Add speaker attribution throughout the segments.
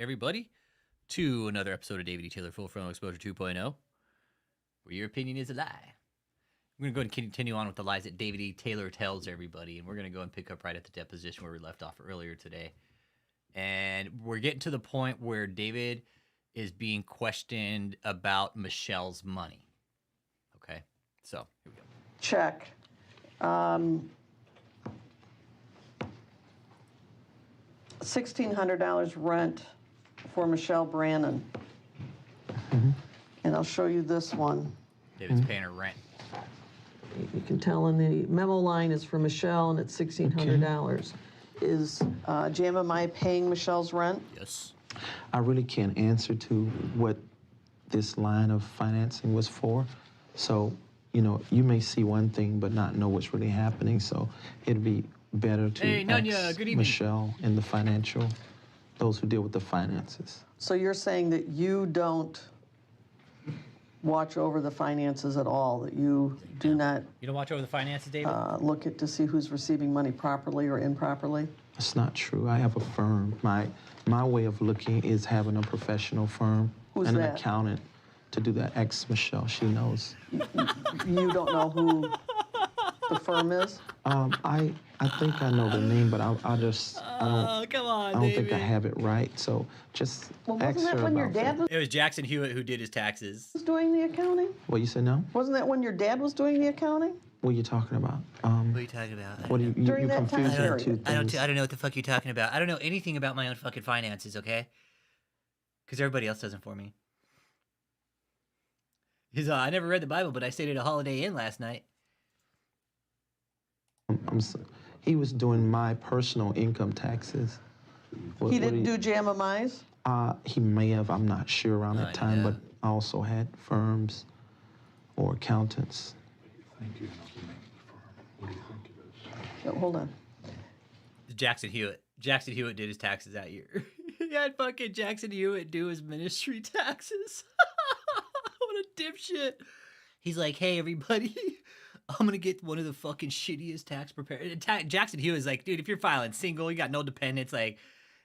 Speaker 1: everybody, to another episode of David E. Taylor Full Frontal Exposure 2.0, where your opinion is a lie. We're going to go and continue on with the lies that David E. Taylor tells everybody, and we're going to go and pick up right at the deposition where we left off earlier today. And we're getting to the point where David is being questioned about Michelle's money. Okay, so here we go.
Speaker 2: Check. $1,600 rent for Michelle Brannon.
Speaker 3: Mm-hmm.
Speaker 2: And I'll show you this one.
Speaker 1: David's paying her rent.
Speaker 2: You can tell in the memo line is for Michelle and it's $1,600. Is JMMI paying Michelle's rent?
Speaker 1: Yes.
Speaker 3: I really can't answer to what this line of financing was for. So, you know, you may see one thing but not know what's really happening. So it'd be better to ask Michelle and the financial, those who deal with the finances.
Speaker 2: So you're saying that you don't watch over the finances at all, that you do not
Speaker 1: You don't watch over the finances, David?
Speaker 2: look at to see who's receiving money properly or improperly?
Speaker 3: It's not true. I have a firm. My way of looking is having a professional firm
Speaker 2: Who's
Speaker 3: and an
Speaker 2: that?
Speaker 3: accountant to do that. Michelle, she knows.
Speaker 2: You don't know who the firm is?
Speaker 3: I think I know the name, but I don't.
Speaker 1: Oh, come on,
Speaker 3: I don't
Speaker 1: David.
Speaker 3: think I have it right. So just
Speaker 2: Well,
Speaker 3: ask
Speaker 2: wasn't
Speaker 3: her
Speaker 2: that when your
Speaker 3: about
Speaker 2: dad
Speaker 3: that.
Speaker 1: It was Jackson Hewitt who did his taxes.
Speaker 2: was doing the accounting?
Speaker 3: What you said? No.
Speaker 2: Wasn't that when your dad was doing the accounting?
Speaker 3: What are you talking about?
Speaker 1: What are you talking about?
Speaker 3: What are you
Speaker 2: During that time
Speaker 3: confusing
Speaker 2: period.
Speaker 3: two things?
Speaker 1: I don't know what the fuck you're talking about. I don't know anything about my own fucking finances, okay? Because everybody else doesn't for me. I never read the Bible, but I stayed at a Holiday Inn last night.
Speaker 3: He was doing my personal income taxes.
Speaker 2: He didn't do JMMI's?
Speaker 3: He may have. I'm not sure around that time, but I also had firms or accountants.
Speaker 2: No, hold on.
Speaker 1: Jackson Hewitt. Jackson Hewitt did his taxes that year. He had fucking Jackson Hewitt do his ministry taxes. What a dipshit. He's like, hey, everybody, I'm going to get one of the fucking shittiest tax preparers. Jackson Hewitt's like, dude, if you're filing single, you got no dependents, like,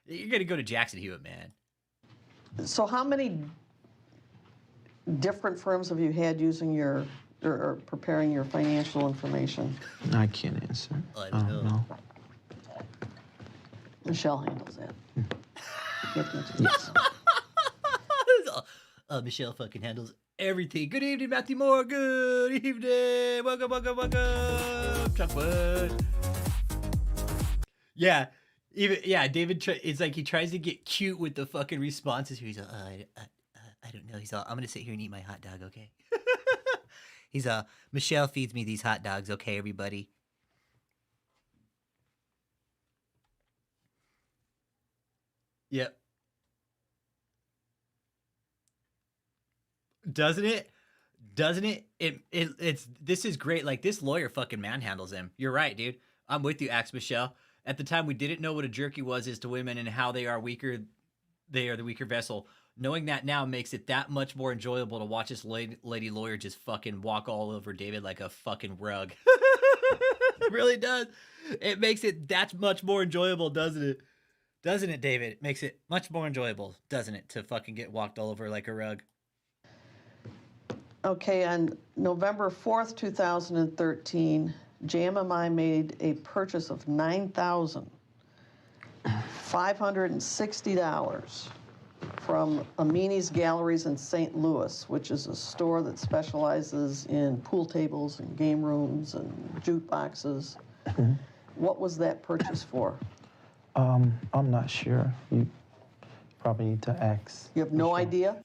Speaker 1: you're going to go to Jackson Hewitt, man.
Speaker 2: So how many different firms have you had using your, or preparing your financial information?
Speaker 3: I can't answer.
Speaker 1: I don't know.
Speaker 2: Michelle handles that.
Speaker 3: Yes.
Speaker 1: Michelle fucking handles everything. Good evening, Matthew Moore. Good evening. Welcome, welcome, welcome. Chuckwood. Yeah. David, it's like he tries to get cute with the fucking responses. He's like, I don't know. He's all, I'm going to sit here and eat my hot dog, okay? He's Michelle feeds me these hot dogs, okay, everybody? Yep. Doesn't it? It's this is great. Like, this lawyer fucking manhandles him. You're right, dude. I'm with you, Axe Michelle. At the time, we didn't know what a jerky was as to women and how they are weaker. They are the weaker vessel. Knowing that now makes it that much more enjoyable to watch this lady lawyer just fucking walk all over David like a fucking rug. It really does. It makes it that much more enjoyable, doesn't it? Doesn't it, David? It makes it much more enjoyable, doesn't it, to fucking get walked all over like a rug?
Speaker 2: Okay, on November 4th, 2013, JMMI made a purchase of $9,560 from Amini's Galleries in St. Louis, which is a store that specializes in pool tables and game rooms and jukeboxes. What was that purchase for?
Speaker 3: I'm not sure. You probably need to ask.
Speaker 2: You have no
Speaker 3: Michelle.
Speaker 2: idea?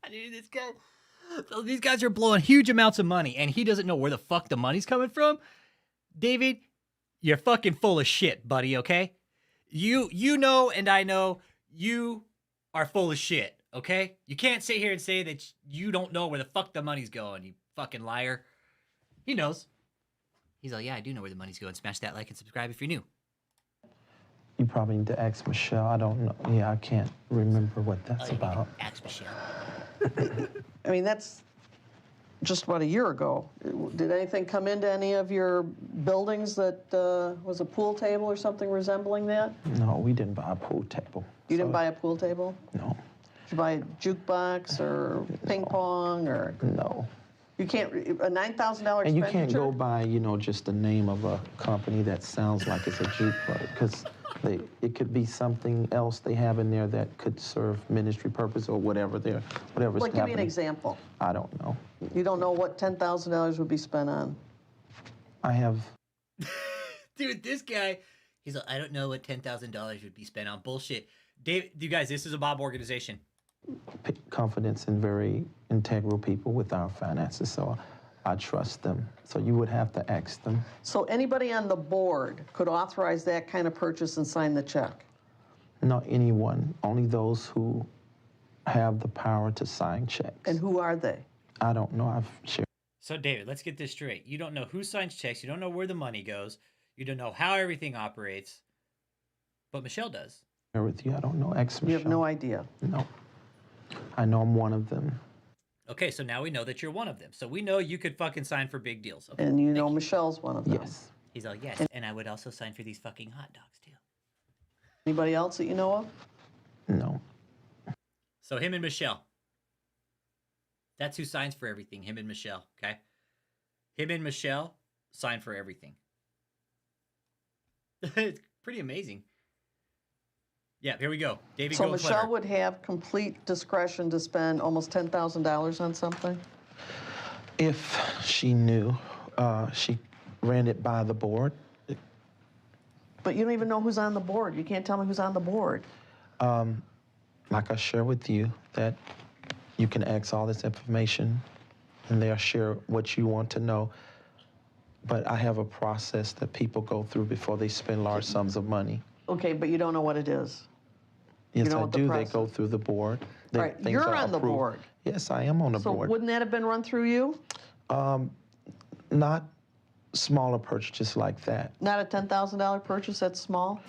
Speaker 1: Dude, this guy. So these guys are blowing huge amounts of money, and he doesn't know where the fuck the money's coming from. David, you're fucking full of shit, buddy, okay? You know, and I know, you are full of shit, okay? You can't sit here and say that you don't know where the fuck the money's going, you fucking liar. He knows. He's like, yeah, I do know where the money's going. Smash that like and subscribe if you're new.
Speaker 3: You probably need to ask Michelle. I don't know. Yeah, I can't remember what that's about.
Speaker 1: Ask Michelle.
Speaker 2: I mean, that's just about a year ago. Did anything come into any of your buildings that was a pool table or something resembling that?
Speaker 3: No, we didn't buy a pool table.
Speaker 2: You didn't buy a pool table?
Speaker 3: No.
Speaker 2: Did you buy a jukebox or ping pong or?
Speaker 3: No.
Speaker 2: You can't, a $9,000 expenditure?
Speaker 3: And you can't go by, you know, just the name of a company that sounds like it's a jukebox, because it could be something else they have in there that could serve ministry purpose or whatever's
Speaker 2: Like,
Speaker 3: happening.
Speaker 2: give me an example.
Speaker 3: I don't know.
Speaker 2: You don't know what $10,000 would be spent on?
Speaker 3: I have.
Speaker 1: Dude, this guy, he's like, I don't know what $10,000 would be spent on. Bullshit. Dave, you guys, this is a Bob organization.
Speaker 3: Confidence in very integral people with our finances, so I trust them. So you would have to ask them.
Speaker 2: So anybody on the board could authorize that kind of purchase and sign the check?
Speaker 3: Not anyone, only those who have the power to sign checks.
Speaker 2: And who are they?
Speaker 3: I don't know. I've shared.
Speaker 1: So, David, let's get this straight. You don't know who signs checks. You don't know where the money goes. You don't know how everything operates. But Michelle does.
Speaker 3: With you, I don't know. Ex
Speaker 2: You have no idea.
Speaker 3: No. I know I'm one of them.
Speaker 1: Okay, so now we know that you're one of them. So we know you could fucking sign for big deals. Okay,
Speaker 2: And you know Michelle's one of them.
Speaker 3: Yes.
Speaker 1: He's like, yes, and I would also sign for these fucking hot dogs too.
Speaker 2: Anybody else that you know of?
Speaker 3: No.
Speaker 1: So him and Michelle. That's who signs for everything. Him and Michelle. Okay. Him and Michelle sign for everything. It's pretty amazing. Yeah, here we go. David,
Speaker 2: So
Speaker 1: go
Speaker 2: Michelle
Speaker 1: Flutter.
Speaker 2: would have complete discretion to spend almost $10,000 on something?
Speaker 3: If she knew, she ran it by the board.
Speaker 2: But you don't even know who's on the board. You can't tell me who's on the board.
Speaker 3: Like I share with you, that you can ask all this information and they'll share what you want to know. But I have a process that people go through before they spend large sums of money.
Speaker 2: Okay, but you don't know what it is.
Speaker 3: Yes,
Speaker 2: know
Speaker 3: I
Speaker 2: what the
Speaker 3: do. They
Speaker 2: process-
Speaker 3: go through the board.
Speaker 2: All right,
Speaker 3: Things
Speaker 2: you're
Speaker 3: are
Speaker 2: on the
Speaker 3: approved.
Speaker 2: board.
Speaker 3: Yes, I am on the
Speaker 2: So
Speaker 3: board.
Speaker 2: wouldn't that have been run through you?
Speaker 3: Not smaller purchases like that.
Speaker 2: Not a $10,000 purchase, that's small?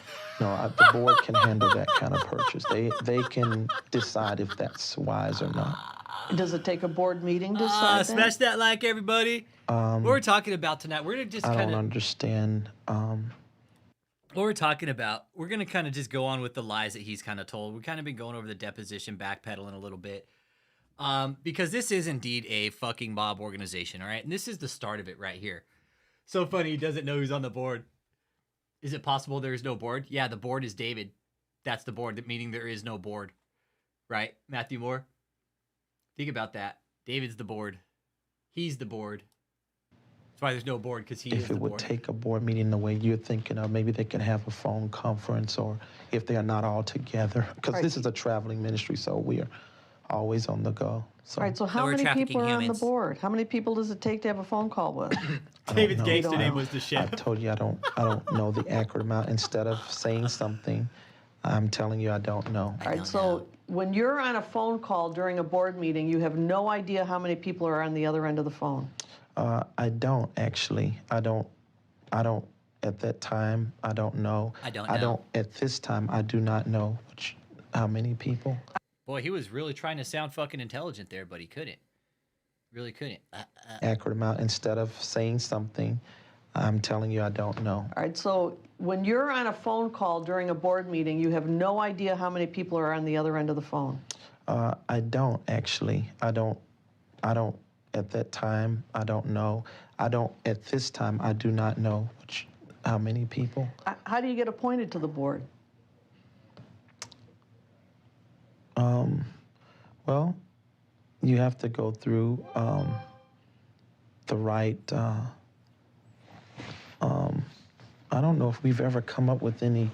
Speaker 3: No, the board can handle that kind of purchase. They can decide if that's wise or not.
Speaker 2: Does it take a board meeting to decide that?
Speaker 1: Smash that like, everybody. What we're talking about tonight, we're going to just
Speaker 3: I
Speaker 1: kind
Speaker 3: don't
Speaker 1: of...
Speaker 3: understand.
Speaker 1: What we're talking about, we're going to kind of just go on with the lies that he's kind of told. We've kind of been going over the deposition, backpedaling a little bit. Because this is indeed a fucking mob organization, all right? And this is the start of it right here. So funny, he doesn't know who's on the board. Is it possible there is no board? Yeah, the board is David. That's the board, meaning there is no board. Right, Matthew Moore? Think about that. David's the board. He's the board. That's why there's no board, because he is
Speaker 3: If
Speaker 1: the
Speaker 3: it would
Speaker 1: board.
Speaker 3: take a board meeting the way you're thinking of, maybe they can have a phone conference, or if they are not all together. Because
Speaker 2: Right.
Speaker 3: this is a traveling ministry, so we are always on the go. So
Speaker 2: All right, so how
Speaker 1: we're
Speaker 2: many
Speaker 1: trafficking
Speaker 2: people are on the
Speaker 1: humans.
Speaker 2: board? How many people does it take to have a phone call with?
Speaker 1: David's
Speaker 3: know.
Speaker 1: gangster
Speaker 2: don't
Speaker 1: name
Speaker 2: know.
Speaker 1: was the
Speaker 3: I
Speaker 1: chef.
Speaker 3: told you I don't know the accurate amount. Instead of saying something, I'm telling you I don't know.
Speaker 2: All right, so when you're on a phone call during a board meeting, you have no idea how many people are on the other end of the phone.
Speaker 3: I don't actually. I don't. At that time, I don't know.
Speaker 1: I don't know.
Speaker 3: At this time, I do not know how many people.
Speaker 1: Boy, he was really trying to sound fucking intelligent there, but he couldn't. Really couldn't.
Speaker 3: Accurate amount. Instead of saying something, I'm telling you I don't know.
Speaker 2: All right, so when you're on a phone call during a board meeting, you have no idea how many people are on the other end of the phone.
Speaker 3: I don't actually. I don't. At that time, I don't know. At this time, I do not know how many people.
Speaker 2: How do you get appointed to the board?
Speaker 3: Well, you have to go through the right. I don't know if we've ever come up with any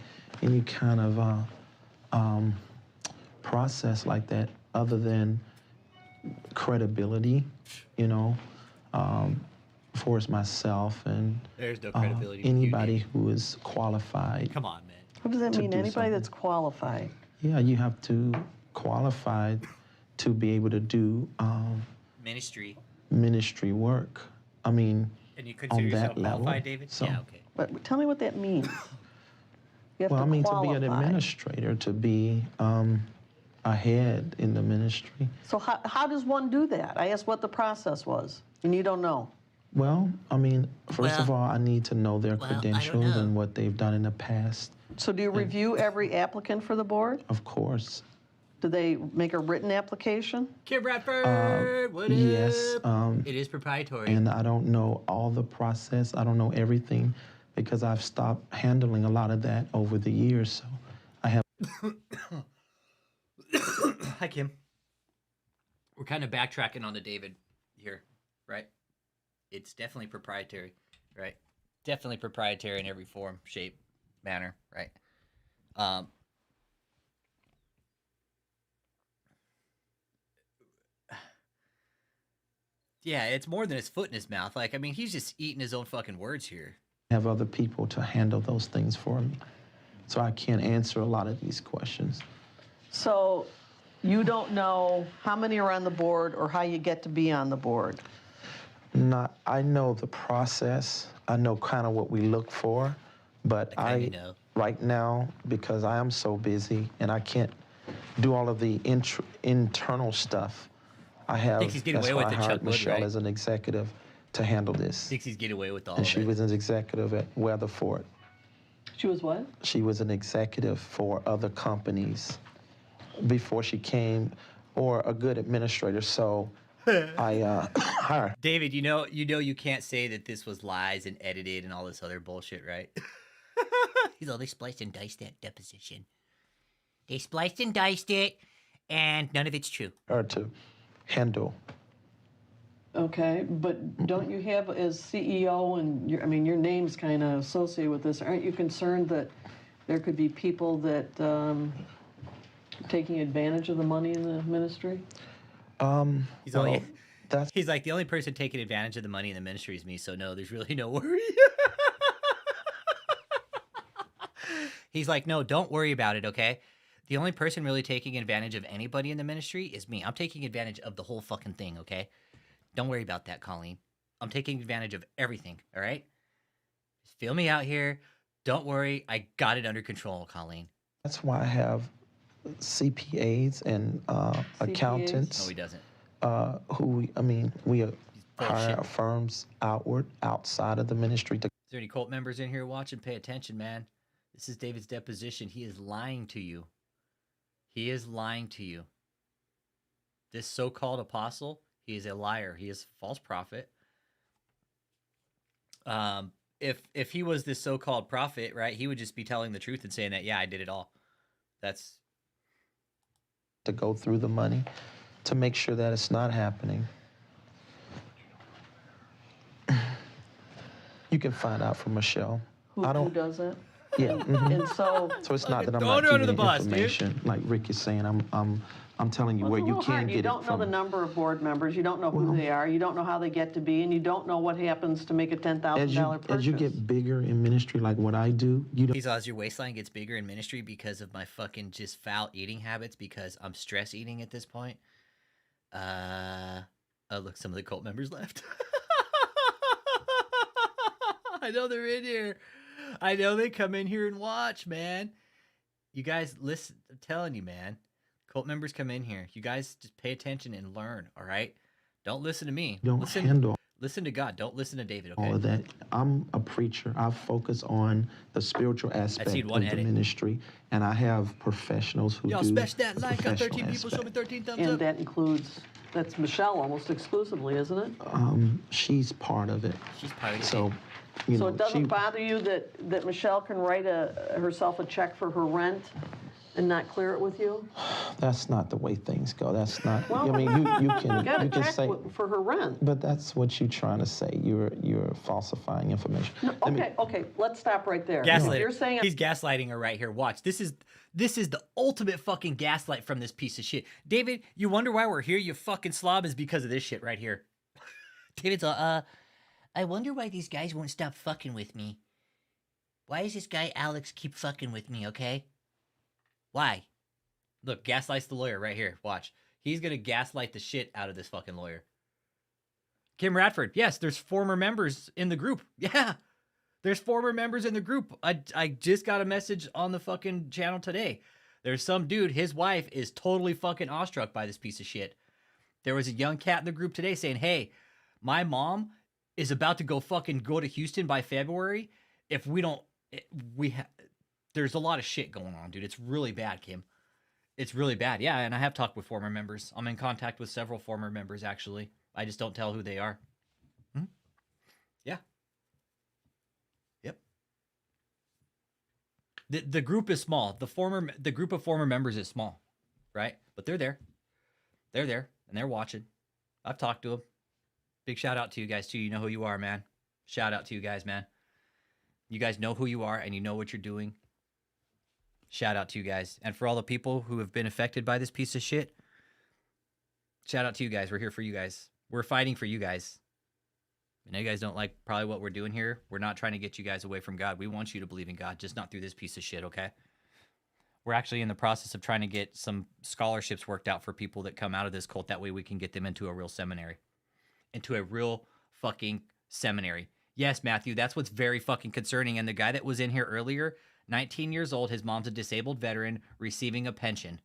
Speaker 3: kind of process like that, other than credibility, you know, for myself and
Speaker 1: There's no credibility. with you,
Speaker 3: anybody
Speaker 1: David.
Speaker 3: who is qualified.
Speaker 1: Come on, man.
Speaker 2: What does that
Speaker 3: To
Speaker 2: mean?
Speaker 3: do
Speaker 2: Anybody
Speaker 3: something.
Speaker 2: that's qualified?
Speaker 3: Yeah, you have to qualify to be able to do
Speaker 1: Ministry.
Speaker 3: ministry work. I mean,
Speaker 1: And you consider
Speaker 3: on
Speaker 1: yourself
Speaker 3: that level.
Speaker 1: qualified, David?
Speaker 3: So,
Speaker 1: Yeah, okay.
Speaker 2: But tell me what that means. You have
Speaker 3: well, I
Speaker 2: to
Speaker 3: mean,
Speaker 2: qualify.
Speaker 3: to be an administrator, to be a head in the ministry.
Speaker 2: So how does one do that? I asked what the process was. And you don't know?
Speaker 3: Well, I mean, first of
Speaker 1: Well,
Speaker 3: all, I need to know their
Speaker 1: well, I don't
Speaker 3: credentials
Speaker 1: know.
Speaker 3: and what they've done in the past.
Speaker 2: So do you review every applicant for the board?
Speaker 3: Of course.
Speaker 2: Do they make a written application?
Speaker 1: Kim Bradford, what
Speaker 3: Yes.
Speaker 1: up? It is proprietary.
Speaker 3: And I don't know all the process. I don't know everything because I've stopped handling a lot of that over the years. So I have.
Speaker 1: Hi, Kim. We're kind of backtracking on to David here, right? It's definitely proprietary, right? Definitely proprietary in every form, shape, manner, right? Yeah, it's more than his foot in his mouth. Like, I mean, he's just eating his own fucking words here.
Speaker 3: Have other people to handle those things for me. So I can't answer a lot of these questions.
Speaker 2: So you don't know how many are on the board or how you get to be on the board?
Speaker 3: I know the process. I know kind of what we look for, but right now, because I am so busy and I can't do all of the internal stuff, that's why I hired Michelle as an executive to handle this.
Speaker 1: Thinks he's getting away with all
Speaker 3: And
Speaker 1: of
Speaker 3: she
Speaker 1: it.
Speaker 3: was an executive at Weatherford.
Speaker 2: She was what?
Speaker 3: She was an executive for other companies before she came, or a good administrator. So I hired.
Speaker 1: David, you know you can't say that this was lies and edited and all this other bullshit, right? He's all, they spliced and diced that deposition. They spliced and diced it, and none of it's true.
Speaker 3: Her to handle.
Speaker 2: Okay, but don't you have, as CEO, and your name's kind of associated with this, aren't you concerned that there could be people that taking advantage of the money in the ministry?
Speaker 1: He's
Speaker 3: Well,
Speaker 1: only,
Speaker 3: that's
Speaker 1: he's like, the only person taking advantage of the money in the ministry is me, so no, there's really no worry. He's like, no, don't worry about it, okay? The only person really taking advantage of anybody in the ministry is me. I'm taking advantage of the whole fucking thing, okay? Don't worry about that, Colleen. I'm taking advantage of everything, all right? Just feel me out here. Don't worry. I got it under control, Colleen.
Speaker 3: that's why I have CPAs and accountants.
Speaker 1: No, he doesn't.
Speaker 3: We
Speaker 1: full of
Speaker 3: hire
Speaker 1: shit.
Speaker 3: firms outside of the ministry to.
Speaker 1: Is there any cult members in here watching? Pay attention, man. This is David's deposition. He is lying to you. He is lying to you. This so-called apostle, he is a liar. He is a false prophet. If he was this so-called prophet, right, he would just be telling the truth and saying that, yeah, I did it all. That's
Speaker 3: To go through the money to make sure that it's not happening. You can find out from Michelle.
Speaker 2: Who does that?
Speaker 3: Yeah. mhm.
Speaker 2: And so,
Speaker 3: So it's not that I'm
Speaker 1: Throw
Speaker 3: not
Speaker 1: her under
Speaker 3: giving
Speaker 1: the
Speaker 3: you
Speaker 1: bus, dude.
Speaker 3: information. Like Rick is saying, I'm telling you
Speaker 2: well,
Speaker 3: where
Speaker 2: it's a
Speaker 3: you
Speaker 2: little
Speaker 3: can
Speaker 2: hard.
Speaker 3: get
Speaker 2: You
Speaker 3: it
Speaker 2: don't know the
Speaker 3: from.
Speaker 2: number of board members. You don't know who
Speaker 3: Well-
Speaker 2: they are. You don't know how they get to be, and you don't know what happens to make a $10,000 purchase.
Speaker 3: As you get bigger in ministry, like what I do, you don't.
Speaker 1: He's as your waistline gets bigger in ministry because of my fucking just foul eating habits because I'm stress eating at this point. Oh, look, some of the cult members left. I know they're in here. I know they come in here and watch, man. You guys listen. I'm telling you, man. Cult members come in here. You guys just pay attention and learn, all right? Don't listen to me.
Speaker 3: Don't handle
Speaker 1: Listen to God. Don't listen to David, okay?
Speaker 3: all of that. I'm a preacher. I focus on the spiritual aspect of
Speaker 1: one
Speaker 3: the
Speaker 1: edit.
Speaker 3: ministry, and I have professionals who
Speaker 1: Y'all
Speaker 3: do
Speaker 1: smash that
Speaker 3: the
Speaker 1: like. Got 13
Speaker 3: professional
Speaker 1: people. Show me
Speaker 3: aspect.
Speaker 1: 13 thumbs
Speaker 2: And
Speaker 1: up.
Speaker 2: that includes, that's Michelle almost exclusively, isn't it?
Speaker 3: She's part of it.
Speaker 1: She's part of it.
Speaker 3: So,
Speaker 2: So it doesn't bother you that Michelle can write herself a check for her rent and not clear it with you?
Speaker 3: That's not the way things go. That's not.
Speaker 2: Well,
Speaker 3: I mean, you
Speaker 2: You got a
Speaker 3: can
Speaker 2: check
Speaker 3: say,
Speaker 2: for her rent.
Speaker 3: but that's what you're trying to say. You're falsifying information. Let me-
Speaker 2: Okay, let's stop right there.
Speaker 1: Gaslighter.
Speaker 2: You're saying
Speaker 1: He's gaslighting her right here. Watch. This is the ultimate fucking gaslight from this piece of shit. David, you wonder why we're here, you fucking slob, is because of this shit right here. David's all, I wonder why these guys won't stop fucking with me. Why does this guy Alex keep fucking with me, okay? Why? Look, gaslights the lawyer right here. Watch. He's gonna gaslight the shit out of this fucking lawyer. Kim Radford. Yes, there's former members in the group. Yeah. There's former members in the group. I just got a message on the fucking channel today. There's some dude, his wife is totally fucking awestruck by this piece of shit. There was a young cat in the group today saying, hey, My mom is about to go to Houston by February. If we don't, there's a lot of shit going on, dude. It's really bad, Kim. It's really bad. Yeah, and I have talked with former members. I'm in contact with several former members, actually. I just don't tell who they are. Yeah. Yep. The group is small. The group of former members is small, right? But they're there. They're there and they're watching. I've talked to them. Big shout out to you guys too. You know who you are, man. Shout out to you guys, man. You guys know who you are and you know what you're doing. Shout out to you guys. And for all the people who have been affected by this piece of shit, shout out to you guys. We're here for you guys. We're fighting for you guys. I know you guys don't like probably what we're doing here. We're not trying to get you guys away from God. We want you to believe in God, just not through this piece of shit, okay? We're actually in the process of trying to get some scholarships worked out for people that come out of this cult. That way we can get them into a real seminary. Into a real fucking seminary. Yes, Matthew, that's what's very fucking concerning. And the guy that was in here earlier, 19 years old, his mom's a disabled veteran receiving a pension.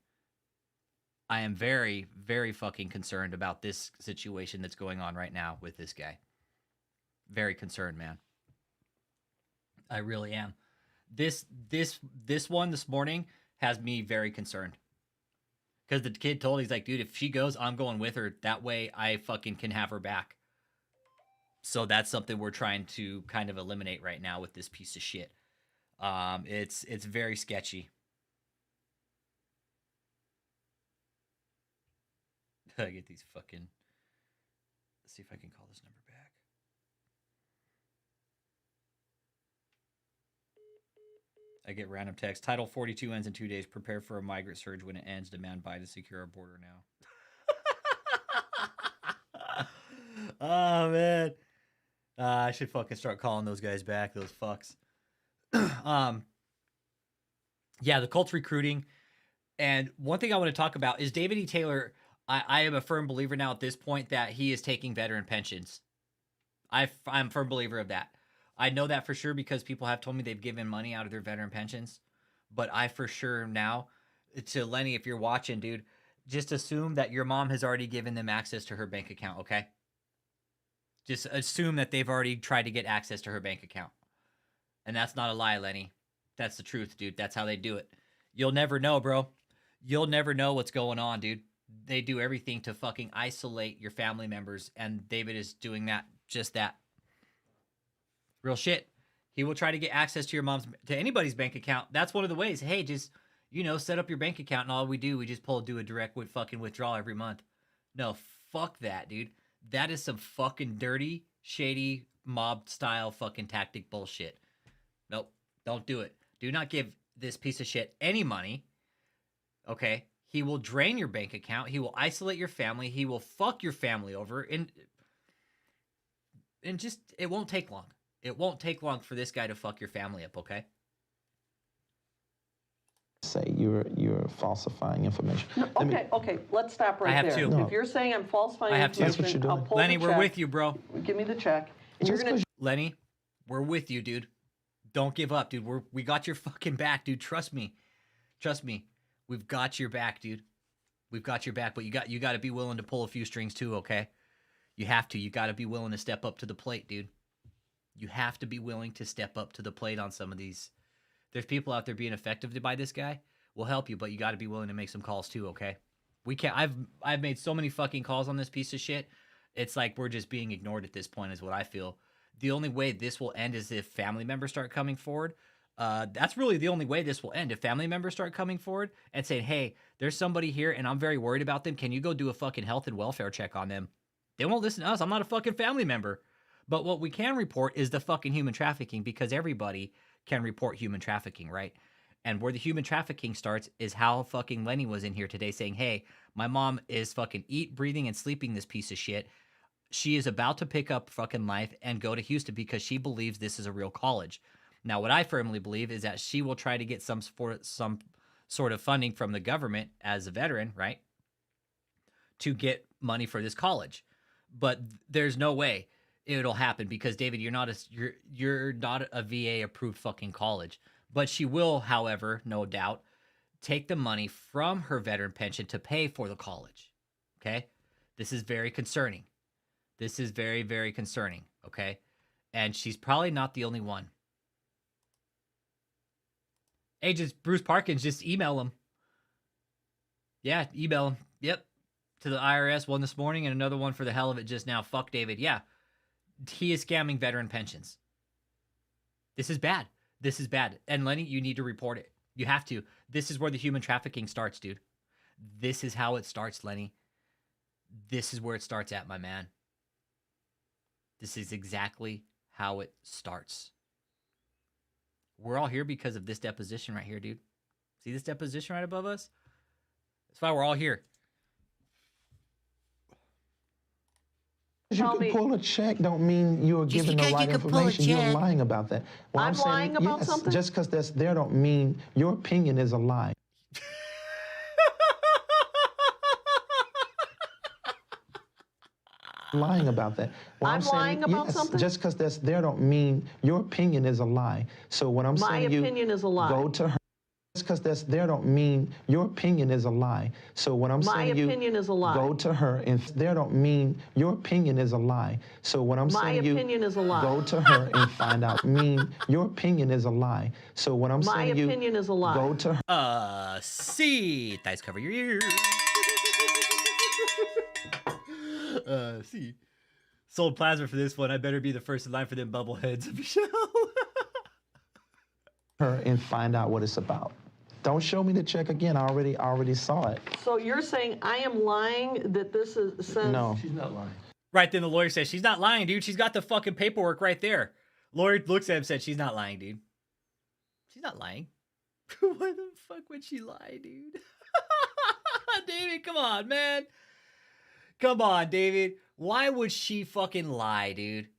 Speaker 1: I am very, very fucking concerned about this situation that's going on right now with this guy. Very concerned, man. I really am. This one this morning has me very concerned. Because the kid told, he's like, dude, if she goes, I'm going with her. That way I fucking can have her back. So that's something we're trying to kind of eliminate right now with this piece of shit. It's very sketchy. I get these fucking... Let's see if I can call this number back. I get random text. Title 42 ends in 2 days. Prepare for a migrant surge when it ends. Demand Biden to secure our border now. Oh, man. I should fucking start calling those guys back, those fucks. Yeah, the cult's recruiting. And one thing I want to talk about is David E. Taylor. I am a firm believer now at this point that he is taking veteran pensions. I'm a firm believer of that. I know that for sure because people have told me they've given money out of their veteran pensions. But I for sure now, to Lenny, if you're watching, dude, just assume that your mom has already given them access to her bank account, okay? Just assume that they've already tried to get access to her bank account. And that's not a lie, Lenny. That's the truth, dude. That's how they do it. You'll never know, bro. You'll never know what's going on, dude. They do everything to fucking isolate your family members, and David is doing that, just that. Real shit. He will try to get access to anybody's bank account. That's one of the ways. Hey, just, set up your bank account, and all we do is just do a direct fucking withdrawal every month. No, fuck that, dude. That is some fucking dirty, shady, mob-style fucking tactic bullshit. Nope, don't do it. Do not give this piece of shit any money, okay? He will drain your bank account. He will isolate your family. He will fuck your family over. And just, it won't take long. It won't take long for this guy to fuck your family up, okay?
Speaker 3: Say you're falsifying information.
Speaker 2: No, okay, let's stop right
Speaker 1: I have
Speaker 2: there.
Speaker 1: two.
Speaker 3: No.
Speaker 2: If you're saying I'm falsifying
Speaker 1: I have two.
Speaker 2: information,
Speaker 3: That's what you're
Speaker 2: I'll
Speaker 3: doing.
Speaker 2: pull
Speaker 1: Lenny,
Speaker 2: the
Speaker 1: we're
Speaker 2: check.
Speaker 1: with you, bro.
Speaker 2: Give me the check. And you're
Speaker 3: Just
Speaker 2: gonna
Speaker 3: 'cause
Speaker 1: Lenny, we're with you, dude. Don't give up, dude. We got your fucking back, dude. Trust me. Trust me. We've got your back, dude. We've got your back, but you got to be willing to pull a few strings too, okay? You have to. You got to be willing to step up to the plate, dude. You have to be willing to step up to the plate on some of these. There's people out there being affected by this guy. We'll help you, but you got to be willing to make some calls too, okay? We can't. I've made so many fucking calls on this piece of shit. It's like we're just being ignored at this point, is what I feel. The only way this will end is if family members start coming forward. That's really the only way this will end. If family members start coming forward and saying, hey, there's somebody here and I'm very worried about them. Can you go do a fucking health and welfare check on them? They won't listen to us. I'm not a fucking family member. But what we can report is the fucking human trafficking, because everybody can report human trafficking, right? And where the human trafficking starts is how fucking Lenny was in here today saying, hey, my mom is fucking breathing and sleeping this piece of shit. She is about to pick up fucking life and go to Houston because she believes this is a real college. Now, what I firmly believe is that she will try to get some sort of funding from the government as a veteran, right, to get money for this college. But there's no way it'll happen because, David, you're not a VA approved fucking college. But she will, however, no doubt, take the money from her veteran pension to pay for the college. Okay? This is very concerning. This is very, very concerning, okay? And she's probably not the only one. Hey, just Bruce Parkins, just email him. Yeah, email him. Yep. To the IRS, one this morning and another one for the hell of it just now. Fuck David. Yeah. He is scamming veteran pensions. This is bad. This is bad. And Lenny, you need to report it. You have to. This is where the human trafficking starts, dude. This is how it starts, Lenny. This is where it starts at, my man. This is exactly how it starts. We're all here because of this deposition right here, dude. See this deposition right above us? That's why we're all here.
Speaker 3: You can pull a check don't mean you're giving the right information. You're lying about that. Well,
Speaker 2: I'm lying
Speaker 3: saying,
Speaker 2: about something?
Speaker 3: Just because that's there don't mean your opinion is a lie. Lying about that. Well,
Speaker 2: I'm lying about something?
Speaker 3: Just because that's there don't mean your opinion is a lie. So when I'm saying
Speaker 2: My opinion is a lie.
Speaker 3: Go to her. Just because that's there don't mean your opinion is a lie. So when I'm saying
Speaker 2: My opinion is a lie.
Speaker 3: Go to her, and there don't mean your opinion is a lie. So when I'm saying
Speaker 2: My opinion is a lie.
Speaker 3: Go to her and find out mean your opinion is a lie. So when I'm saying
Speaker 2: My opinion is a lie.
Speaker 3: Go to her.
Speaker 1: See. Thighs cover your ears. See. Sold plasma for this one. I better be the first in line for them bubbleheads, Michelle.
Speaker 3: Her and find out what it's about. Don't show me the check again. I already saw it.
Speaker 2: So you're saying I am lying that this says...
Speaker 3: No.
Speaker 4: She's not lying.
Speaker 1: Right then the lawyer says, she's not lying, dude. She's got the fucking paperwork right there. Lawyer looks at him and said, she's not lying, dude. She's not lying. Why the fuck would she lie, dude? David, come on, man. Come on, David. Why would she fucking lie, dude?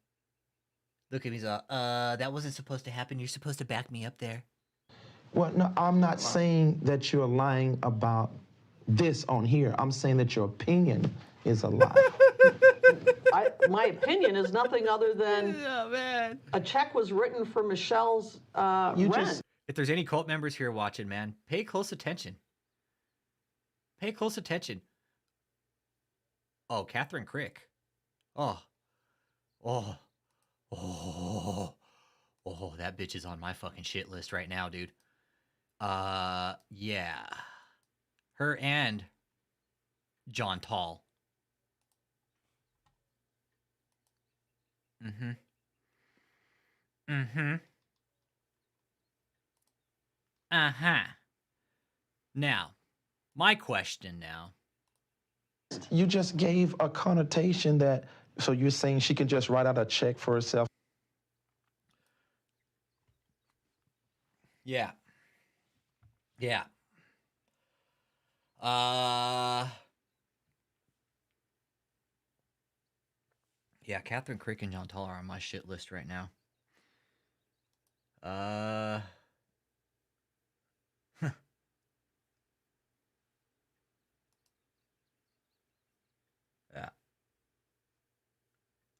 Speaker 1: Look at me, that wasn't supposed to happen. You're supposed to back me up there.
Speaker 3: Well, no, I'm not saying that you're lying about this on here. I'm saying that your opinion is a lie.
Speaker 2: My opinion is nothing other than
Speaker 1: Oh, man.
Speaker 2: a check was written for Michelle's rent.
Speaker 1: If there's any cult members here watching, man, pay close attention. Pay close attention. Oh, Catherine Crick. Oh, that bitch is on my fucking shit list right now, dude. Yeah. Her and John Tall. Now, my question now.
Speaker 3: You just gave a connotation that, so you're saying she can just write out a check for herself.
Speaker 1: Yeah. Yeah. Yeah, Catherine Crick and John Tall are on my shit list right now. Yeah.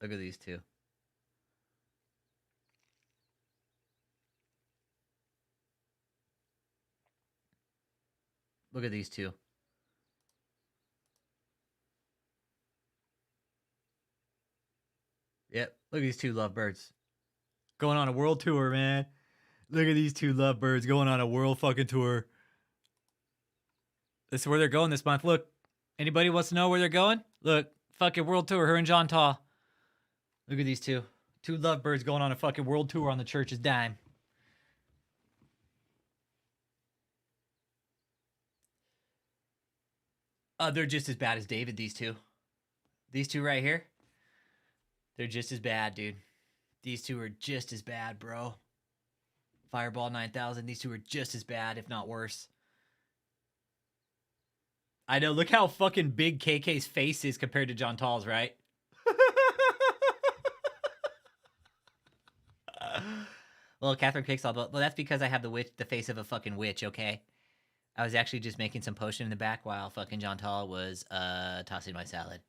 Speaker 1: Look at these two. Look at these two. Yep, look at these two lovebirds. Going on a world tour, man. Look at these two lovebirds going on a world fucking tour. This is where they're going this month. Look, anybody wants to know where they're going? Look, fucking world tour, her and John Tall. Look at these two. Two lovebirds going on a fucking world tour on the church's dime. They're just as bad as David, these two. These two right here. They're just as bad, dude. These two are just as bad, bro. Fireball 9000, these two are just as bad, if not worse. I know, look how fucking big KK's face is compared to John Tall's, right? Well, Catherine Crick's all about, well, that's because I have the face of a fucking witch, okay? I was actually just making some potion in the back while fucking John Tall was tossing my salad.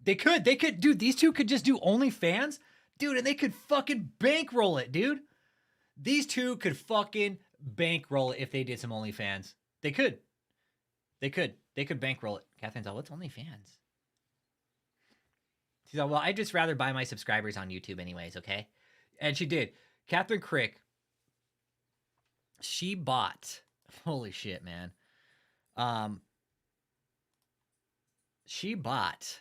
Speaker 1: They could, dude, these two could just do OnlyFans, dude, and they could fucking bankroll it, dude. These two could fucking bankroll it if they did some OnlyFans. They could bankroll it. Catherine's all, what's OnlyFans? She's like, well, I'd just rather buy my subscribers on YouTube anyways, okay? And she did. Catherine Crick, she bought, holy shit, man. She bought,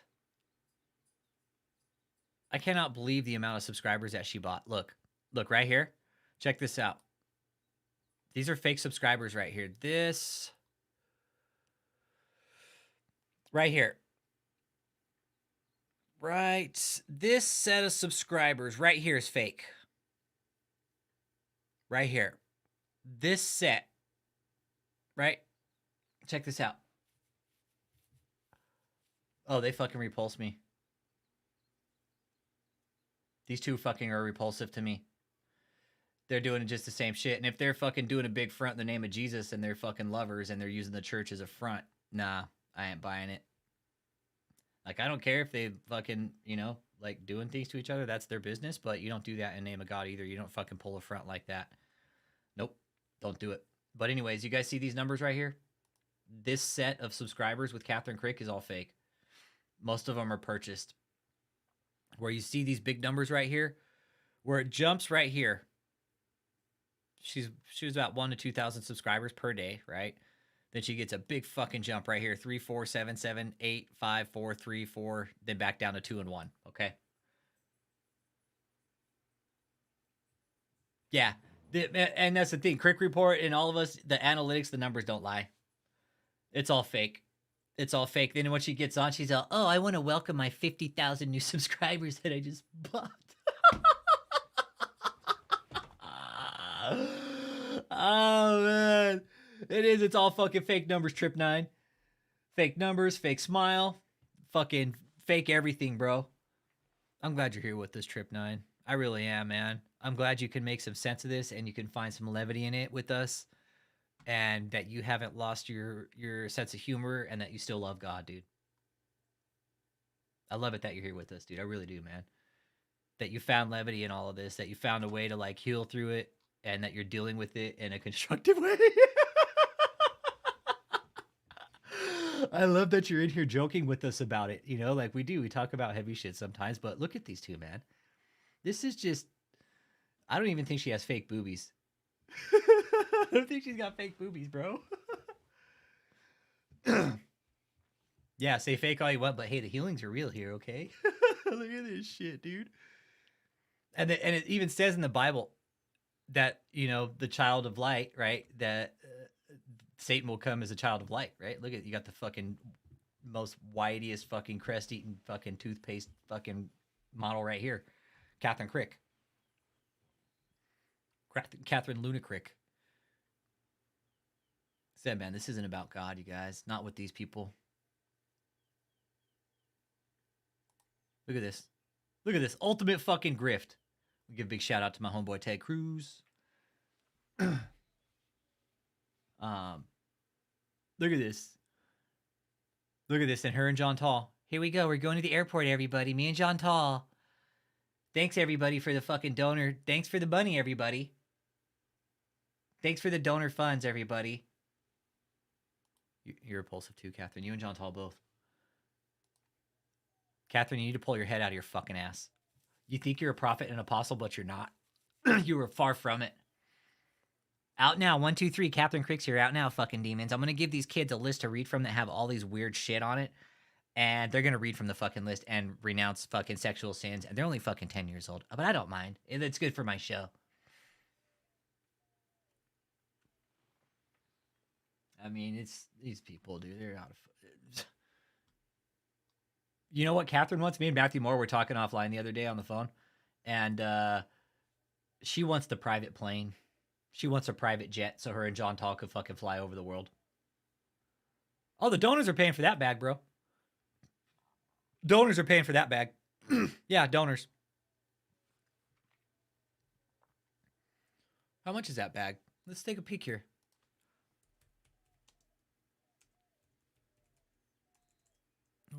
Speaker 1: I cannot believe the amount of subscribers that she bought. Look right here. Check this out. These are fake subscribers right here. This right here. Right. This set of subscribers right here is fake. Right here. This set. Right? Check this out. Oh, they fucking repulse me. These two fucking are repulsive to me. They're doing just the same shit. And if they're fucking doing a big front in the name of Jesus and they're fucking lovers and they're using the church as a front, nah, I ain't buying it. Like, I don't care if they fucking, you know, like doing things to each other. That's their business, but you don't do that in the name of God either. You don't fucking pull a front like that. Nope, don't do it. But anyways, you guys see these numbers right here? This set of subscribers with Catherine Crick is all fake. Most of them are purchased. Where you see these big numbers right here, where it jumps right here. She was about 1,000 to 2,000 subscribers per day, right? Then she gets a big fucking jump right here. 3, 4, 7, 7, 8, 5, 4, 3, 4. Then back down to 2 and 1. Okay. Yeah. And that's the thing. Crick Report and all of us, the analytics, the numbers don't lie. It's all fake. It's all fake. Then when she gets on, she's all, oh, I want to welcome my 50,000 new subscribers that I just bought. Oh, man. It is. It's all fucking fake numbers, Trip 9. Fake numbers, fake smile. Fucking fake everything, bro. I'm glad you're here with us, Trip 9. I really am, man. I'm glad you can make some sense of this and you can find some levity in it with us. And that you haven't lost your sense of humor and that you still love God, dude. I love it that you're here with us, dude. I really do, man. That you found levity in all of this, that you found a way to like heal through it, and that you're dealing with it in a constructive way. I love that you're in here joking with us about it. You know, like we do. We talk about heavy shit sometimes, but look at these two, man. This is just, I don't even think she has fake boobies. I don't think she's got fake boobies, bro. Yeah, say fake all you want, but hey, the healings are real here, okay? Look at this shit, dude. And it even says in the Bible that, you know, the child of light, right? That Satan will come as a child of light, right? Look at, you got the fucking most whitest fucking crest eating fucking toothpaste fucking model right here. Catherine Crick. Catherine Luna Crick. Said, man, this isn't about God, you guys. Not with these people. Look at this. Look at this. Ultimate fucking grift. We give a big shout out to my homeboy Ted Cruz. Look at this. Look at this. And her and John Tall. Here we go. We're going to the airport, everybody. Me and John Tall. Thanks, everybody, for the fucking donor. Thanks for the money, everybody. Thanks for the donor funds, everybody. You're repulsive too, Catherine. You and John Tall both. Catherine, you need to pull your head out of your fucking ass. You think you're a prophet and an apostle, but you're not. You were far from it. Out now. 1, 2, 3. Catherine Crick's here. Out now, fucking demons. I'm going to give these kids a list to read from that have all these weird shit on it. And they're going to read from the fucking list and renounce fucking sexual sins. And they're only fucking 10 years old. But I don't mind. It's good for my show. I mean, it's these people, dude. They're out of... You know what Catherine wants? Me and Matthew Moore were talking offline the other day on the phone. And she wants the private plane. She wants a private jet so her and John Tall could fucking fly over the world. Oh, the donors are paying for that bag, bro. Donors are paying for that bag. Yeah, donors. How much is that bag? Let's take a peek here.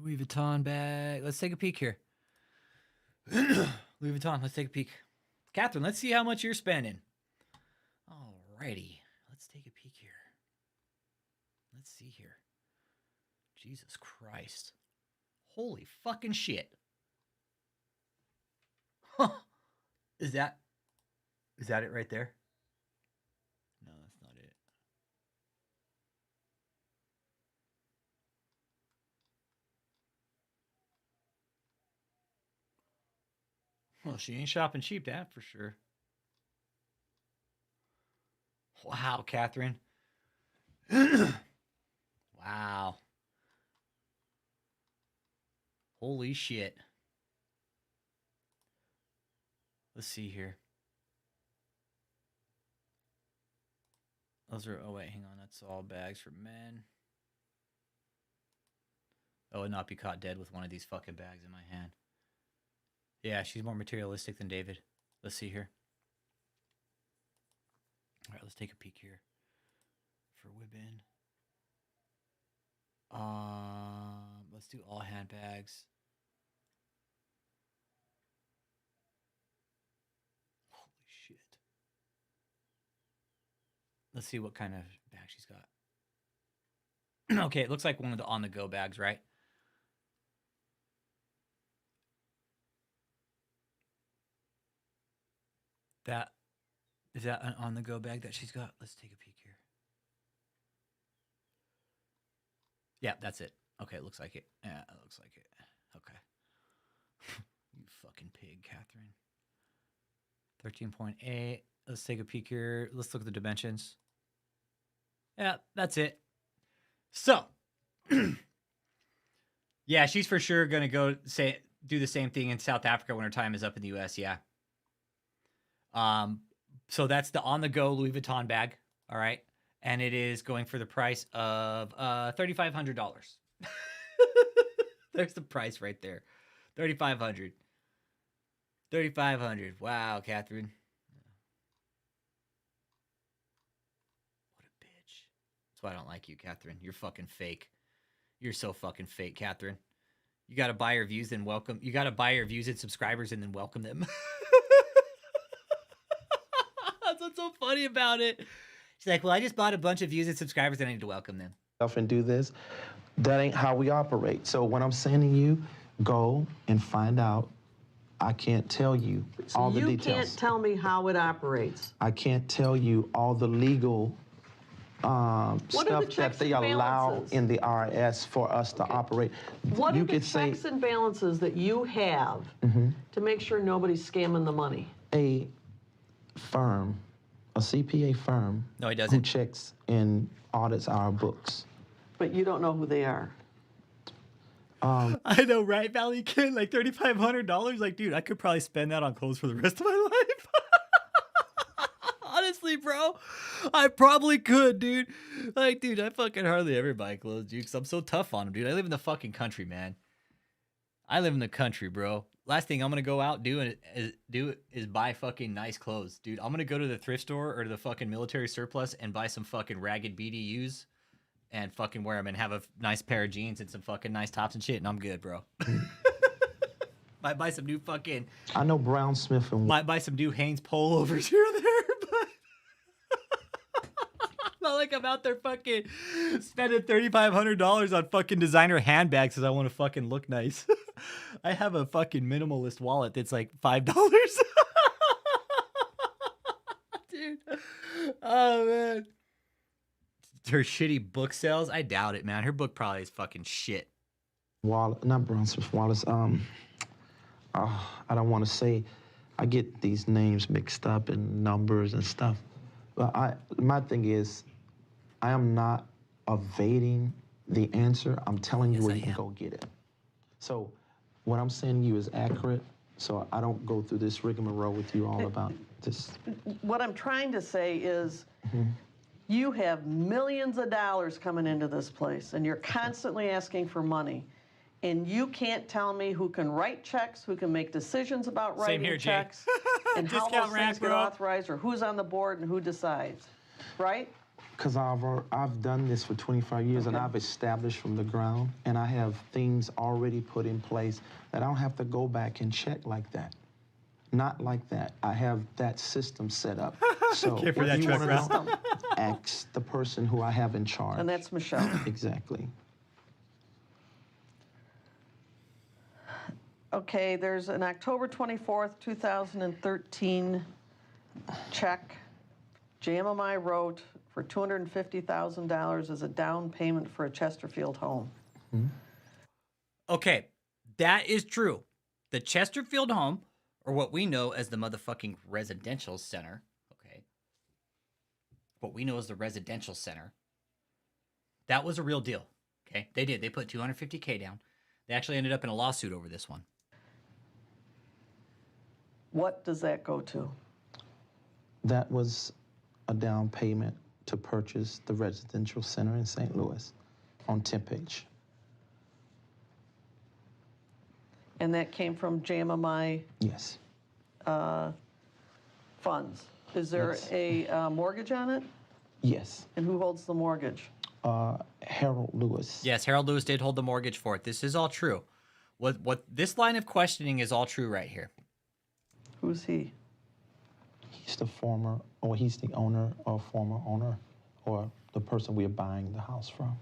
Speaker 1: Louis Vuitton bag. Let's take a peek here. Louis Vuitton, let's take a peek. Catherine, let's see how much you're spending. Alrighty. Let's take a peek here. Let's see here. Jesus Christ. Holy fucking shit. Is that it right there? No, that's not it. Well, she ain't shopping cheap, that for sure. Wow, Catherine. Wow. Holy shit. Let's see here. Those are, oh wait, hang on. That's all bags for men. Oh, and not be caught dead with one of these fucking bags in my hand. Yeah, she's more materialistic than David. Let's see here. All right, let's take a peek here for women. Let's do all handbags. Holy shit. Let's see what kind of bag she's got. Okay, it looks like one of the on-the-go bags, right? Is that an on-the-go bag that she's got? Let's take a peek here. Yeah, that's it. Okay, it looks like it. Yeah, it looks like it. Okay. You fucking pig, Catherine. 13.8. Let's take a peek here. Let's look at the dimensions. Yeah, that's it. So, yeah, she's for sure going to do the same thing in South Africa when her time is up in the US, yeah. So that's the on-the-go Louis Vuitton bag, all right? And it is going for the price of $3,500. There's the price right there. $3,500. $3,500. Wow, Catherine. What a bitch. That's why I don't like you, Catherine. You're fucking fake. You're so fucking fake, Catherine. You got to buy her views and welcome. You got to buy her views and subscribers and then welcome them. That's what's so funny about it. She's like, well, I just bought a bunch of views and subscribers and I need to welcome them.
Speaker 3: And do this. That ain't how we operate. So when I'm sending you, go and find out. I can't tell you all the details.
Speaker 2: You can't tell me how it operates.
Speaker 3: I can't tell you all the legal stuff that they allow in the IRS for us to operate.
Speaker 2: What are the checks and balances that you have to make sure nobody's scamming the money?
Speaker 3: A firm, a CPA firm,
Speaker 1: no, he doesn't,
Speaker 3: who checks and audits our books. But
Speaker 2: you don't know who they are.
Speaker 1: I know, right, Valley Kid? Like $3,500? Like, dude, I could probably spend that on clothes for the rest of my life. Honestly, bro, I probably could, dude. Like, dude, I fucking hardly ever buy clothes, dude, because I'm so tough on them, dude. I live in the fucking country, man. I live in the country, bro. Last thing I'm gonna go out do is buy fucking nice clothes, dude. I'm gonna go to the thrift store or to the fucking military surplus and buy some fucking ragged BDUs and fucking wear them and have a nice pair of jeans and some fucking nice tops and shit, and I'm good, bro. Might buy some new fucking...
Speaker 3: I know Brown Smith and...
Speaker 1: Might buy some new Hanes pullovers here or there, but... Not like I'm out there fucking spending $3,500 on fucking designer handbags because I want to fucking look nice. I have a fucking minimalist wallet that's like $5. Dude. Oh, man. Her shitty book sales? I doubt it, man. Her book probably is fucking shit.
Speaker 3: Not Brown Smith Wallace. I don't want to say. I get these names mixed up and numbers and stuff. But my thing is, I am not evading the answer. I'm telling you where you can go get it. So what I'm saying to you is accurate. So I don't go through this rigmarole with you all about this.
Speaker 2: What I'm trying to say is, you have millions of dollars coming into this place, and you're constantly asking for money. And you can't tell me who can write checks, who can make decisions about writing checks, and how those things get authorized, or who's on the board and who decides, right?
Speaker 3: Because I've done this for 25 years, and I've established from the ground, and I have things already put in place that I don't have to go back and check like that. Not like that. I have that system set up. So if you want to ask the person who I have in charge.
Speaker 2: And that's Michelle.
Speaker 3: Exactly.
Speaker 2: Okay, there's an October 24th, 2013 check JMMI wrote for $250,000 as a down payment for a Chesterfield home.
Speaker 1: Okay, that is true. The Chesterfield home, or what we know as the motherfucking residential center, okay, what we know as the residential center, that was a real deal. Okay, they did. They put $250K down. They actually ended up in a lawsuit over this one.
Speaker 2: What does that go to?
Speaker 3: That was a down payment to purchase the residential center in St. Louis on 10-page.
Speaker 2: And that came from JMMI
Speaker 3: Yes.
Speaker 2: funds. Is there
Speaker 3: Yes.
Speaker 2: a mortgage on it?
Speaker 3: Yes.
Speaker 2: And who holds the mortgage?
Speaker 3: Harold Lewis.
Speaker 1: Yes, Harold Lewis did hold the mortgage for it. This is all true. What this line of questioning is all true right here.
Speaker 2: Who's he?
Speaker 3: He's the former, or he's the owner or former owner, or the person we're buying the house from.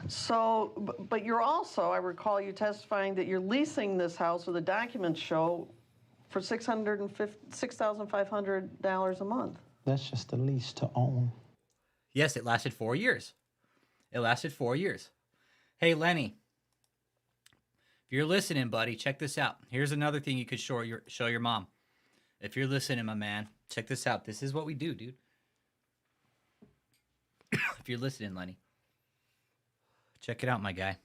Speaker 2: So, but you're also, I recall you testifying that you're leasing this house, or the documents show, for $6,500 a month.
Speaker 3: That's just a lease to own.
Speaker 1: Yes, it lasted 4 years. It lasted 4 years. Hey, Lenny, if you're listening, buddy, check this out. Here's another thing you could show your mom. If you're listening, my man, check this out. This is what we do, dude. If you're listening, Lenny, check it out, my guy.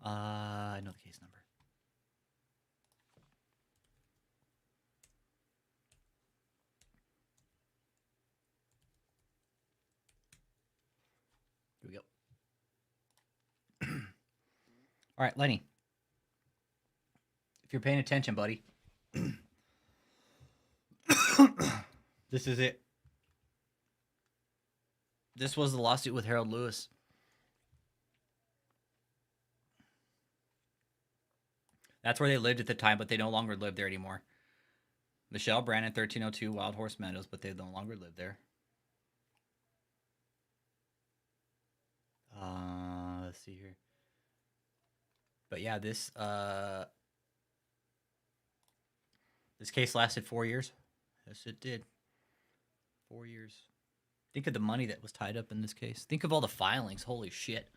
Speaker 1: I know the case number. Here we go. All right, Lenny. If you're paying attention, buddy. This is it. This was the lawsuit with Harold Lewis. That's where they lived at the time, but they no longer live there anymore. Michelle Brandon, 1302 Wild Horse Meadows, but they no longer live there. Let's see here. But yeah, this case lasted 4 years. Yes, it did. 4 years. Think of the money that was tied up in this case. Think of all the filings. Holy shit.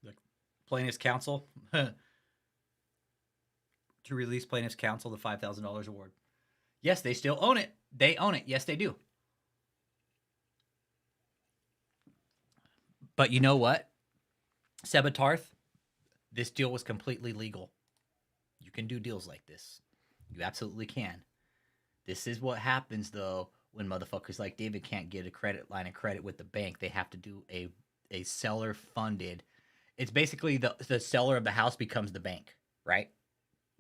Speaker 1: The plaintiff's counsel to release plaintiff's counsel the $5,000 award. Yes, they still own it. They own it. Yes, they do. But you know what? Sebatarth, this deal was completely legal. You can do deals like this. You absolutely can. This is what happens, though, when motherfuckers like David can't get a credit line of credit with the bank. They have to do a seller-funded. It's basically the seller of the house becomes the bank, right?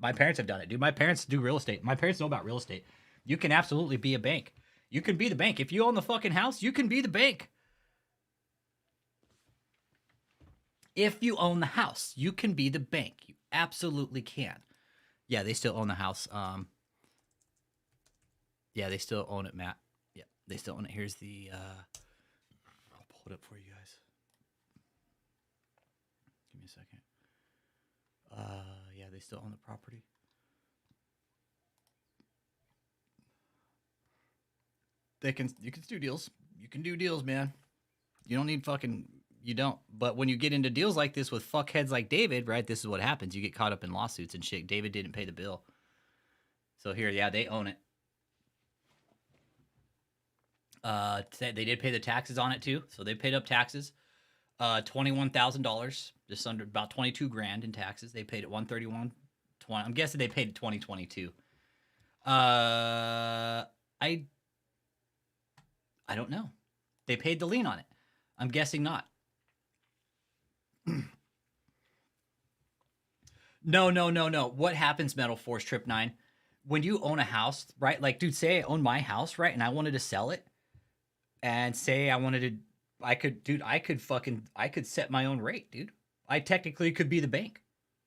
Speaker 1: My parents have done it, dude. My parents do real estate. My parents know about real estate. You can absolutely be a bank. You can be the bank. If you own the fucking house, you can be the bank. If you own the house, you can be the bank. You absolutely can. Yeah, they still own the house. Yeah, they still own it, Matt. Yeah, they still own it. Here's the I'll pull it up for you guys. Give me a second. Yeah, they still own the property. You can do deals. You can do deals, man. You don't need you don't. But when you get into deals like this with fuckheads like David, right, this is what happens. You get caught up in lawsuits and shit. David didn't pay the bill. So here, yeah, they own it. They did pay the taxes on it too. So they paid up taxes. $21,000, just under about 22 grand in taxes. They paid it 131.20. I'm guessing they paid it 2022. I don't know. They paid the lien on it. I'm guessing not. No. What happens, Metal Force Trip 9? When you own a house, right? Like, dude, say I own my house, right? And I wanted to sell it. And say I wanted to I could set my own rate, dude. I technically could be the bank.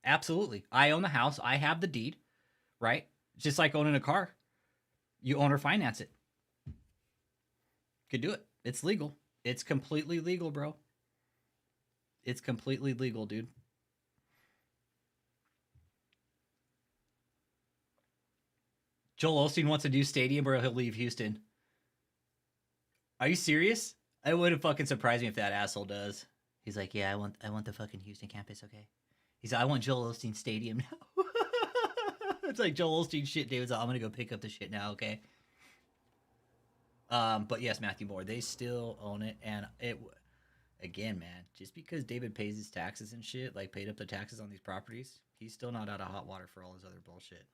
Speaker 1: Absolutely. I own the house. I have the deed, right? Just like owning a car. You own or finance it. Could do it. It's legal. It's completely legal, bro. It's completely legal, dude. Joel Osteen wants a new stadium or he'll leave Houston. Are you serious? It wouldn't fucking surprise me if that asshole does. He's like, yeah, I want the fucking Houston campus, okay? He's like, I want Joel Osteen Stadium now. It's like Joel Osteen shit. David's like, I'm gonna go pick up the shit now, okay? But yes, Matthew Moore, they still own it, and again, man, just because David pays his taxes and shit, like paid up the taxes on these properties, he's still not out of hot water for all his other bullshit.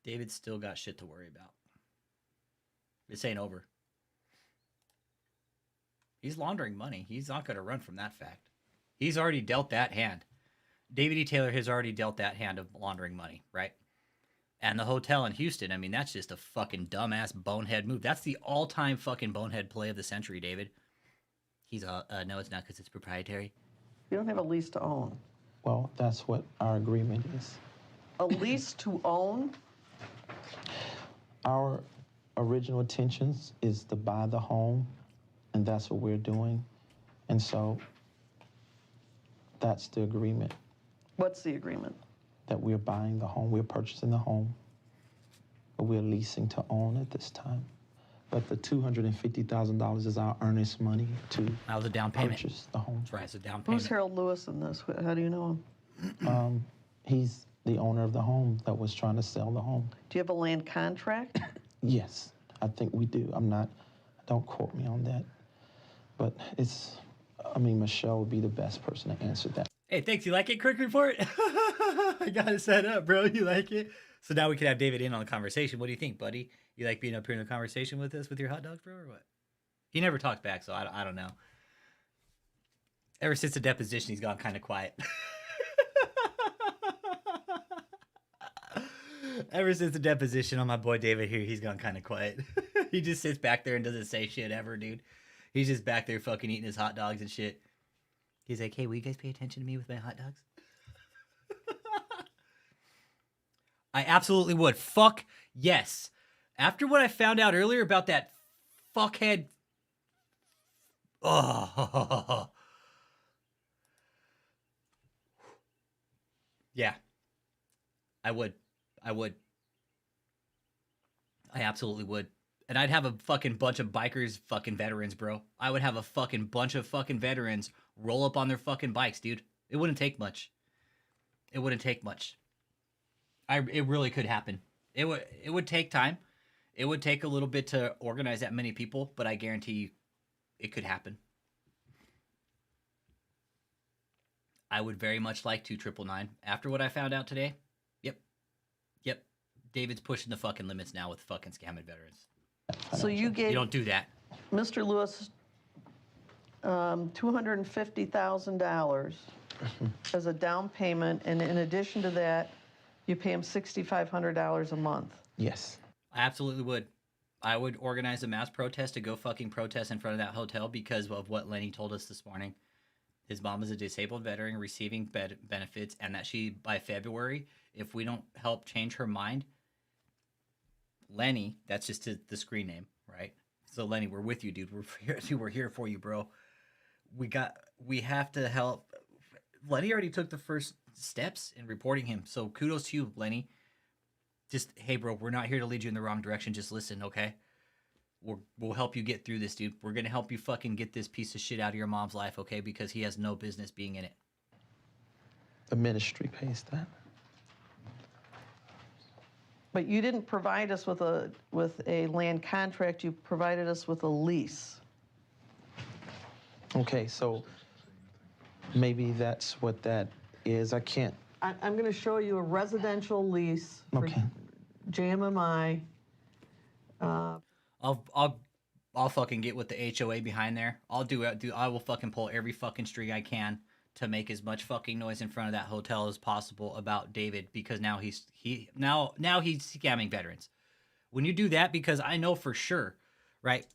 Speaker 1: David's still got shit to worry about. This ain't over. He's laundering money. He's not going to run from that fact. He's already dealt that hand. David E. Taylor has already dealt that hand of laundering money, right? And the hotel in Houston, I mean, that's just a fucking dumbass bonehead move. That's the all-time fucking bonehead play of the century, David. He's no, it's not because it's proprietary.
Speaker 2: You don't have a lease to own.
Speaker 3: Well, that's what our agreement is.
Speaker 2: A lease to own?
Speaker 3: Our original intentions is to buy the home, and that's what we're doing. And so that's the agreement,
Speaker 2: What's the agreement?
Speaker 3: that we're buying the home, we're purchasing the home, but we're leasing to own at this time. But the $250,000 is our earnest money to
Speaker 1: That was a down payment.
Speaker 3: purchase the home.
Speaker 1: That's right, it's a down payment.
Speaker 2: Who's Harold Lewis in this? How do you know him?
Speaker 3: He's the owner of the home that was trying to sell the home.
Speaker 2: Do you have a land contract?
Speaker 3: Yes, I think we do. Don't quote me on that. But Michelle would be the best person to answer that.
Speaker 1: Hey, thanks. You like it, Quick Report? I got it set up, bro. You like it? So now we can have David in on the conversation. What do you think, buddy? You like being up here in the conversation with us with your hot dogs, bro, or what? He never talked back, so I don't know. Ever since the deposition, he's gone kind of quiet. Ever since the deposition on my boy David here, he's gone kind of quiet. He just sits back there and doesn't say shit ever, dude. He's just back there fucking eating his hot dogs and shit. He's like, hey, will you guys pay attention to me with my hot dogs? I absolutely would. Fuck yes. After what I found out earlier about that fuckhead. Oh. Yeah. I would. I absolutely would. And I'd have a fucking bunch of bikers, fucking veterans, bro. I would have a fucking bunch of fucking veterans roll up on their fucking bikes, dude. It wouldn't take much. It wouldn't take much. It really could happen. It would take time. It would take a little bit to organize that many people, but I guarantee you it could happen. I would very much like 299. After what I found out today, yep. David's pushing the fucking limits now with fucking scamming veterans.
Speaker 2: So you gave
Speaker 1: You don't do that.
Speaker 2: Mr. Lewis $250,000 as a down payment, and in addition to that, you pay him $6,500 a month.
Speaker 3: Yes.
Speaker 1: I absolutely would. I would organize a mass protest to go fucking protest in front of that hotel because of what Lenny told us this morning. His mom is a disabled veteran receiving benefits, and that she, by February, if we don't help change her mind, Lenny, that's just the screen name, right? So Lenny, we're with you, dude. We're here for you, bro. We have to help. Lenny already took the first steps in reporting him, so kudos to you, Lenny. Just, hey, bro, we're not here to lead you in the wrong direction. Just listen, okay? We'll help you get through this, dude. We're gonna help you fucking get this piece of shit out of your mom's life, okay? Because he has no business being in it.
Speaker 3: The ministry pays that.
Speaker 2: But you didn't provide us with a land contract. You provided us with a lease.
Speaker 3: Okay, so maybe that's what that is. I can't.
Speaker 2: I'm going to show you a residential lease for
Speaker 3: Okay.
Speaker 2: JMMI.
Speaker 1: I'll fucking get with the HOA behind there. I will fucking pull every fucking string I can to make as much fucking noise in front of that hotel as possible about David, because now he's scamming veterans. When you do that, because I know for sure, right?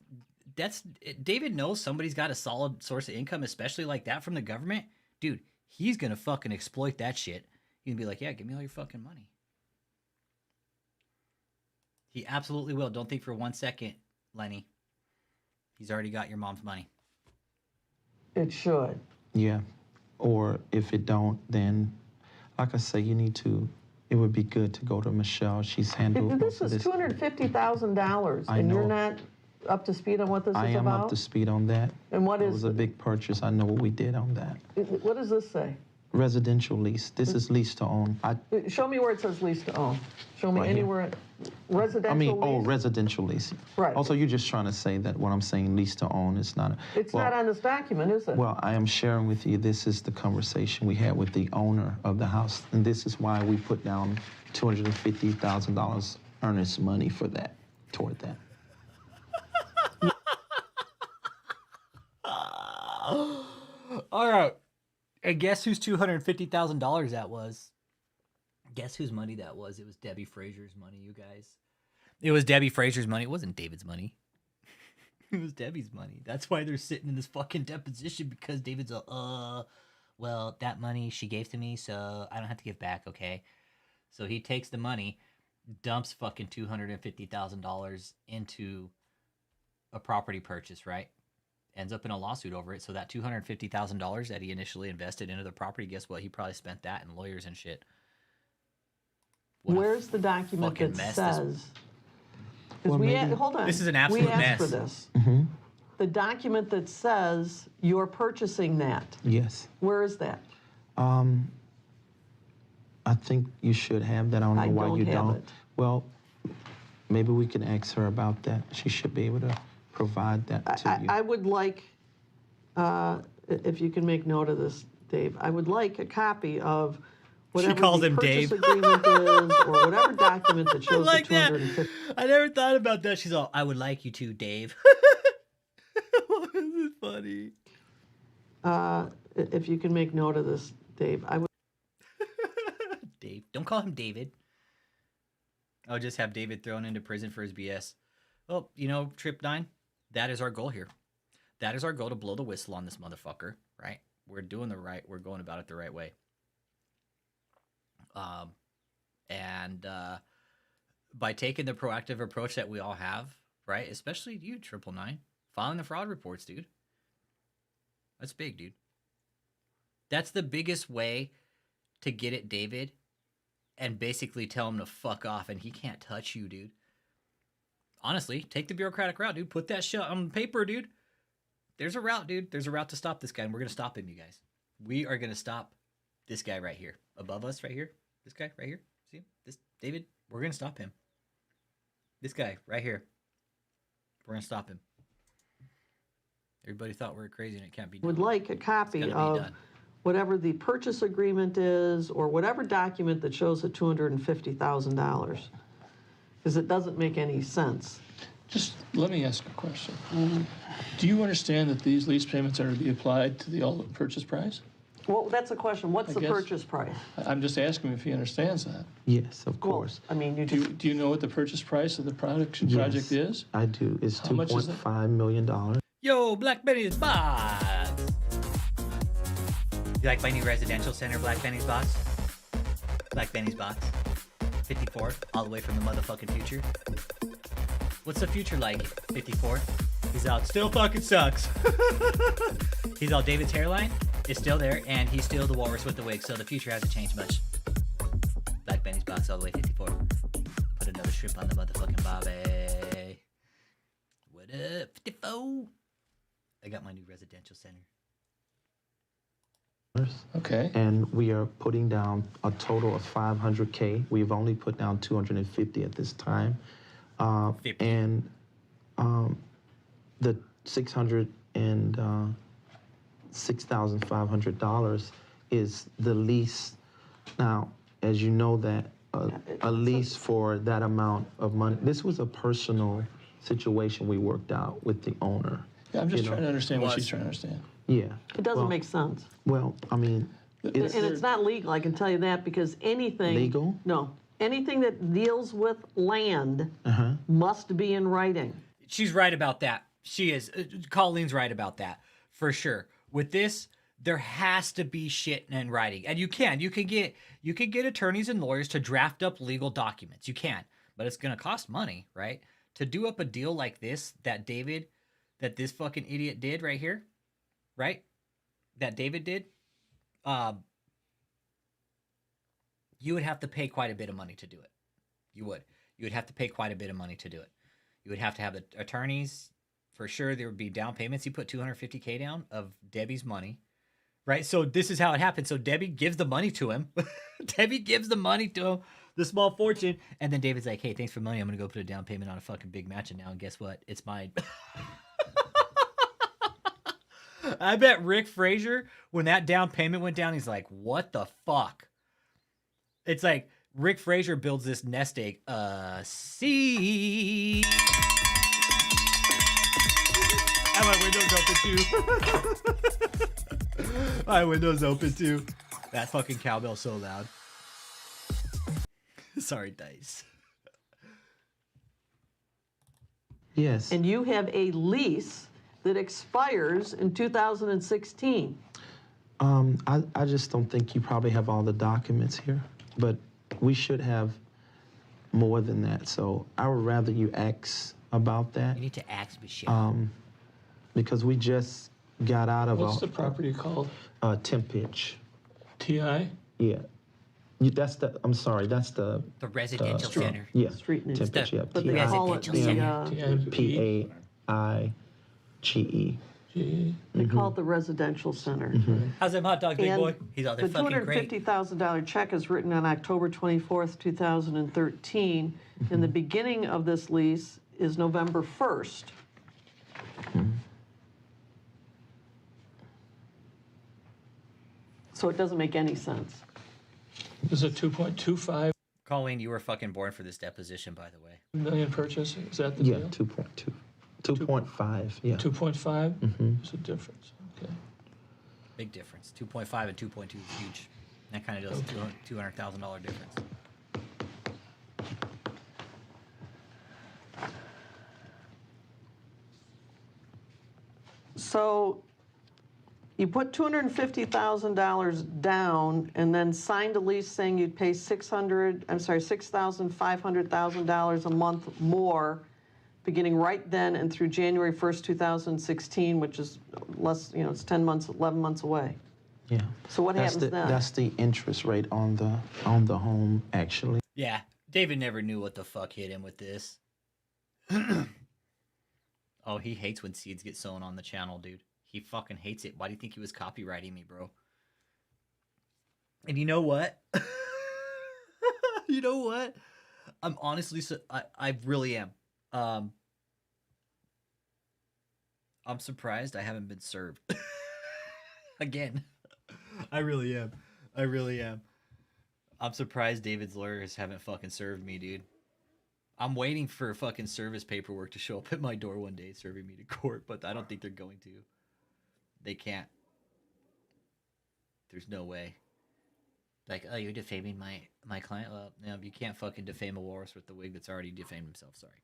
Speaker 1: David knows somebody's got a solid source of income, especially like that from the government. Dude, he's gonna fucking exploit that shit. He's gonna be like, yeah, give me all your fucking money. He absolutely will. Don't think for 1 second, Lenny. He's already got your mom's money.
Speaker 2: It should.
Speaker 3: Yeah. Or if it don't, then, like I say, it would be good to go to Michelle. She's handled
Speaker 2: This
Speaker 3: most of
Speaker 2: is $250,000,
Speaker 3: I
Speaker 2: and you're
Speaker 3: know.
Speaker 2: not up to speed on what this
Speaker 3: I
Speaker 2: is
Speaker 3: am
Speaker 2: about?
Speaker 3: up to speed on that.
Speaker 2: And what
Speaker 3: It
Speaker 2: is
Speaker 3: was a big purchase. I know what we did on that.
Speaker 2: What does this say?
Speaker 3: Residential lease. This is lease to own.
Speaker 2: Show me where it says lease to own. Show me
Speaker 3: Right here.
Speaker 2: anywhere. Residential lease?
Speaker 3: Residential lease.
Speaker 2: Right.
Speaker 3: Also, you're just trying to say that what I'm saying, lease to own, is not.
Speaker 2: It's not on this document, is it?
Speaker 3: Well, I am sharing with you, this is the conversation we had with the owner of the house, and this is why we put down $250,000 earnest money for that, toward that.
Speaker 1: All right. And guess whose $250,000 that was? Guess whose money that was? It was Debbie Frazier's money, you guys. It was Debbie Frazier's money. It wasn't David's money. It was Debbie's money. That's why they're sitting in this fucking deposition, because David's well, that money she gave to me, so I don't have to give back, okay? So he takes the money, dumps fucking $250,000 into a property purchase, right? Ends up in a lawsuit over it. So that $250,000 that he initially invested into the property, guess what? He probably spent that in lawyers and shit. What a
Speaker 2: Where's the document
Speaker 1: fucking
Speaker 2: that
Speaker 1: mess
Speaker 2: says?
Speaker 3: Well, maybe-
Speaker 2: Hold on.
Speaker 1: This is an absolute
Speaker 2: We asked
Speaker 1: mess.
Speaker 2: for this. The document that says you're purchasing that.
Speaker 3: Yes.
Speaker 2: Where is that?
Speaker 3: I think you should have that. I don't know why
Speaker 2: don't
Speaker 3: you
Speaker 2: have
Speaker 3: don't.
Speaker 2: it.
Speaker 3: Well, maybe we can ask her about that. She should be able to provide that to you.
Speaker 2: I would like, if you can make note of this, Dave, I would like a copy of whatever
Speaker 1: calls
Speaker 2: the
Speaker 1: him
Speaker 2: purchase
Speaker 1: Dave.
Speaker 2: agreement is, or whatever document that shows
Speaker 1: like
Speaker 2: the
Speaker 1: that.
Speaker 2: 250.
Speaker 1: I never thought about that. She's all, I would like you to, Dave. This is funny.
Speaker 2: If you can make note of this, Dave, I would.
Speaker 1: Dave. Don't call him David. I'll just have David thrown into prison for his BS. Well, Trip 9, that is our goal here. That is our goal, to blow the whistle on this motherfucker, right? We're doing we're going about it the right way. And by taking the proactive approach that we all have, right? Especially you, 999, filing the fraud reports, dude. That's big, dude. That's the biggest way to get at David and basically tell him to fuck off, and he can't touch you, dude. Honestly, take the bureaucratic route, dude. Put that shit on paper, dude. There's a route, dude. There's a route to stop this guy, and we're going to stop him, you guys. We are going to stop this guy right here. Above us right here. This guy right here. See him? This David, we're going to stop him. This guy right here. We're going to stop him. Everybody thought we were crazy and it can't be done.
Speaker 2: Would like a copy of whatever the purchase agreement is, or whatever document that shows the $250,000, because it doesn't make any sense.
Speaker 4: Just let me ask a question. Do you understand that these lease payments are to be applied to the ultimate purchase price?
Speaker 2: Well, that's a question. What's the
Speaker 4: guess-
Speaker 2: purchase price?
Speaker 4: I'm just asking him if he understands that.
Speaker 3: Yes, of course.
Speaker 2: Well, I mean, you
Speaker 4: Do
Speaker 2: just.
Speaker 4: you know what the purchase price of the project
Speaker 3: Yes,
Speaker 4: is?
Speaker 3: I do. It's
Speaker 4: How much is it?
Speaker 3: $2.5 million.
Speaker 1: Yo, Black Benny's box. You like my new residential center, Black Benny's box? Black Benny's box. 54, all the way from the motherfucking future. What's the future like? 54. He's out. Still fucking sucks. He's all, David's hairline is still there, and he's still the walrus with the wig, so the future hasn't changed much. Black Benny's box all the way 54. Put another shrimp on the motherfucking bobby. What up, 54? I got my new residential center.
Speaker 4: Okay.
Speaker 3: And we are putting down a total of $500K. We've only put down $250 at this time.
Speaker 1: 50.
Speaker 3: And the $606,500 is the lease. Now, as you know, that a lease for that amount of money. This was a personal situation we worked out with the owner.
Speaker 4: Yeah, I'm just
Speaker 3: You know,
Speaker 4: trying to understand what she's trying to understand.
Speaker 3: Yeah.
Speaker 2: It doesn't
Speaker 3: Well,
Speaker 2: make sense.
Speaker 3: Well, I mean,
Speaker 2: And it's not legal, I can tell you that, because anything.
Speaker 3: Legal?
Speaker 2: No. Anything that deals with land must be in writing.
Speaker 1: She's right about that. She is. Colleen's right about that for sure. With this, there has to be shit in writing, and you can get attorneys and lawyers to draft up legal documents. You can, but it's gonna cost money, right? To do up a deal like this that this fucking idiot did right here, right? That David did. You would have to pay quite a bit of money to do it. You would have to pay quite a bit of money to do it. You would have to have the attorneys. For sure, there would be down payments. He put $250K down of Debbie's money, right? So this is how it happened. So Debbie gives the money to him. Debbie gives the money to him, the small fortune, and then David's like, "Hey, thanks for the money. I'm gonna go put a down payment on a fucking big mansion now, and guess what? It's mine." I bet Rick Frazier, when that down payment went down, he's like, "What the fuck?" It's like Rick Frazier builds this nest egg. See. And my window's open too. My window's open too. That fucking cowbell's so loud. Sorry, Dice.
Speaker 3: Yes.
Speaker 2: And you have a lease that expires in 2016.
Speaker 3: I just don't think you probably have all the documents here, but we should have more than that. So I would rather you ask about that.
Speaker 1: You need to ask Michelle.
Speaker 3: Because we just got out of
Speaker 4: What's the property called?
Speaker 3: Temp Pitch.
Speaker 4: TI?
Speaker 3: Yeah. That's the
Speaker 1: The residential center.
Speaker 3: yeah.
Speaker 2: Street name.
Speaker 3: Temp Pitch, yeah.
Speaker 2: But they call it
Speaker 1: Residential
Speaker 2: the,
Speaker 3: PAIGE.
Speaker 2: they call it the residential center.
Speaker 1: How's them hot dogs, big
Speaker 2: And
Speaker 1: boy? He's out there
Speaker 2: the
Speaker 1: fucking great.
Speaker 2: $250,000 check is written on October 24th, 2013, and the beginning of this lease is November 1st. So it doesn't make any sense.
Speaker 4: Is it 2.25
Speaker 1: Colleen, you were fucking born for this deposition, by the way.
Speaker 4: million purchase? Is that the
Speaker 3: Yeah,
Speaker 4: deal?
Speaker 3: 2.2. 2.5, yeah.
Speaker 4: 2.5? There's a difference. Okay.
Speaker 1: Big difference. 2.5 and 2.2 is huge. That kind of does $200,000 difference.
Speaker 2: So you put $250,000 down and then signed a lease saying you'd pay $6,500,000 a month more beginning right then and through January 1st, 2016, which is less, it's 10 months, 11 months away.
Speaker 3: Yeah.
Speaker 2: So what happens then?
Speaker 3: That's the interest rate on the home, actually.
Speaker 1: Yeah, David never knew what the fuck hit him with this. Oh, he hates when seeds get sown on the channel, dude. He fucking hates it. Why do you think he was copywriting me, bro? And you know what? You know what? I'm honestly, I really am. I'm surprised I haven't been served. Again. I really am. I really am. I'm surprised David's lawyers haven't fucking served me, dude. I'm waiting for fucking service paperwork to show up at my door one day serving me to court, but I don't think they're going to. They can't. There's no way. Like, oh, you're defaming my client? Well, no, you can't fucking defame a walrus with the wig that's already defamed himself. Sorry.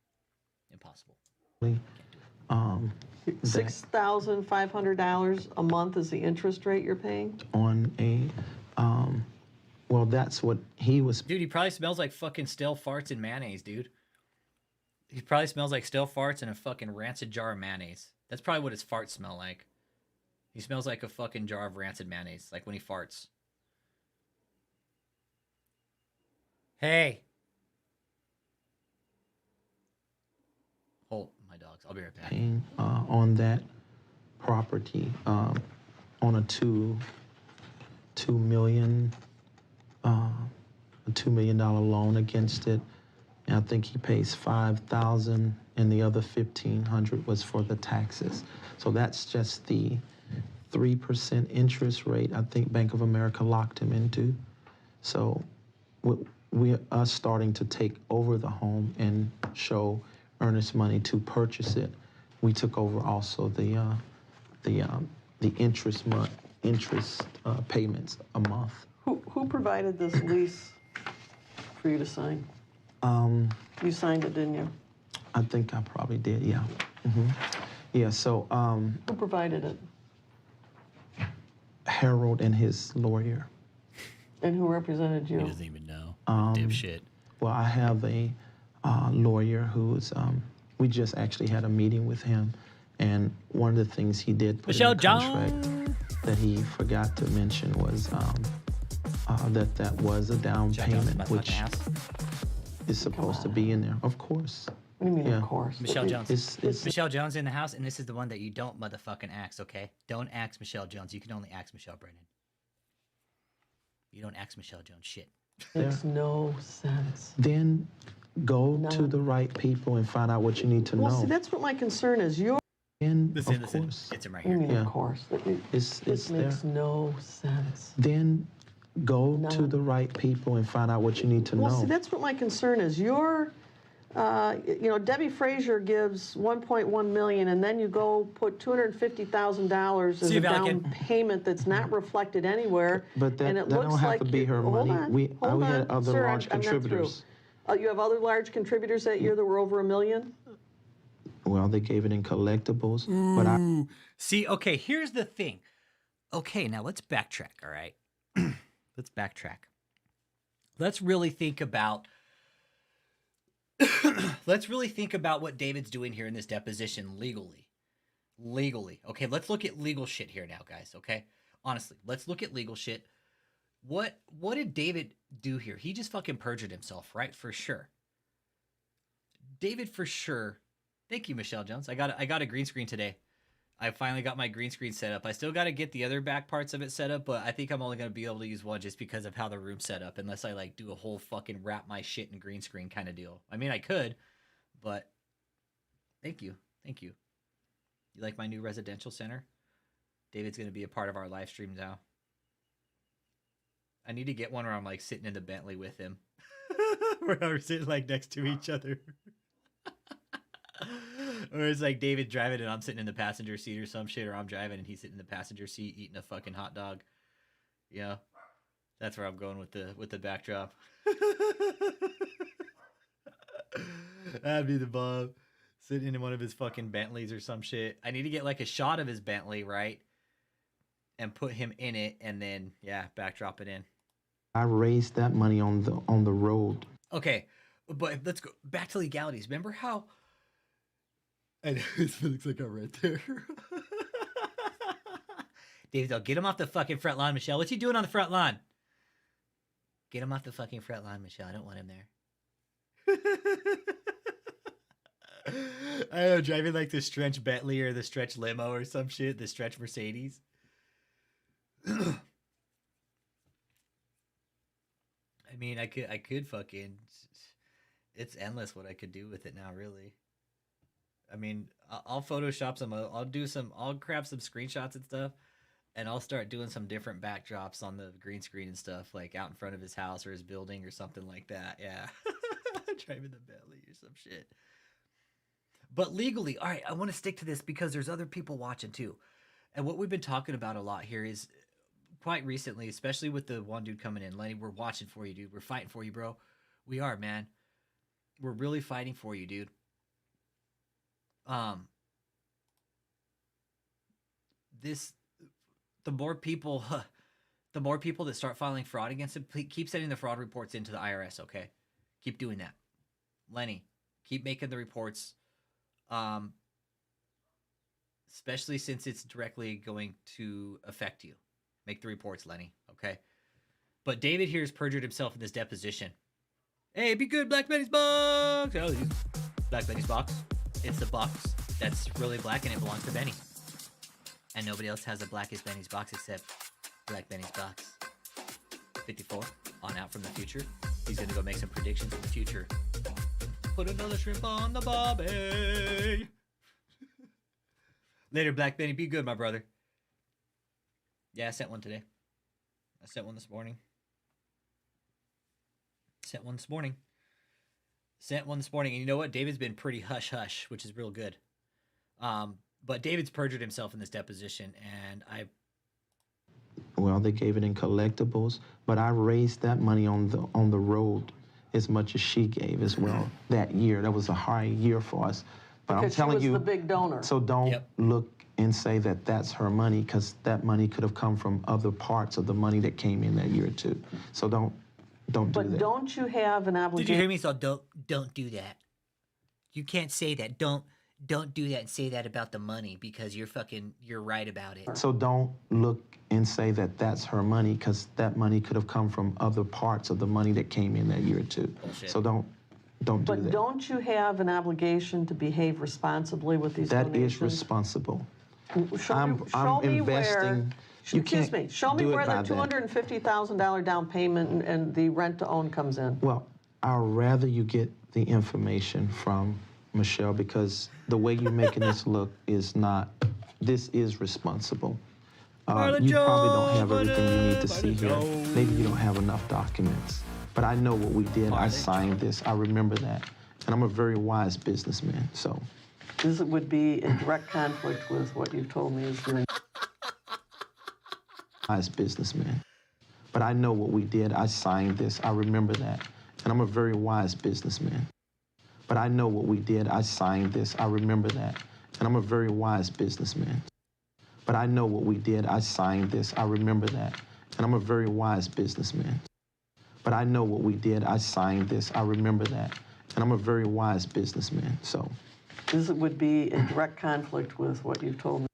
Speaker 1: Impossible.
Speaker 2: $6,500 a month is the interest rate you're paying?
Speaker 3: On a, well, that's what he was.
Speaker 1: Dude, he probably smells like fucking stale farts and mayonnaise, dude. He probably smells like stale farts and a fucking rancid jar of mayonnaise. That's probably what his farts smell like. He smells like a fucking jar of rancid mayonnaise, like when he farts. Hey. Hold my dogs. I'll be right back.
Speaker 3: Paying on that property on a $2 million loan against it. And I think he pays $5,000 and the other $1,500 was for the taxes. So that's just the 3% interest rate I think Bank of America locked him into. So we are starting to take over the home and show earnest money to purchase it. We took over also the interest payments a month.
Speaker 2: Who provided this lease for you to sign? You signed it, didn't you?
Speaker 3: I think I probably did, yeah. Yeah, so
Speaker 2: Who provided it?
Speaker 3: Harold and his lawyer.
Speaker 2: And who represented
Speaker 1: He
Speaker 2: you?
Speaker 1: doesn't even know. Dipshit.
Speaker 3: Well, I have a lawyer who's, we just actually had a meeting with him, and one of the things he did put in the contract that he forgot to mention was that was a down payment, which is supposed to be in there. Of course.
Speaker 2: What do you mean,
Speaker 3: Yeah.
Speaker 2: of course?
Speaker 1: Michelle Jones.
Speaker 3: It's
Speaker 1: Michelle Jones in the house, and this is the one that you don't motherfucking axe, okay? Don't axe Michelle Jones. You can only axe Michelle Brennan. You don't axe Michelle Jones. Shit.
Speaker 2: Makes no sense.
Speaker 3: Then go to
Speaker 2: None.
Speaker 3: the right people and find out what you need to
Speaker 2: Well,
Speaker 3: know.
Speaker 2: see, that's what my concern is. You're.
Speaker 3: Then,
Speaker 1: Listen,
Speaker 3: of course.
Speaker 1: It's him right
Speaker 2: What do you
Speaker 1: here.
Speaker 2: mean,
Speaker 3: Yeah.
Speaker 2: of course?
Speaker 3: It's
Speaker 2: This
Speaker 3: there.
Speaker 2: makes no sense.
Speaker 3: Then go to
Speaker 2: None.
Speaker 3: the right people and find out what you need to
Speaker 2: Well,
Speaker 3: know.
Speaker 2: see, that's what my concern is. You're, Debbie Frazier gives 1.1 million, and then you go put $250,000 as
Speaker 1: See
Speaker 2: a
Speaker 1: if I
Speaker 2: down
Speaker 1: can-
Speaker 2: payment that's not reflected anywhere.
Speaker 3: But that,
Speaker 2: and it
Speaker 3: that
Speaker 2: looks
Speaker 3: don't have
Speaker 2: like
Speaker 3: to be her
Speaker 2: hold
Speaker 3: money.
Speaker 2: on,
Speaker 3: We
Speaker 2: hold
Speaker 3: had
Speaker 2: on.
Speaker 3: other
Speaker 2: Sir,
Speaker 3: large
Speaker 2: I'm not through.
Speaker 3: contributors.
Speaker 2: You have other large contributors that year that were over $1 million?
Speaker 3: Well, they gave it in collectibles, but I
Speaker 1: See, okay, here's the thing. Okay, now let's backtrack, all right? Let's backtrack. Let's really think about what David's doing here in this deposition legally. Legally. Okay, let's look at legal shit here now, guys, okay? Honestly, let's look at legal shit. What did David do here? He just fucking perjured himself, right? For sure. David for sure. Thank you, Michelle Jones. I got a green screen today. I finally got my green screen set up. I still got to get the other back parts of it set up, but I think I'm only going to be able to use one just because of how the room's set up, unless I like do a whole fucking wrap my shit in green screen kind of deal. I mean, I could, but thank you. Thank you. You like my new residential center? David's going to be a part of our live stream now. I need to get one where I'm like sitting in the Bentley with him. Where we're sitting like next to each other. Or it's like David driving and I'm sitting in the passenger seat or some shit, or I'm driving and he's sitting in the passenger seat eating a fucking hot dog. Yeah, that's where I'm going with the backdrop. That'd be the bomb. Sitting in one of his fucking Bentleys or some shit. I need to get like a shot of his Bentley, right? And put him in it, and then backdrop it in.
Speaker 3: I raised that money on the road.
Speaker 1: Okay, but let's go back to legalities. Remember how? I know this looks like I'm right there. David, I'll get him off the fucking front lawn, Michelle. What's he doing on the front lawn? Get him off the fucking front lawn, Michelle. I don't want him there. I don't know, driving like the stretch Bentley or the stretch limo or some shit, the stretch Mercedes. I mean, I could fucking, it's endless what I could do with it now, really. I mean, I'll Photoshop some, I'll grab some screenshots and stuff, and I'll start doing some different backdrops on the green screen and stuff, like out in front of his house or his building or something like that. Yeah. Driving the Bentley or some shit. But legally, all right, I want to stick to this because there's other people watching too. And what we've been talking about a lot here is quite recently, especially with the one dude coming in, Lenny, we're watching for you, dude. We're fighting for you, bro. We are, man. We're really fighting for you, dude. The more people that start filing fraud against him, keep sending the fraud reports into the IRS, okay? Keep doing that. Lenny, keep making the reports. Especially since it's directly going to affect you. Make the reports, Lenny, okay? But David here has perjured himself in this deposition. Hey, be good, Black Betty's box! Oh, Black Betty's box. It's the box that's really black and it belongs to Benny. And nobody else has a Blackest Benny's box except Black Benny's box. 54, on out from the future. He's gonna go make some predictions in the future. Put another shrimp on the bobby. Later, Black Benny. Be good, my brother. Yeah, I sent one today. I sent one this morning. Sent one this morning. And you know what? David's been pretty hush-hush, which is real good. But David's perjured himself in this deposition, and
Speaker 3: Well, they gave it in collectibles, but I raised that money on the road as much as she gave as well that year. That was a high year for us. But I'm
Speaker 2: Because she
Speaker 3: telling
Speaker 2: was
Speaker 3: you,
Speaker 2: the big donor.
Speaker 3: so don't
Speaker 1: Yep.
Speaker 3: look and say that that's her money, because that money could have come from other parts of the money that came in that year too. So don't do
Speaker 2: But
Speaker 3: that.
Speaker 2: don't you have an
Speaker 1: Did you
Speaker 2: obligation?
Speaker 1: hear me? So don't do that. You can't say that. Don't do that and say that about the money because you're right about it.
Speaker 3: So don't look and say that that's her money, because that money could have come from other parts of the money that came in that year too.
Speaker 1: Bullshit.
Speaker 3: So don't do
Speaker 2: But
Speaker 3: that.
Speaker 2: don't you have an obligation to behave responsibly with these
Speaker 3: That
Speaker 2: donations?
Speaker 3: is responsible.
Speaker 2: Show
Speaker 3: I'm
Speaker 2: me where.
Speaker 3: investing. You
Speaker 2: Excuse
Speaker 3: can't
Speaker 2: me. Show me
Speaker 3: do it
Speaker 2: where
Speaker 3: by
Speaker 2: the
Speaker 3: that.
Speaker 2: $250,000 down payment and the rent to own comes in.
Speaker 3: Well, I'd rather you get the information from Michelle, because the way you're making this look is not, this is responsible.
Speaker 1: Marlon
Speaker 3: You probably don't have
Speaker 1: Jones,
Speaker 3: everything you need to
Speaker 1: Marlon
Speaker 3: see here.
Speaker 1: Jones.
Speaker 3: Maybe you don't have enough documents. But I know what we did. I
Speaker 1: Marlon
Speaker 3: signed this. I remember that. And I'm a very wise businessman, so.
Speaker 2: This would be in direct conflict with what you've told me is your
Speaker 3: Wise businessman. But I know what we did. I signed this. I remember that. And I'm a very wise businessman. But I know what we did. I signed this. I remember that. And I'm a very wise businessman. But I know what we did. I signed this. I remember that. And I'm a very wise businessman. But I know what we did. I signed this. I remember that. And I'm a very wise businessman. So.
Speaker 2: This would be in direct conflict with what you've told me.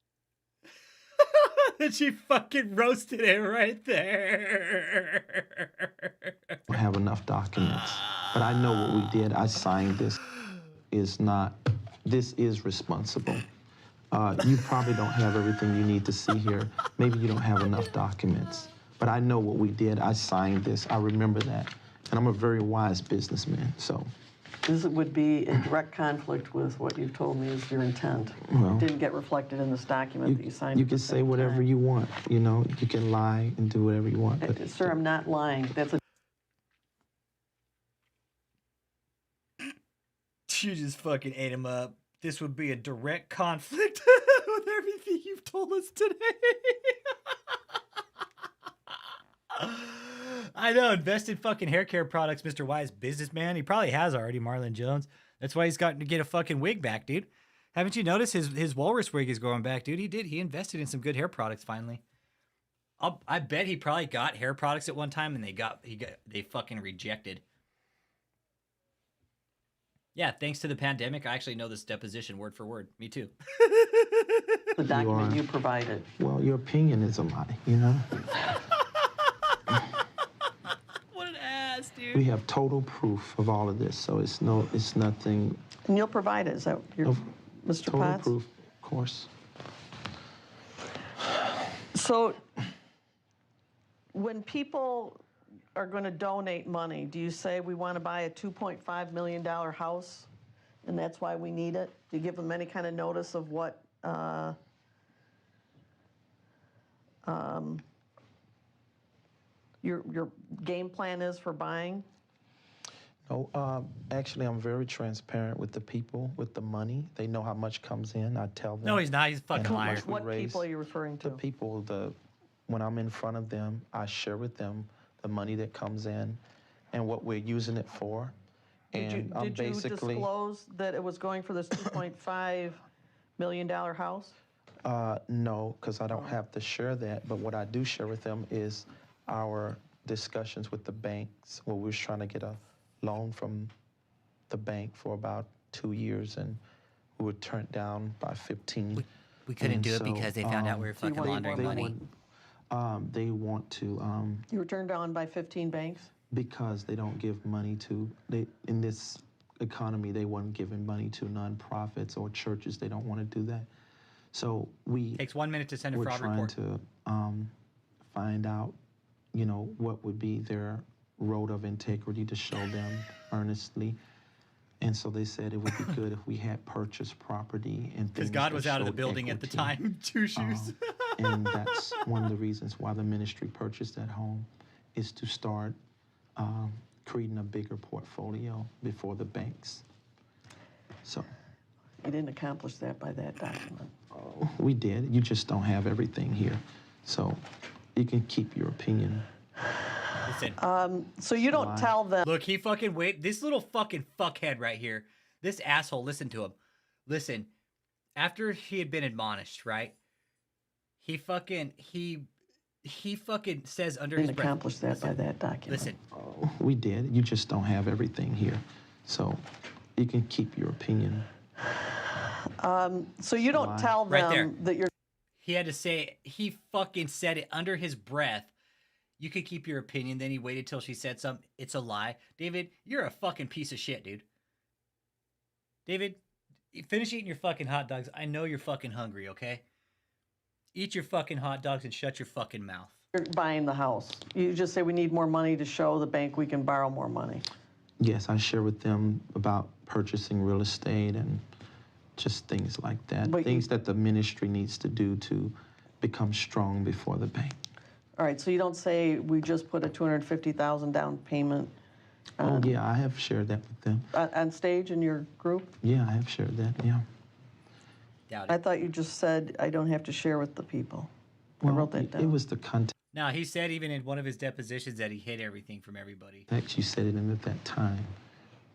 Speaker 1: And she fucking roasted it right there.
Speaker 3: Don't have enough documents. But I know what we did. I signed this. Is not, this is responsible. You probably don't have everything you need to see here. Maybe you don't have enough documents. But I know what we did. I signed this. I remember that. And I'm a very wise businessman, so.
Speaker 2: This would be in direct conflict with what you've told me is your intent.
Speaker 3: Well,
Speaker 2: It didn't get reflected in this document that you signed.
Speaker 3: You
Speaker 2: at
Speaker 3: can
Speaker 2: the
Speaker 3: say
Speaker 2: same
Speaker 3: whatever
Speaker 2: time.
Speaker 3: you want, you know. You can lie and do whatever you want. But
Speaker 2: Sir, I'm not lying. That's a
Speaker 1: You just fucking ate him up. This would be a direct conflict with everything you've told us today. I know, invest in fucking hair care products, Mr. Wise businessman. He probably has already, Marlon Jones. That's why he's gotten to get a fucking wig back, dude. Haven't you noticed his walrus wig is growing back, dude? He did. He invested in some good hair products finally. I bet he probably got hair products at one time and they fucking rejected. Yeah, thanks to the pandemic, I actually know this deposition word for word. Me too.
Speaker 2: the document you provided.
Speaker 3: well, your opinion is a lie, you know.
Speaker 1: What an ass, dude.
Speaker 3: We have total proof of all of this, so it's nothing.
Speaker 2: And you'll provide it. Is that your,
Speaker 3: Of
Speaker 2: Mr.
Speaker 3: Total
Speaker 2: Potts?
Speaker 3: proof, of course.
Speaker 2: So when people are going to donate money, do you say we want to buy a $2.5 million house and that's why we need it? Do you give them any kind of notice of what your game plan is for buying?
Speaker 3: No, actually, I'm very transparent with the people, with the money. They know how much comes in. I tell them.
Speaker 1: No, he's not. He's a
Speaker 3: and
Speaker 1: fucking
Speaker 3: how
Speaker 1: liar.
Speaker 3: much we
Speaker 2: What
Speaker 3: raise.
Speaker 2: people are you referring to?
Speaker 3: The people, when I'm in front of them, I share with them the money that comes in and what we're using it for. And I'm
Speaker 2: Did you
Speaker 3: basically,
Speaker 2: disclose that it was going for this $2.5 million house?
Speaker 3: no, because I don't have to share that. But what I do share with them is our discussions with the banks, where we was trying to get a loan from the bank for about 2 years, and we were turned down by 15.
Speaker 1: We couldn't
Speaker 3: And
Speaker 1: do it
Speaker 3: so,
Speaker 1: because they found out we were
Speaker 2: So you
Speaker 1: fucking
Speaker 2: want
Speaker 1: laundering
Speaker 2: more
Speaker 1: money.
Speaker 3: They want to,
Speaker 2: You were turned down by 15 banks?
Speaker 3: because they don't give money to, in this economy, they weren't giving money to nonprofits or churches. They don't want to do that. So
Speaker 1: Takes 1 minute to send a
Speaker 3: we're
Speaker 1: fraud
Speaker 3: trying
Speaker 1: report.
Speaker 3: to find out, you know, what would be their road of integrity to show them earnestly. And so they said it would be good if we had purchased property and
Speaker 1: Because
Speaker 3: things
Speaker 1: God
Speaker 3: that
Speaker 1: was out of the
Speaker 3: showed
Speaker 1: building at the
Speaker 3: equity.
Speaker 1: time. Two shoes.
Speaker 3: And that's one of the reasons why the ministry purchased that home, is to start creating a bigger portfolio before the banks. So
Speaker 2: You didn't accomplish that by that document.
Speaker 3: we did. You just don't have everything here. So you can keep your opinion.
Speaker 1: Listen,
Speaker 2: So you don't
Speaker 3: Why?
Speaker 2: tell them.
Speaker 1: look, he fucking this little fucking fuckhead right here. This asshole, listen to him. Listen, after he had been admonished, right? He fucking says under his
Speaker 2: Didn't
Speaker 1: breath.
Speaker 2: accomplish that by that document.
Speaker 1: Listen,
Speaker 3: We did. You just don't have everything here. So you can keep your opinion.
Speaker 2: So you don't
Speaker 3: Why?
Speaker 2: tell
Speaker 1: Right there.
Speaker 2: them that you're
Speaker 1: he had to say, he fucking said it under his breath. You could keep your opinion. Then he waited till she said something. It's a lie. David, you're a fucking piece of shit, dude. David, finish eating your fucking hot dogs. I know you're fucking hungry, okay? Eat your fucking hot dogs and shut your fucking mouth.
Speaker 2: buying the house. You just say we need more money to show the bank we can borrow more money.
Speaker 3: Yes, I share with them about purchasing real estate and just things like that.
Speaker 2: But
Speaker 3: Things that the ministry needs to do to become strong before the bank.
Speaker 2: All right, so you don't say we just put a $250,000 down payment
Speaker 3: Oh, yeah, I have shared that with them.
Speaker 2: on stage in your group?
Speaker 3: Yeah, I have shared that, yeah.
Speaker 1: Doubt
Speaker 2: I
Speaker 1: it.
Speaker 2: thought you just said I don't have to share with the people. I wrote that down.
Speaker 3: It was the context
Speaker 1: No, he said even in one of his depositions that he hid everything from everybody.
Speaker 3: you said it in at that time.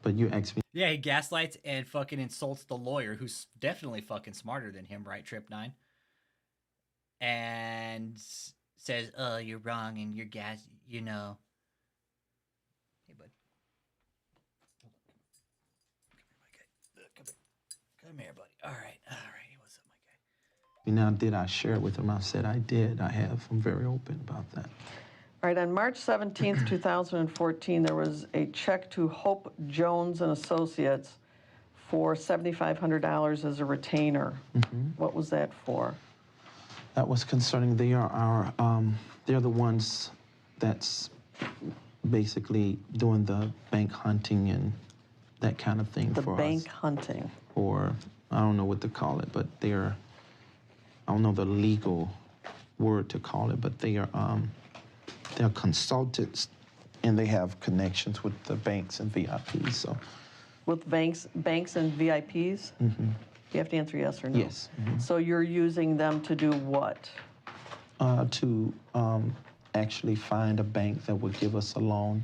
Speaker 3: But you asked me,
Speaker 1: Yeah, he gaslights and fucking insults the lawyer, who's definitely fucking smarter than him, right, Trip 9? And says, oh, you're wrong and you're you know. Hey, bud. Come here, buddy. All right. What's up, my guy?
Speaker 3: now, did I share it with them? I said I did. I have. I'm very open about that.
Speaker 2: All right, on March 17th, 2014, there was a check to Hope Jones and Associates for $7,500 as a retainer. What was that for?
Speaker 3: That was concerning, they are they're the ones that's basically doing the bank hunting and that kind of thing
Speaker 2: The
Speaker 3: for
Speaker 2: bank
Speaker 3: us.
Speaker 2: hunting.
Speaker 3: Or, I don't know what to call it, but they're, I don't know the legal word to call it, but they're consultants and they have connections with the banks and VIPs, so.
Speaker 2: With banks and VIPs? You have to answer yes or no.
Speaker 3: Yes.
Speaker 2: So you're using them to do what?
Speaker 3: To actually find a bank that would give us a loan.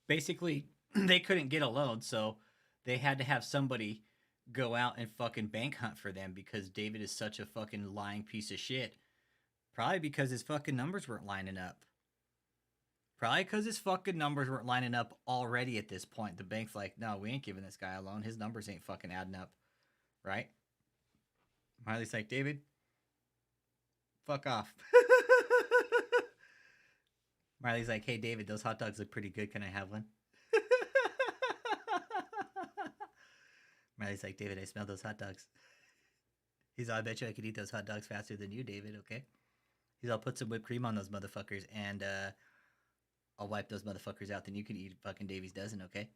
Speaker 1: Basically, they couldn't get a loan, so they had to have somebody go out and fucking bank hunt for them because David is such a fucking lying piece of shit. Probably because his fucking numbers weren't lining up. Probably because his fucking numbers weren't lining up already at this point. The bank's like, no, we ain't giving this guy a loan. His numbers ain't fucking adding up. Right? Marley's like, David, fuck off. Marley's like, hey, David, those hot dogs look pretty good. Can I have one? Marley's like, David, I smell those hot dogs. He's all, I bet you I could eat those hot dogs faster than you, David, okay? He's all, put some whipped cream on those motherfuckers, and I'll wipe those motherfuckers out, then you can eat fucking Davy's dozen, okay?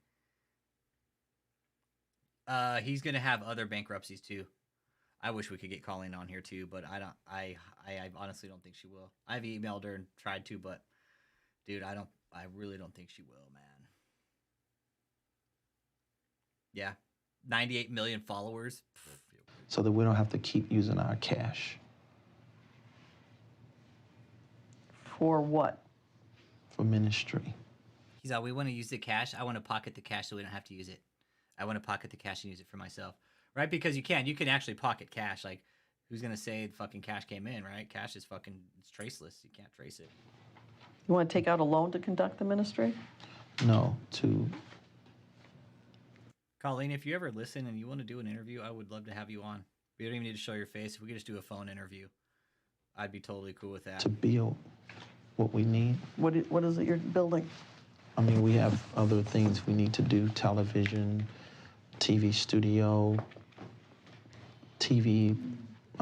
Speaker 1: He's gonna have other bankruptcies, too. I wish we could get Colleen on here, too, but I honestly don't think she will. I've emailed her and tried to, but, dude, I really don't think she will, man. Yeah. 98 million followers.
Speaker 3: So that we don't have to keep using our cash.
Speaker 2: For what?
Speaker 3: For ministry.
Speaker 1: He's all, we want to use the cash. I want to pocket the cash so we don't have to use it. I want to pocket the cash and use it for myself. Right? Because you can actually pocket cash. Like, who's going to say fucking cash came in, right? Cash is fucking, it's traceless. You can't trace it.
Speaker 2: You want to take out a loan to conduct the ministry?
Speaker 3: No, to
Speaker 1: Colleen, if you ever listen and you want to do an interview, I would love to have you on. We don't even need to show your face. If we could just do a phone interview, I'd be totally cool with that.
Speaker 3: to build what we need.
Speaker 2: What is it you're building?
Speaker 3: I mean, we have other things we need to do, television, TV studio,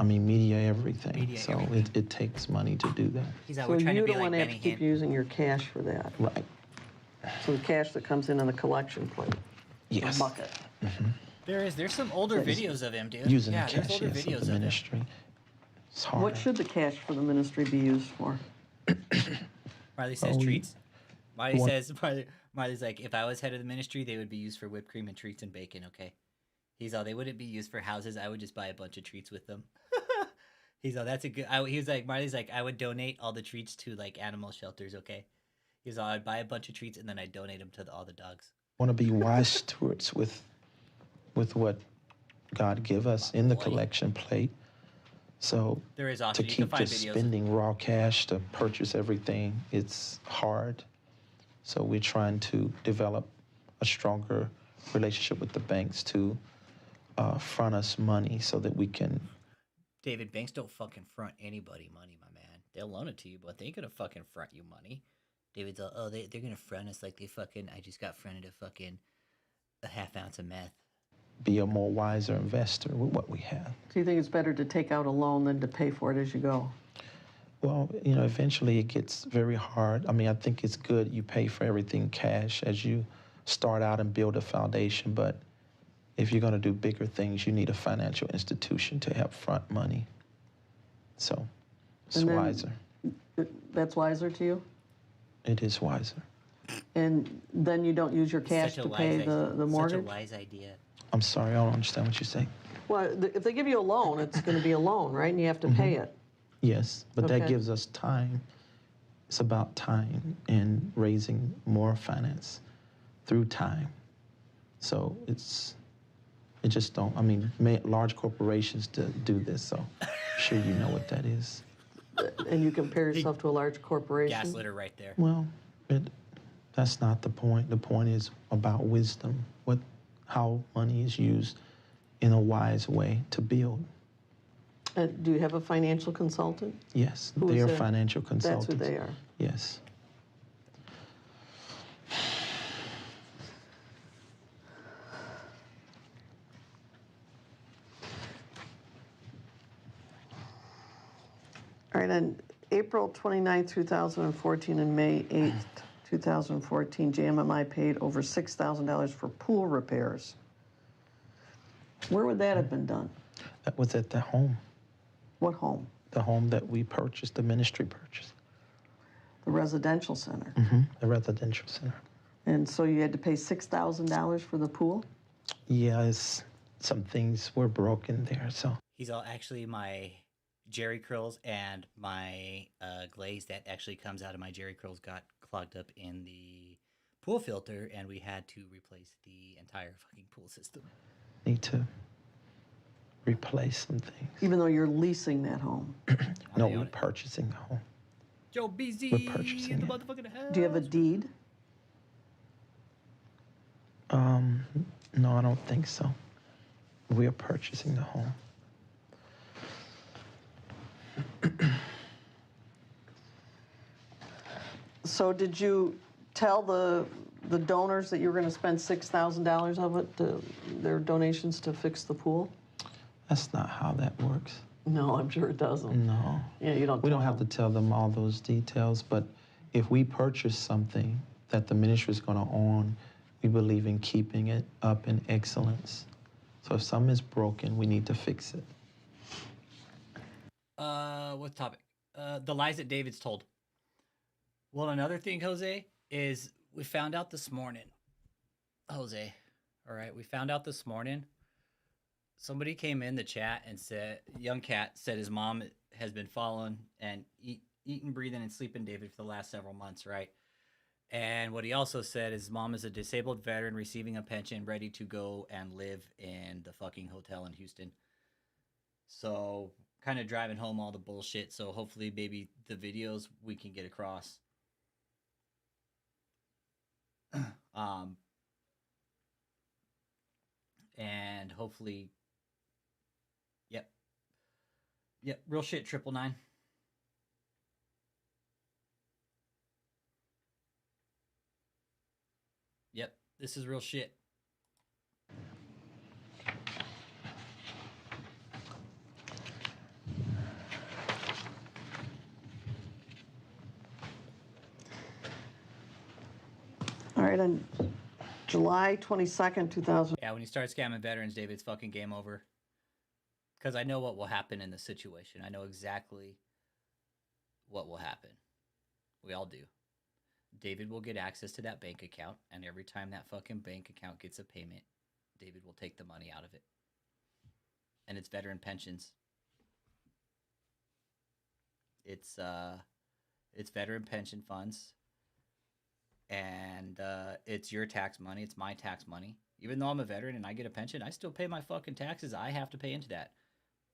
Speaker 3: media, everything.
Speaker 1: Media,
Speaker 3: so
Speaker 1: everything.
Speaker 3: It takes money to do that.
Speaker 1: He's all,
Speaker 2: So
Speaker 1: we're trying to
Speaker 2: you
Speaker 1: be
Speaker 2: don't
Speaker 1: like
Speaker 2: want to have
Speaker 1: Benny
Speaker 2: to keep
Speaker 1: Hinn.
Speaker 2: using your cash for that.
Speaker 3: Right.
Speaker 2: So the cash that comes in on the collection plate,
Speaker 3: Yes.
Speaker 2: the bucket.
Speaker 1: There's some older videos of him, dude.
Speaker 3: Using
Speaker 1: Yeah,
Speaker 3: the
Speaker 1: there's
Speaker 3: cash,
Speaker 1: older
Speaker 3: yes,
Speaker 1: videos
Speaker 3: of
Speaker 1: of
Speaker 3: the
Speaker 1: him.
Speaker 3: ministry. It's hard.
Speaker 2: What should the cash for the ministry be used for?
Speaker 1: Marley says
Speaker 3: Oh,
Speaker 1: treats. Marley
Speaker 3: what-
Speaker 1: says, Marley's like, if I was head of the ministry, they would be used for whipped cream and treats and bacon, okay? He's all, they wouldn't be used for houses. I would just buy a bunch of treats with them. He's all, that's a good, he was like, Marley's like, I would donate all the treats to like animal shelters, okay? He's all, I'd buy a bunch of treats and then I'd donate them to all the dogs.
Speaker 3: want to be wise stewards with what God give us in the
Speaker 1: boy.
Speaker 3: collection plate. So
Speaker 1: There is
Speaker 3: to
Speaker 1: option. You can
Speaker 3: keep
Speaker 1: find
Speaker 3: just
Speaker 1: videos.
Speaker 3: spending raw cash to purchase everything, it's hard. So we're trying to develop a stronger relationship with the banks to front us money so that we can.
Speaker 1: David, banks don't fucking front anybody money, my man. They'll loan it to you, but they ain't gonna fucking front you money. David's all, oh, they're gonna front us like they fucking, I just got fronted a half ounce of meth.
Speaker 3: Be a more wiser investor with what we have.
Speaker 2: Do you think it's better to take out a loan than to pay for it as you go?
Speaker 3: Well, eventually it gets very hard. I mean, I think it's good you pay for everything cash as you start out and build a foundation, but if you're going to do bigger things, you need a financial institution to help front money. So it's
Speaker 2: And then-
Speaker 3: wiser.
Speaker 2: That's wiser to you?
Speaker 3: It is wiser.
Speaker 2: And then you don't use your cash
Speaker 1: Such a
Speaker 2: to pay
Speaker 1: wise
Speaker 2: the
Speaker 1: idea.
Speaker 2: mortgage?
Speaker 1: Such a wise idea.
Speaker 3: I'm sorry, I don't understand what you're saying.
Speaker 2: Well, if they give you a loan, it's going to be a loan, right? And you have to pay it.
Speaker 3: Yes, but that
Speaker 2: Okay.
Speaker 3: gives us time. It's about time and raising more finance through time. So it just don't, I mean, large corporations do this, so I'm sure you know what that is.
Speaker 2: And you compare yourself to a large corporation?
Speaker 1: Gas litter right there.
Speaker 3: Well, that's not the point. The point is about wisdom, how money is used in a wise way to build.
Speaker 2: Do you have a financial consultant?
Speaker 3: Yes,
Speaker 2: Who
Speaker 3: they
Speaker 2: is
Speaker 3: are
Speaker 2: that?
Speaker 3: financial consultants.
Speaker 2: That's who they are.
Speaker 3: Yes.
Speaker 2: All right, on April 29, 2014 and May 8, 2014, JMMI paid over $6,000 for pool repairs. Where would that have been done?
Speaker 3: That was at the home,
Speaker 2: What home?
Speaker 3: the home that we purchased, the ministry purchased,
Speaker 2: The residential center.
Speaker 3: the residential center.
Speaker 2: And so you had to pay $6,000 for the pool?
Speaker 3: Yeah, some things were broken there, so.
Speaker 1: He's all actually my Jerry curls and my glaze that actually comes out of my Jerry curls got clogged up in the pool filter, and we had to replace the entire fucking pool system.
Speaker 3: Need to replace some things.
Speaker 2: Even though you're leasing that home.
Speaker 3: No,
Speaker 1: they own
Speaker 3: we're
Speaker 1: it.
Speaker 3: purchasing the home.
Speaker 1: Joe BZ,
Speaker 3: We're purchasing
Speaker 1: in the
Speaker 3: it.
Speaker 1: motherfucking house.
Speaker 2: Do you have a deed?
Speaker 3: No, I don't think so. We are purchasing the home.
Speaker 2: So did you tell the donors that you were going to spend $6,000 of it, their donations to fix the pool?
Speaker 3: That's not how that works.
Speaker 2: No, I'm sure it doesn't.
Speaker 3: No.
Speaker 2: Yeah, you don't.
Speaker 3: We don't
Speaker 2: tell
Speaker 3: have to
Speaker 2: them.
Speaker 3: tell them all those details, but if we purchase something that the ministry is going to own, we believe in keeping it up in excellence. So if something is broken, we need to fix it.
Speaker 1: What topic? The lies that David's told. Well, another thing, Jose, is we found out this morning. Jose, all right, we found out this morning. Somebody came in the chat and said, young cat said his mom has been following and eating, breathing, and sleeping David for the last several months, right? And what he also said is his mom is a disabled veteran receiving a pension, ready to go and live in the fucking hotel in Houston. So kind of driving home all the bullshit. So hopefully maybe the videos we can get across. And hopefully, yep, real shit, 999. Yep, this is real shit.
Speaker 2: All right, on July 22nd, 2000.
Speaker 1: Yeah, when you start scamming veterans, David, it's fucking game over. Because I know what will happen in this situation. I know exactly what will happen. We all do. David will get access to that bank account, and every time that fucking bank account gets a payment, David will take the money out of it. And it's veteran pensions. It's veteran pension funds. And it's your tax money. It's my tax money. Even though I'm a veteran and I get a pension, I still pay my fucking taxes. I have to pay into that.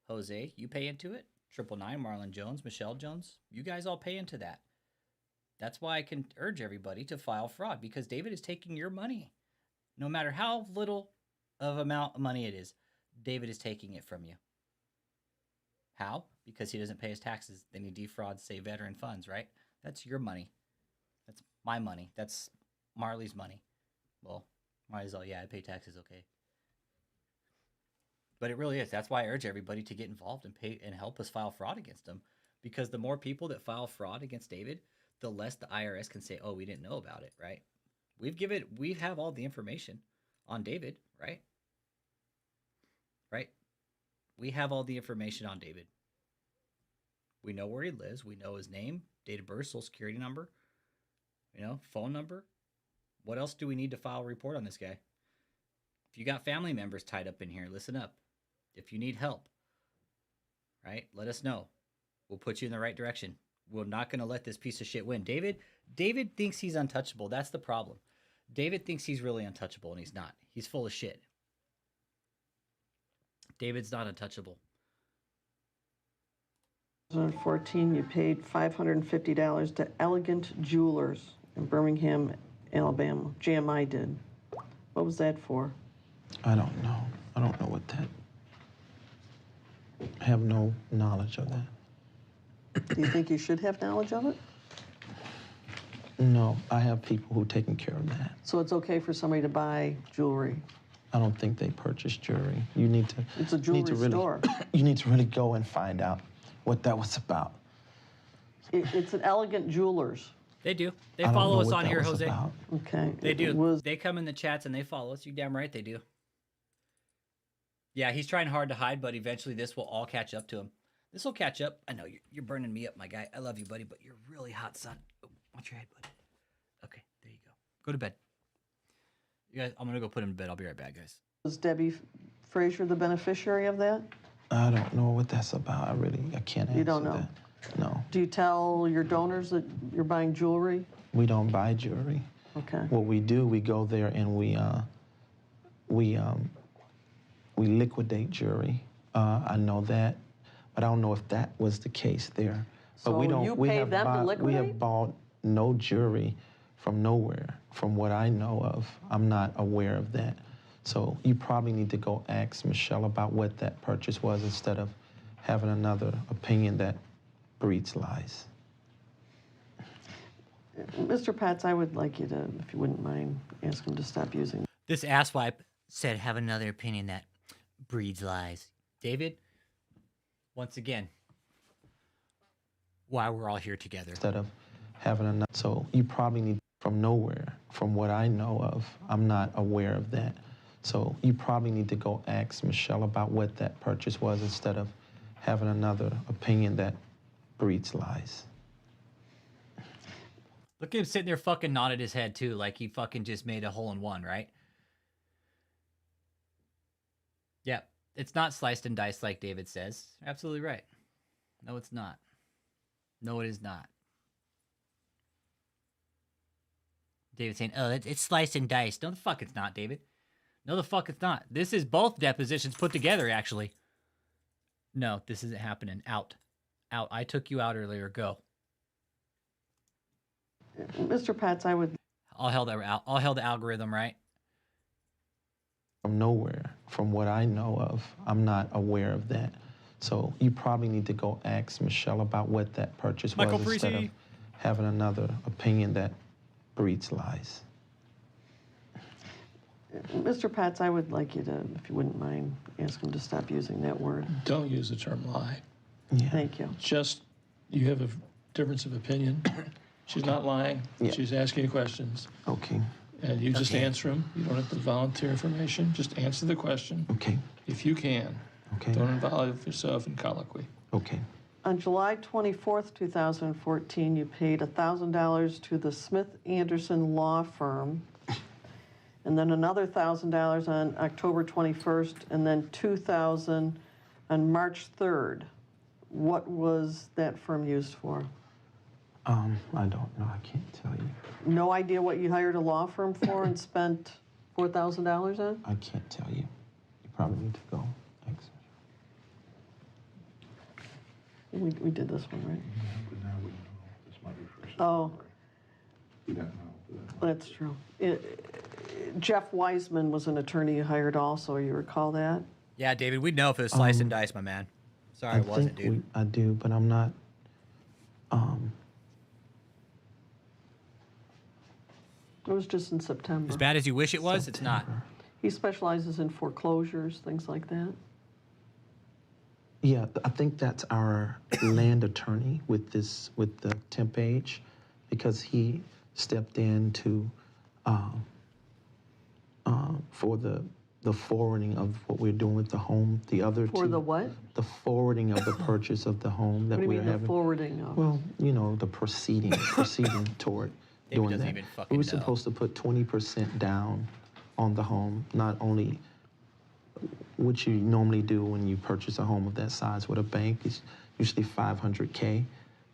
Speaker 1: Jose, you pay into it. 999, Marlon Jones, Michelle Jones, you guys all pay into that. That's why I can urge everybody to file fraud, because David is taking your money. No matter how little of amount of money it is, David is taking it from you. How? Because he doesn't pay his taxes. Then he defrauds, say, veteran funds, right? That's your money. That's my money. That's Marley's money. Well, Marley's all, yeah, I pay taxes, okay. But it really is. That's why I urge everybody to get involved and pay and help us file fraud against him. Because the more people that file fraud against David, the less the IRS can say, oh, we didn't know about it, right? We have all the information on David, right? Right? We have all the information on David. We know where he lives. We know his name, date of birth, social security number, phone number. What else do we need to file a report on this guy? If you got family members tied up in here, listen up. If you need help, right, let us know. We'll put you in the right direction. We're not going to let this piece of shit win. David thinks he's untouchable. That's the problem. David thinks he's really untouchable, and he's not. He's full of shit. David's not untouchable.
Speaker 2: 2014, you paid $550 to Elegant Jewelers in Birmingham, Alabama. JMI did. What was that for?
Speaker 3: I don't know. I don't know what that. I have no knowledge of that.
Speaker 2: Do you think you should have knowledge of it?
Speaker 3: No, I have people who are taking care of that.
Speaker 2: So it's okay for somebody to buy jewelry?
Speaker 3: I don't think they purchase jewelry. You need to.
Speaker 2: It's a jewelry store.
Speaker 3: You need to really go and find out what that was about.
Speaker 2: It's an Elegant Jewelers.
Speaker 1: They do. They
Speaker 3: I don't
Speaker 1: follow
Speaker 3: know
Speaker 1: us
Speaker 3: what
Speaker 1: on
Speaker 3: that
Speaker 1: here,
Speaker 3: was
Speaker 1: Jose.
Speaker 3: about.
Speaker 2: Okay.
Speaker 1: They do.
Speaker 2: It was,
Speaker 1: They come in the chats and they follow us. You damn right they do. Yeah, he's trying hard to hide, but eventually this will all catch up to him. This will catch up. I know you're burning me up, my guy. I love you, buddy, but you're really hot, son. Oh, watch your head, buddy. Okay, there you go. Go to bed. You guys, I'm gonna go put him to bed. I'll be right back, guys.
Speaker 2: was Debbie Frazier the beneficiary of that?
Speaker 3: I don't know what that's about. I can't answer
Speaker 2: You don't know?
Speaker 3: that. No,
Speaker 2: Do you tell your donors that you're buying jewelry?
Speaker 3: we don't buy jewelry.
Speaker 2: Okay.
Speaker 3: What we do, we go there and we liquidate jewelry. I know that, but I don't know if that was the case there. But we
Speaker 2: So
Speaker 3: don't.
Speaker 2: you
Speaker 3: we
Speaker 2: pay
Speaker 3: have
Speaker 2: them to
Speaker 3: We
Speaker 2: liquidate?
Speaker 3: have bought no jewelry from nowhere, from what I know of. I'm not aware of that. So you probably need to go ask Michelle about what that purchase was instead of having another opinion that breeds lies.
Speaker 2: Mr. Patz, I would like you to, if you wouldn't mind, ask him to stop using.
Speaker 1: This asswipe said have another opinion that breeds lies. David, once again, why we're all here together.
Speaker 3: Instead of having another. So you probably need from nowhere, from what I know of. I'm not aware of that. So you probably need to go ask Michelle about what that purchase was instead of having another opinion that breeds lies.
Speaker 1: Look at him sitting there fucking nodded his head too, like he fucking just made a hole in one, right? Yeah, it's not sliced and diced like David says. Absolutely right. No, it's not. No, it is not. David saying, oh, it's sliced and diced. No, the fuck it's not, David. No, the fuck it's not. This is both depositions put together, actually. No, this isn't happening. Out. Out. I took you out earlier. Go.
Speaker 2: Mr. Patz, I would.
Speaker 1: I'll held the algorithm, right?
Speaker 3: From nowhere, from what I know of. I'm not aware of that. So you probably need to go ask Michelle about what that purchase
Speaker 1: Michael
Speaker 3: was instead
Speaker 1: Parisi.
Speaker 3: of having another opinion that breeds lies.
Speaker 2: Mr. Patz, I would like you to, if you wouldn't mind, ask him to stop using that word.
Speaker 4: Don't use the term lie.
Speaker 3: Yeah.
Speaker 2: Thank you.
Speaker 4: Just, you have a difference of opinion. She's not lying.
Speaker 3: Yeah.
Speaker 4: She's asking you questions.
Speaker 3: Okay.
Speaker 4: And you just
Speaker 1: Okay.
Speaker 4: answer them. You don't have to volunteer information. Just answer the question
Speaker 3: Okay.
Speaker 4: if you can.
Speaker 3: Okay.
Speaker 4: Don't involve yourself in colloquy.
Speaker 3: Okay.
Speaker 2: On July 24th, 2014, you paid $1,000 to the Smith Anderson Law Firm, and then another $1,000 on October 21st, and then $2,000 on March 3rd. What was that firm used for?
Speaker 3: I don't know. I can't tell you.
Speaker 2: No idea what you hired a law firm for and spent $4,000 on?
Speaker 3: I can't tell you. You probably need to go. Thanks.
Speaker 2: We did this one, right?
Speaker 5: But now we know. This might be first.
Speaker 2: Oh,
Speaker 5: We don't know.
Speaker 2: that's true. Jeff Wiseman was an attorney you hired also, you recall that?
Speaker 1: Yeah, David, we'd know if it was slice and dice, my man. Sorry, it wasn't, dude.
Speaker 3: I do, but I'm not.
Speaker 2: It was just in September.
Speaker 1: As bad as you wish it was, it's not.
Speaker 2: He specializes in foreclosures, things like that.
Speaker 3: Yeah, I think that's our land attorney with the temp age, because he stepped in to for the forwarding of what we're doing with the home. The other
Speaker 2: For
Speaker 3: two,
Speaker 2: the what?
Speaker 3: the forwarding of the purchase of the home that
Speaker 2: What do you
Speaker 3: we're
Speaker 2: mean the
Speaker 3: having.
Speaker 2: forwarding of?
Speaker 3: Well, the proceeding toward
Speaker 1: David
Speaker 3: doing
Speaker 1: doesn't
Speaker 3: that.
Speaker 1: even
Speaker 3: We
Speaker 1: fucking
Speaker 3: were
Speaker 1: know.
Speaker 3: supposed to put 20% down on the home, not only what you normally do when you purchase a home of that size with a bank is usually $500K,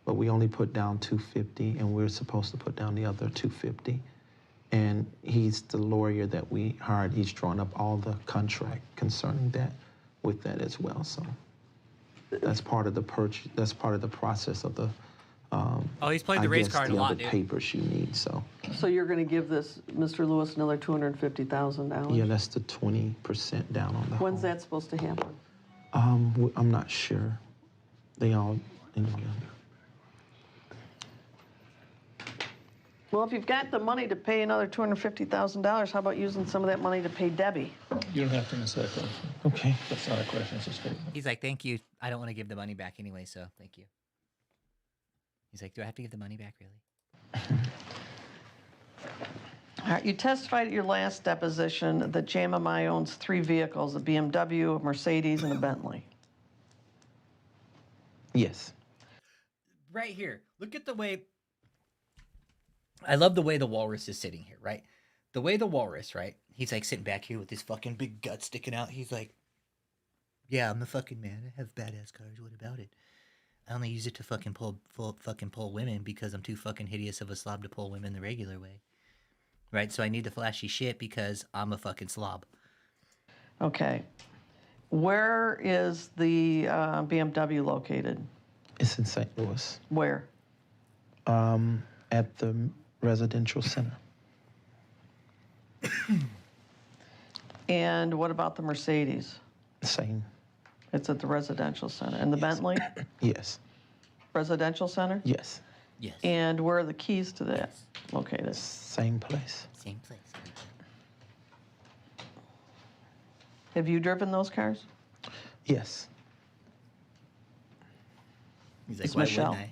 Speaker 3: but we only put down $250, and we're supposed to put down the other $250. And he's the lawyer that we hired. He's drawn up all the contract concerning that, with that as well. So that's part of the purchase. That's part of the process of the.
Speaker 1: He's played
Speaker 3: I
Speaker 1: the race
Speaker 3: guess
Speaker 1: card a
Speaker 3: the
Speaker 1: lot,
Speaker 3: other
Speaker 1: dude.
Speaker 3: papers you need. So
Speaker 2: So you're going to give this Mr. Lewis another $250,000?
Speaker 3: yeah, that's the 20% down on the.
Speaker 2: When's
Speaker 3: home.
Speaker 2: that supposed to happen?
Speaker 3: I'm not sure. They all.
Speaker 2: Well, if you've got the money to pay another $250,000, how about using some of that money to pay Debbie?
Speaker 4: You don't have to answer that question.
Speaker 3: Okay.
Speaker 4: That's not a question, it's a statement.
Speaker 1: He's like, thank you. I don't want to give the money back anyway, so thank you. He's like, do I have to give the money back, really?
Speaker 2: All right, you testified at your last deposition that JMMI owns 3 vehicles, a BMW, a Mercedes, and a Bentley.
Speaker 3: Yes.
Speaker 1: Right here. Look at the way. I love the way the walrus is sitting here, right? The way the walrus, right? He's like sitting back here with his fucking big gut sticking out. He's like, yeah, I'm the fucking man. I have badass cars. What about it? I only use it to fucking pull women because I'm too fucking hideous of a slob to pull women the regular way. Right? So I need the flashy shit because I'm a fucking slob.
Speaker 2: Okay. Where is the BMW located?
Speaker 3: It's in St. Louis.
Speaker 2: Where?
Speaker 3: At the residential center.
Speaker 2: And what about the Mercedes?
Speaker 3: Same.
Speaker 2: It's at the residential center. And the
Speaker 3: Yes.
Speaker 2: Bentley?
Speaker 3: Yes.
Speaker 2: Residential center?
Speaker 3: Yes.
Speaker 1: Yes.
Speaker 2: And where are the keys to that located?
Speaker 3: Same place.
Speaker 1: Same place.
Speaker 2: Have you driven those cars?
Speaker 3: Yes.
Speaker 1: He's like,
Speaker 2: It's
Speaker 1: why
Speaker 2: Michelle.
Speaker 1: wouldn't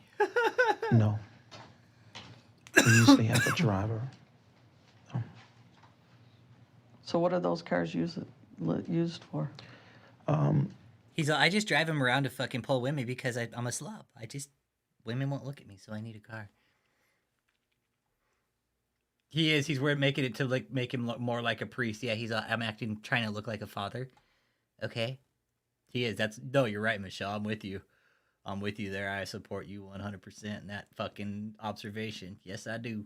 Speaker 1: I?
Speaker 3: No. We usually have a driver.
Speaker 2: So what are those cars used for?
Speaker 1: He's like, I just drive him around to fucking pull women because I'm a slob. Women won't look at me, so I need a car. He is. He's making it to like make him look more like a priest. Yeah, I'm trying to look like a father. Okay, he is. No, you're right, Michelle. I'm with you. I'm with you there. I support you 100% in that fucking observation. Yes, I do.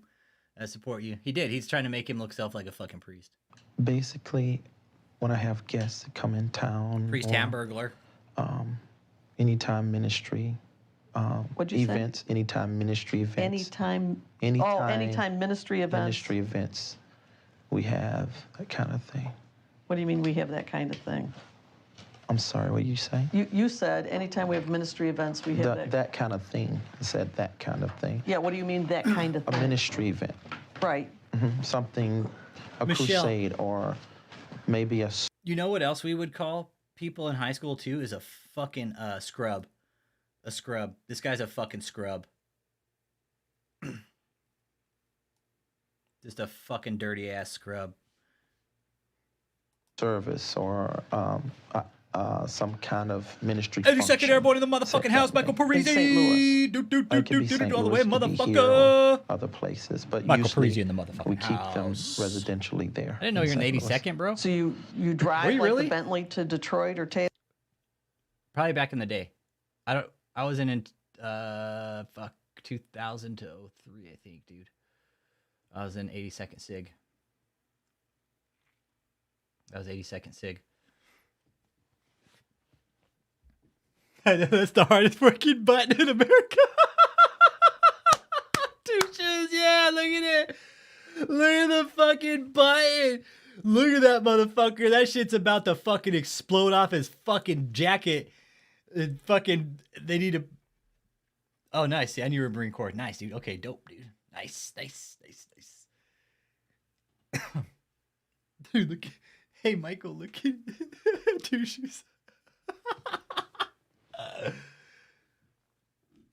Speaker 1: I support you. He did. He's trying to make himself like a fucking priest.
Speaker 3: Basically, when I have guests that come in town,
Speaker 1: Priest
Speaker 3: or,
Speaker 1: hamburglar.
Speaker 3: anytime ministry
Speaker 2: What'd you say?
Speaker 3: events, anytime ministry events.
Speaker 2: Anytime ministry events?
Speaker 3: Ministry events, we have that kind of thing.
Speaker 2: What do you mean we have that kind of thing?
Speaker 3: I'm sorry, what you say?
Speaker 2: You said anytime we have ministry events, we have that.
Speaker 3: That kind of thing. I said that kind of thing.
Speaker 2: Yeah, what do you mean that kind of
Speaker 3: A
Speaker 2: thing?
Speaker 3: ministry event.
Speaker 2: Right.
Speaker 3: Something, a
Speaker 1: Michelle.
Speaker 3: crusade, or maybe a
Speaker 1: You know what else we would call people in high school too? Is a fucking scrub. A scrub. This guy's a fucking scrub. Just a fucking dirty ass scrub.
Speaker 3: service or some kind of ministry
Speaker 1: 82nd
Speaker 3: function.
Speaker 1: Airborne in the motherfucking house,
Speaker 3: Separate.
Speaker 1: Michael Parisi.
Speaker 2: St. Louis.
Speaker 1: Do, do, do,
Speaker 3: It could
Speaker 1: do,
Speaker 3: be
Speaker 1: do,
Speaker 3: St.
Speaker 1: do, all the
Speaker 3: Louis,
Speaker 1: way,
Speaker 3: could be here
Speaker 1: motherfucker.
Speaker 3: or other places, but
Speaker 1: Michael
Speaker 3: usually
Speaker 1: Parisi in the motherfucking
Speaker 3: we keep them
Speaker 1: house.
Speaker 3: residentially there.
Speaker 1: I didn't know
Speaker 3: in
Speaker 1: you're in
Speaker 3: St. Louis.
Speaker 1: 82nd, bro.
Speaker 2: So you drive
Speaker 1: you
Speaker 2: like
Speaker 1: really?
Speaker 2: the Bentley to Detroit or Taylor?
Speaker 1: Probably back in the day. I was in 2000 to 03, I think, dude. I was in 82nd Sig. That was 80-second sig. I know that's the hardest working button in America. 2 shoes, yeah, look at it. Look at the fucking button. Look at that motherfucker. That shit's about to fucking explode off his fucking jacket. And fucking, they need to. Oh, nice. Yeah, I knew you were Marine Corps. Nice, dude. Okay, dope, dude. Nice. Dude, look. Hey, Michael, look at 2 shoes.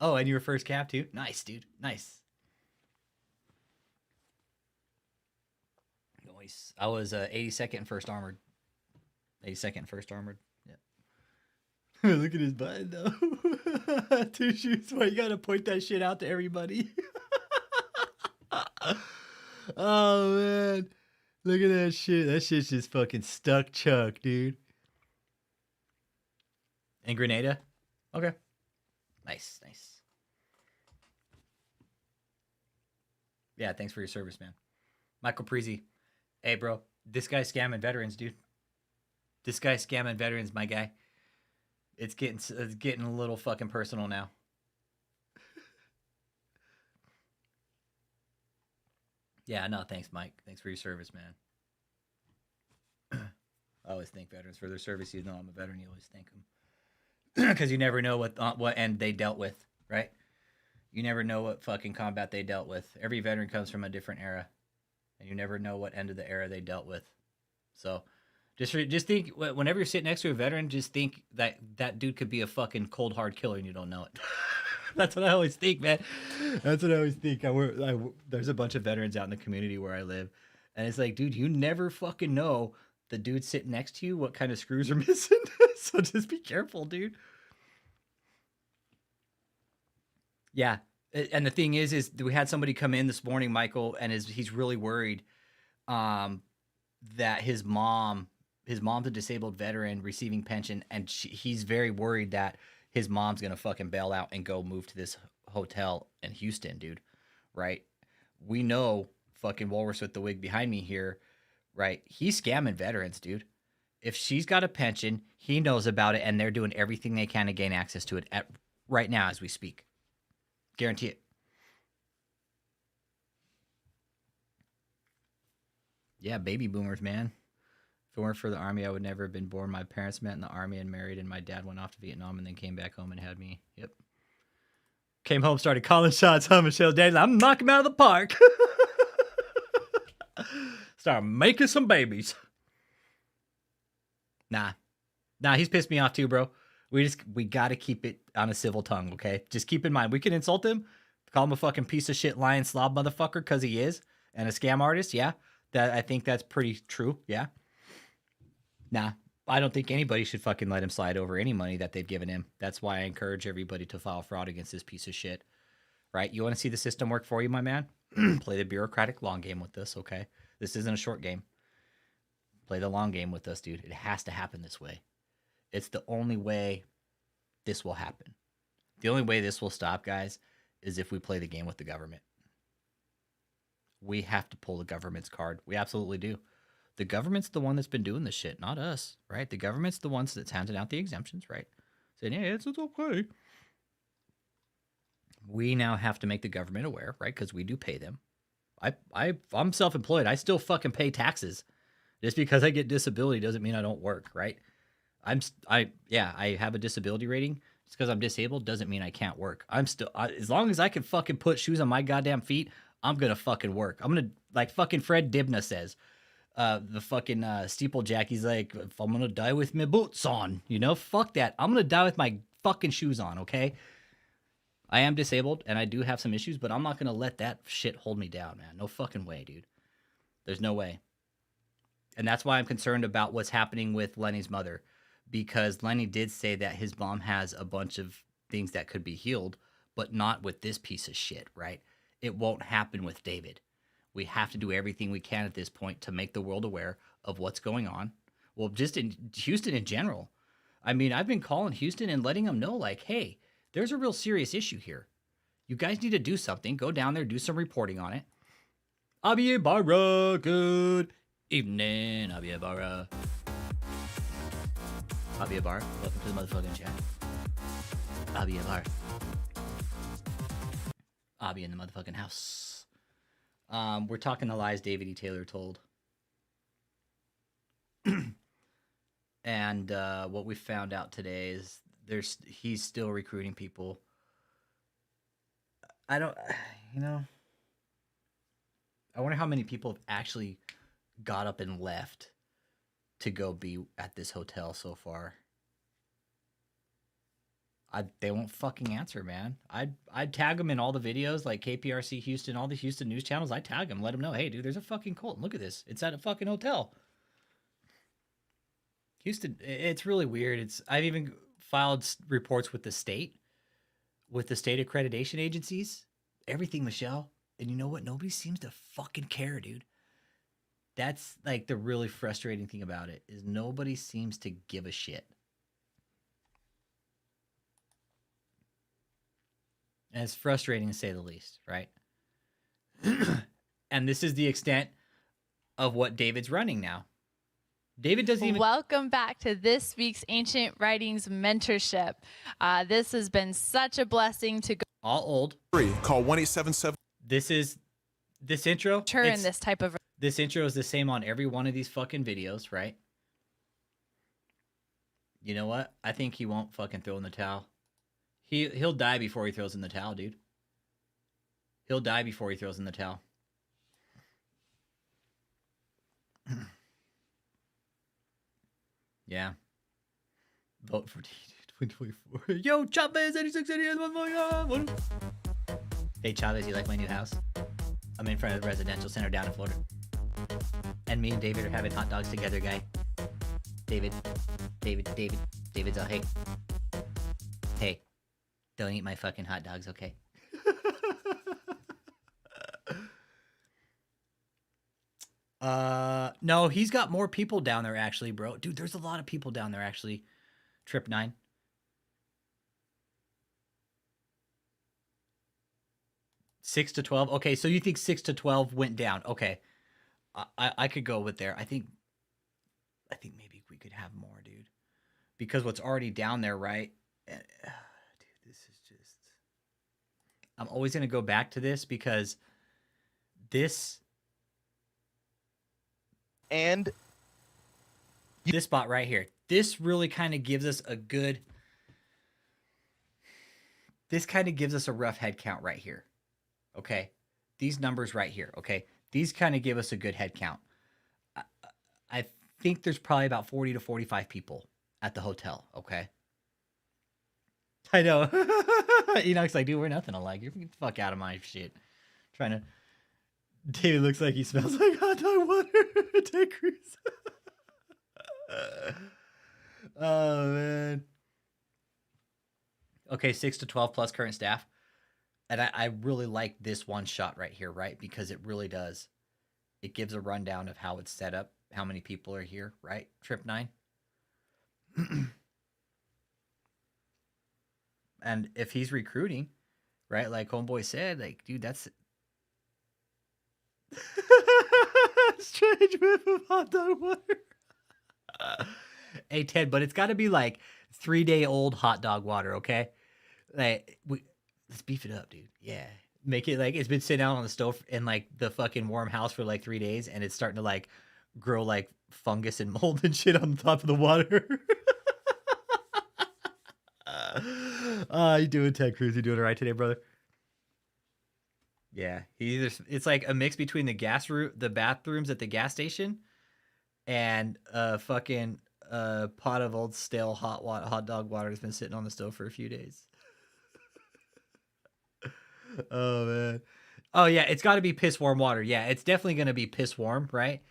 Speaker 1: Oh, and you were first cap too? Nice, dude. Nice. Nice. I was 82nd first armored. 82nd first armored. Yeah. Look at his button though. 2 shoes. Why you gotta point that shit out to everybody? Oh man. Look at that shit. That shit's just fucking stuck chuck, dude. And Grenada? Okay. Nice. Yeah, thanks for your service, man. Michael Preezy. Hey, bro. This guy's scamming veterans, dude. This guy's scamming veterans, my guy. It's getting a little fucking personal now. Yeah, no, thanks, Mike. Thanks for your service, man. I always thank veterans for their service. You know I'm a veteran. You always thank them. Because you never know what end they dealt with, right? You never know what fucking combat they dealt with. Every veteran comes from a different era, and you never know what end of the era they dealt with. So, just think whenever you're sitting next to a veteran, just think that dude could be a fucking cold hard killer, and you don't know it. That's what I always think, man. That's what I always think. There's a bunch of veterans out in the community where I live, and it's like, dude, you never fucking know the dude sitting next to you what kind of screws are missing. So just be careful, dude. Yeah. And the thing is we had somebody come in this morning, Michael, and he's really worried that his mom's a disabled veteran receiving pension, and he's very worried that his mom's going to fucking bail out and go move to this hotel in Houston, dude. Right? We know fucking Walrus with the wig behind me here, right? He's scamming veterans, dude. If she's got a pension, he knows about it, and they're doing everything they can to gain access to it right now as we speak. Guarantee it. Yeah, baby boomers, man. If it weren't for the Army, I would never have been born. My parents met in the Army and married, and my dad went off to Vietnam and then came back home and had me. Yep. Came home, started calling shots, huh, Michelle Daly? I'm knocking him out of the park. Start making some babies. Nah, he's pissed me off too, bro. We got to keep it on a civil tongue, okay? Just keep in mind, we can insult him, call him a fucking piece of shit, lying slob motherfucker, because he is, and a scam artist, yeah. I think that's pretty true, yeah. Nah, I don't think anybody should fucking let him slide over any money that they've given him. That's why I encourage everybody to file fraud against this piece of shit, right? You want to see the system work for you, my man? Play the bureaucratic long game with this, okay? This isn't a short game. Play the long game with us, dude. It has to happen this way. It's the only way this will happen. The only way this will stop, guys, is if we play the game with the government. We have to pull the government's card. We absolutely do. The government's the one that's been doing this shit, not us, right? The government's the ones that's handing out the exemptions, right? Saying, yeah, it's okay. We now have to make the government aware, right? Because we do pay them. I'm self-employed. I still fucking pay taxes. Just because I get disability doesn't mean I don't work, right? I have a disability rating. Just because I'm disabled doesn't mean I can't work. As long as I can fucking put shoes on my goddamn feet, I'm gonna fucking work. I'm gonna, like fucking Fred Dibna says, the fucking steeplejack. He's like, if I'm gonna die with my boots on, fuck that. I'm gonna die with my fucking shoes on, okay? I am disabled and I do have some issues, but I'm not gonna let that shit hold me down, man. No fucking way, dude. There's no way. And that's why I'm concerned about what's happening with Lenny's mother. Because Lenny did say that his mom has a bunch of things that could be healed, but not with this piece of shit, right? It won't happen with David. We have to do everything we can at this point to make the world aware of what's going on. Well, just in Houston in general. I mean, I've been calling Houston and letting them know, like, hey, there's a real serious issue here. You guys need to do something. Go down there, do some reporting on it. Abiy Barra, good. Evening, Abiyabara. Abiyabar, welcome to the motherfucking chat. Abiyabar. Abi in the motherfucking house. We're talking the lies David E. Taylor told. And what we found out today is he's still recruiting people. I wonder how many people have actually got up and left to go be at this hotel so far. They won't fucking answer, man. I'd tag them in all the videos, like KPRC Houston, all the Houston news channels. I tag them, let them know, hey, dude, there's a fucking cult. Look at this. It's at a fucking hotel. Houston, it's really weird. I've even filed reports with the state accreditation agencies, everything, Michelle. And you know what? Nobody seems to fucking care, dude. That's like the really frustrating thing about it is nobody seems to give a shit. And it's frustrating to say the least, right? And this is the extent of what David's running now. David doesn't even...
Speaker 6: Welcome back to this week's Ancient Writings Mentorship. This has been such a blessing to go
Speaker 1: all old.
Speaker 7: Call 1-877.
Speaker 1: This intro.
Speaker 6: in this type of...
Speaker 1: This intro is the same on every one of these fucking videos, right? You know what? I think he won't fucking throw in the towel. He'll die before he throws in the towel, dude. He'll die before he throws in the towel. Yeah. Vote for 2024. Yo, Chavez, 8688. Hey, Chavez, you like my new house? I'm in front of the residential center down in Florida. And me and David are having hot dogs together, guy. David's all, hey, don't eat my fucking hot dogs, okay? No, he's got more people down there, actually, bro. Dude, there's a lot of people down there, actually. Trip 9. Six to 12. Okay, so you think 6 to 12 went down? Okay, I could go with there. I think maybe we could have more, dude, because what's already down there, right? Dude, this is just. I'm always gonna go back to this because this spot right here. This really kind of gives us a good. This kind of gives us a rough head count right here. Okay, these numbers right here, okay, these kind of give us a good head count. I think there's probably about 40 to 45 people at the hotel, okay? I know. Enoch's like, dude, we're nothing alike. You're the fuck out of my shit. Trying to... David looks like he smells like hot dog water. Ted Cruz. Oh, man. Okay, 6 to 12 plus current staff. And I really like this one shot right here, right? Because it really does. It gives a rundown of how it's set up, how many people are here, right? Trip 9. And if he's recruiting, right? Like Homeboy said, like, dude, that's... Strange whiff of hot dog water. Hey, Ted, but it's got to be like 3-day-old hot dog water, okay? Like, let's beef it up, dude. Yeah. Make it like it's been sitting out on the stove in like the fucking warm house for like 3 days and it's starting to like grow like fungus and mold and shit on the top of the water. You doing, Ted Cruz? You doing all right today, brother? Yeah. It's like a mix between the bathrooms at the gas station and a fucking pot of old stale hot dog water that's been sitting on the stove for a few days. Oh, man. Oh, yeah, it's got to be piss warm water. Yeah, it's definitely going to be piss warm, right?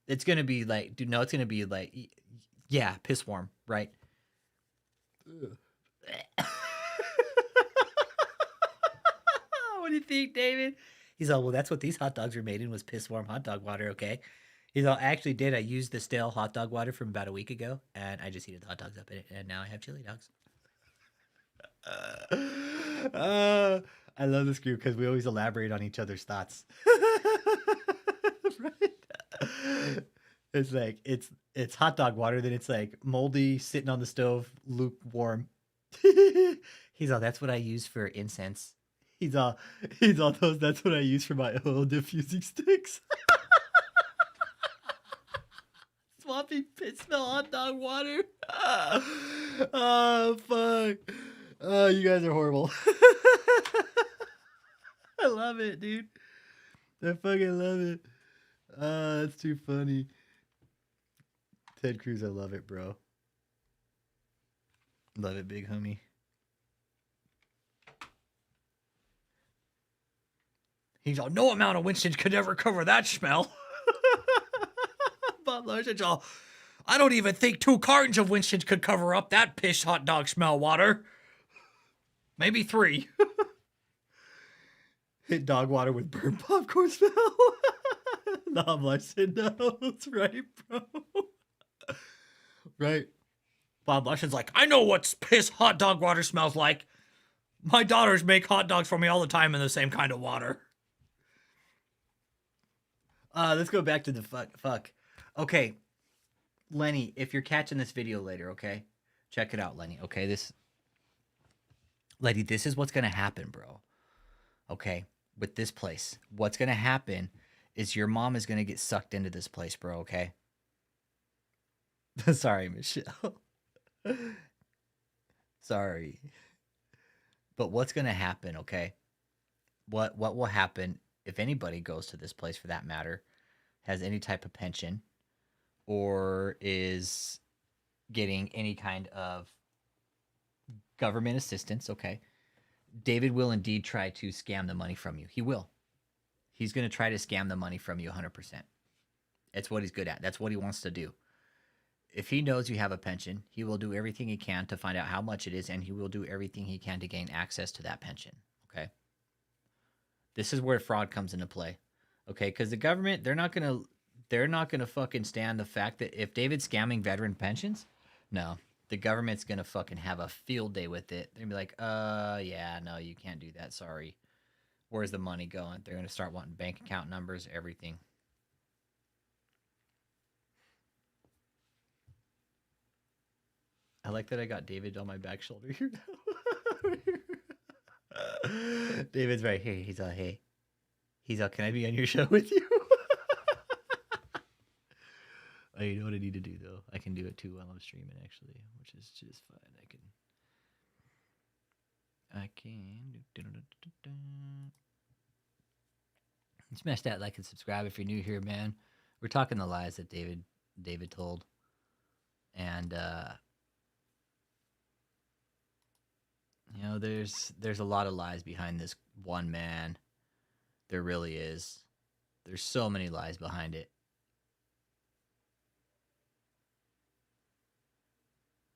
Speaker 1: It's going to be like, dude, no, it's going to be like, yeah, piss warm, right? What do you think, David? He's all, well, that's what these hot dogs were made in, was piss warm hot dog water, okay? He's all, actually I used the stale hot dog water from about a week ago, and I just heated the hot dogs up in it, and now I have chili dogs. I love this group because we always elaborate on each other's thoughts. Right? It's like it's hot dog water, then it's like moldy, sitting on the stove, lukewarm. He's all, that's what I use for incense. He's all those. That's what I use for my oil diffusing sticks. Swampy pit smell hot dog water. Oh fuck. Oh, you guys are horrible. I love it, dude. I fucking love it. That's too funny. Ted Cruz, I love it, bro. Love it, big homie. He's all, no amount of Winston could ever cover that smell. Bob Larson's all, I don't even think 2 cartons of Winston's could cover up that piss hot dog smell water. Maybe 3. Hit dog water with burnt popcorn smell. Bob Larson knows, right, bro? Right. Bob Larson's like, I know what piss hot dog water smells like. My daughters make hot dogs for me all the time in the same kind of water. Let's go back to the fuck. Okay, Lenny, if you're catching this video later, okay? Check it out, Lenny, okay? Lenny, this is what's going to happen, bro. Okay, with this place. What's going to happen is your mom is going to get sucked into this place, bro, okay? Sorry, Michelle. Sorry. But what's going to happen, okay? What will happen if anybody goes to this place, for that matter, has any type of pension or is getting any kind of government assistance, okay? David will indeed try to scam the money from you. He will. He's going to try to scam the money from you 100%. It's what he's good at. That's what he wants to do. If he knows you have a pension, he will do everything he can to find out how much it is, and he will do everything he can to gain access to that pension, okay? This is where fraud comes into play, okay? Because the government, they're not gonna fucking stand the fact that if David's scamming veteran pensions, no, the government's gonna fucking have a field day with it. They're gonna be like, yeah, no, you can't do that. Sorry. Where's the money going? They're gonna start wanting bank account numbers, everything. I like that I got David on my back shoulder here now. David's right here. He's all, hey. He's all, can I be on your show with you? Oh, you know what I need to do, though? I can do it, too, while I'm streaming, actually, which is just fine. I can... Smash that like and subscribe if you're new here, man. We're talking the lies that David told. And, you know, there's a lot of lies behind this one man. There really is. There's so many lies behind it.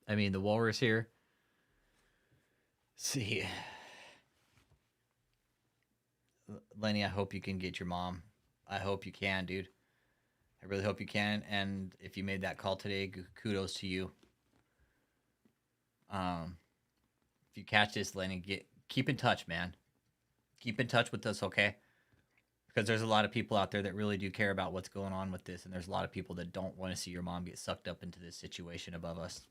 Speaker 1: I mean, the walrus here. See, Lenny, I hope you can get your mom. I hope you can, dude. I really hope you can. And if you made that call today, kudos to you. If you catch this, Lenny, keep in touch, man. Keep in touch with us, okay? Because there's a lot of people out there that really do care about what's going on with this, and there's a lot of people that don't want to see your mom get sucked up into this situation above us.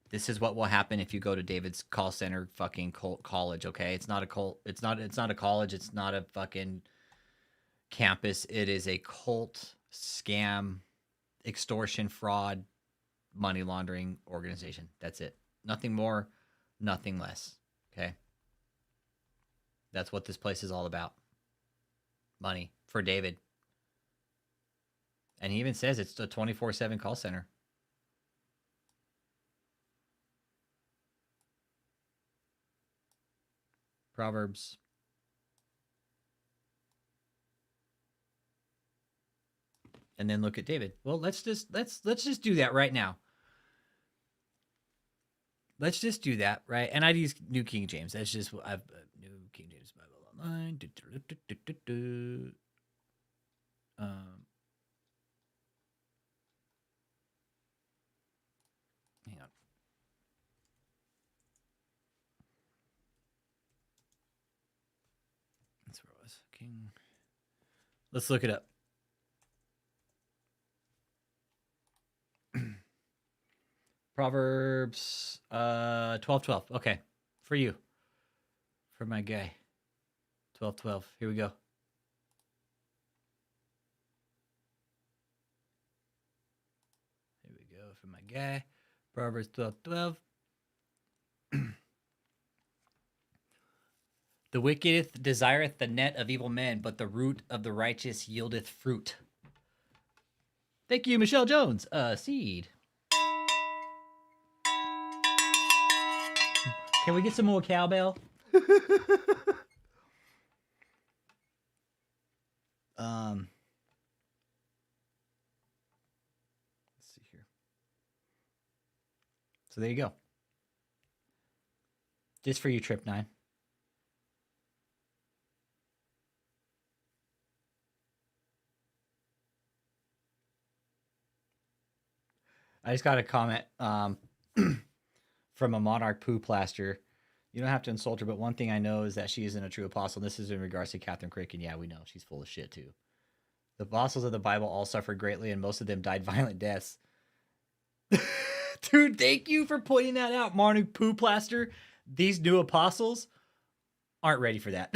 Speaker 1: This is what will happen if you go to David's call center fucking college, okay? It's not a cult. It's not a college. It's not a fucking campus. It is a cult, scam, extortion, fraud, money laundering organization. That's it. Nothing more, nothing less, okay? That's what this place is all about. Money for David. And he even says it's a 24/7 call center. Proverbs. And then look at David. Well, let's just do that right now. Let's just do that, right? And I'd use New King James. That's just what I've New King James Bible Online. Hang on. That's where it was. King Let's look it up. Proverbs 12:12. Okay. For you. For my guy. 12:12. Here we go. Here we go for my guy. Proverbs 12:12. The wicked desireth the net of evil men, but the root of the righteous yieldeth fruit. Thank you, Michelle Jones. Seed. Can we get some more cowbell? Let's see here. So there you go. Just for you, Trip 9. I just got a comment from a Monarch Poo Plaster. You don't have to insult her, but one thing I know is that she isn't a true apostle. This is in regards to Catherine Crick, and yeah, we know she's full of shit too. The apostles of the Bible all suffered greatly, and most of them died violent deaths. Dude, thank you for pointing that out, Monarch Poo Plaster. These new apostles aren't ready for that.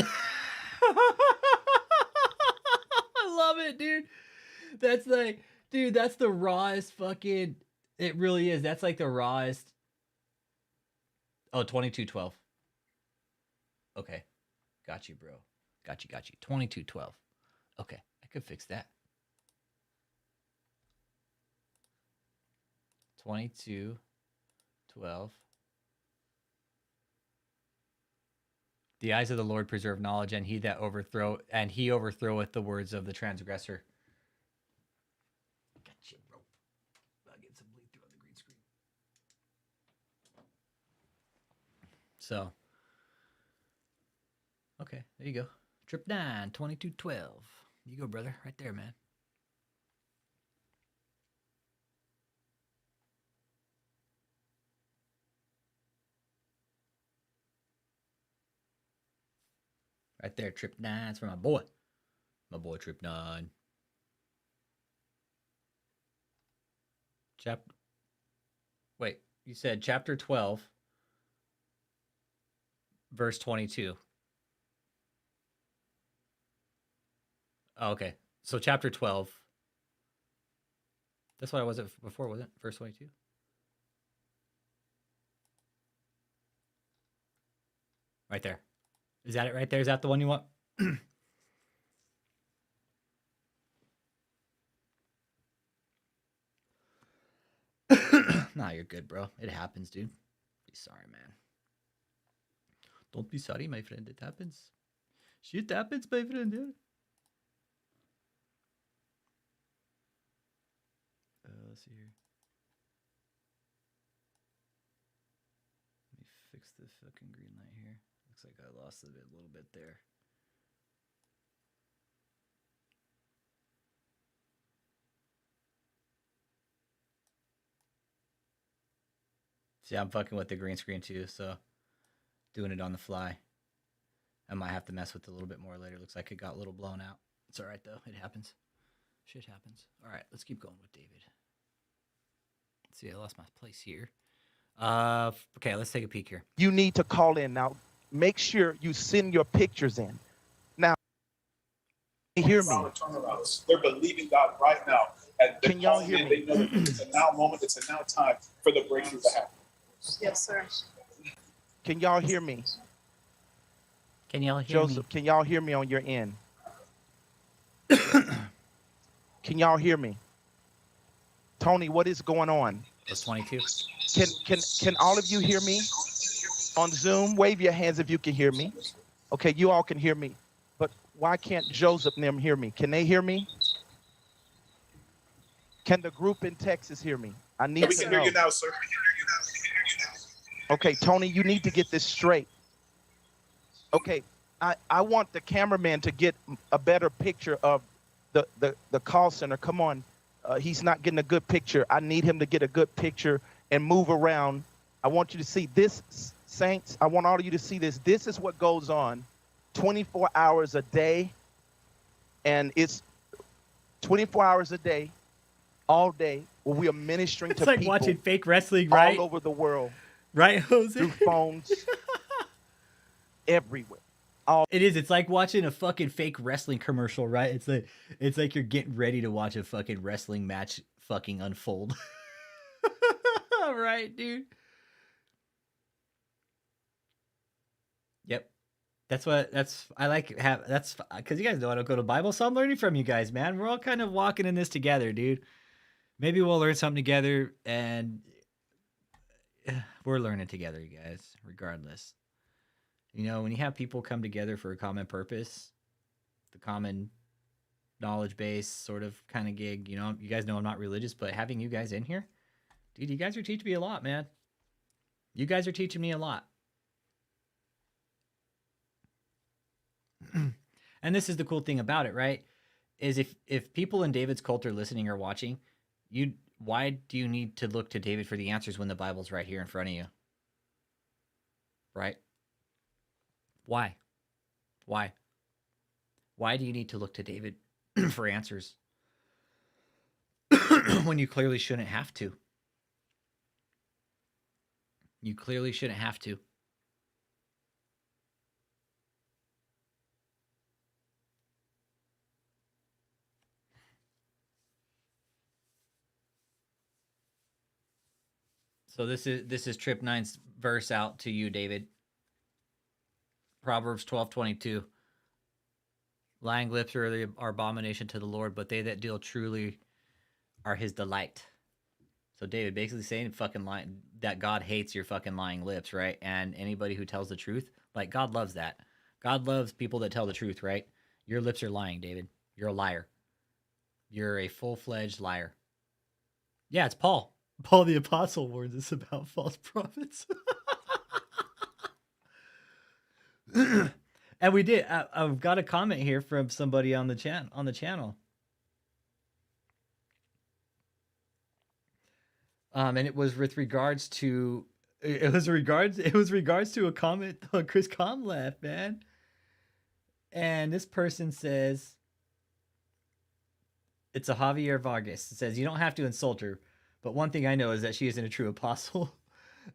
Speaker 1: I love it, dude. That's like, dude, that's the rawest fucking... It really is. That's like the rawest. Oh, 22:12. Okay. Got you, bro. Got you. 22:12. Okay. I could fix that. 22:12. The eyes of the Lord preserve knowledge, and he overthroweth the words of the transgressor. Gotcha, bro. I'll get some bleed through on the green screen. So, okay, there you go. Trip 9, 22:12. You go, brother. Right there, man. Right there, Trip 9. It's for my boy. My boy, Trip 9. Wait, you said chapter 12, verse 22. Oh, okay. So chapter 12. That's what I was at before, wasn't it? Verse 22? Right there. Is that it right there? Is that the one you want? Nah, you're good, bro. It happens, dude. Be sorry, man. Don't be sorry, my friend. It happens. Shit happens, my friend, dude. Let's see here. Let me fix the fucking green light here. Looks like I lost a little bit there. See, I'm fucking with the green screen too, so doing it on the fly. I might have to mess with it a little bit more later. Looks like it got a little blown out. It's all right, though. It happens. Shit happens. All right, let's keep going with David. Let's see, I lost my place here. Okay, let's take a peek here.
Speaker 7: You need to call in now. Make sure you send your pictures in. Now, hear me.
Speaker 8: They're believing God right now. And
Speaker 7: Can y'all hear me?
Speaker 8: They know that it's a now moment. It's a now time for the breakthrough to happen.
Speaker 9: Yes, sir.
Speaker 7: Can y'all hear me?
Speaker 1: Can y'all hear
Speaker 7: Joseph, can y'all hear me on your end? Can y'all hear me? Tony, what is going on?
Speaker 1: It's 22.
Speaker 7: Can all of you hear me on Zoom? Wave your hands if you can hear me. Okay, you all can hear me. But why can't Joseph and them hear me? Can they hear me? Can the group in Texas hear me? I need
Speaker 8: We
Speaker 7: to
Speaker 8: can
Speaker 7: know.
Speaker 8: hear you now, sir.
Speaker 7: Okay, Tony, you need to get this straight. Okay, I want the cameraman to get a better picture of the call center. Come on, he's not getting a good picture. I need him to get a good picture and move around. I want you to see this, saints. I want all of you to see this. This is what goes on 24 hours a day, and it's 24 hours a day, all day, where we are ministering
Speaker 1: It's
Speaker 7: to
Speaker 1: like
Speaker 7: people
Speaker 1: watching fake wrestling, right?
Speaker 7: all over the world
Speaker 1: Right, Jose?
Speaker 7: through phones, everywhere.
Speaker 1: It is. It's like watching a fucking fake wrestling commercial, right? It's like you're getting ready to watch a fucking wrestling match fucking unfold. Right, dude. Yep. I like that's because you guys know I don't go to Bible, so I'm learning from you guys, man. We're all kind of walking in this together, dude. Maybe we'll learn something together, and we're learning together, you guys, regardless. You know, when you have people come together for a common purpose, the common knowledge base sort of kind of gig, you know, you guys know I'm not religious, but having you guys in here, dude, you guys are teaching me a lot, man. You guys are teaching me a lot. And this is the cool thing about it, right? Is if people in David's cult are listening or watching, why do you need to look to David for the answers when the Bible's right here in front of you? Right? Why? Why do you need to look to David for answers when you clearly shouldn't have to? You clearly shouldn't have to. So this is Trip 9's verse out to you, David. Proverbs 12:22. Lying lips are abomination to the Lord, but they that deal truly are his delight. So David basically saying fucking lying, that God hates your fucking lying lips, right? And anybody who tells the truth, like God loves that. God loves people that tell the truth, right? Your lips are lying, David. You're a liar. You're a full-fledged liar. Yeah, it's Paul. Paul the Apostle warns us about false prophets. And we did. I've got a comment here from somebody on the channel. And it was with regards to regards to a comment on Chris Conleth, man. And this person says, it's a Javier Vargas. It says, you don't have to insult her, but one thing I know is that she isn't a true apostle.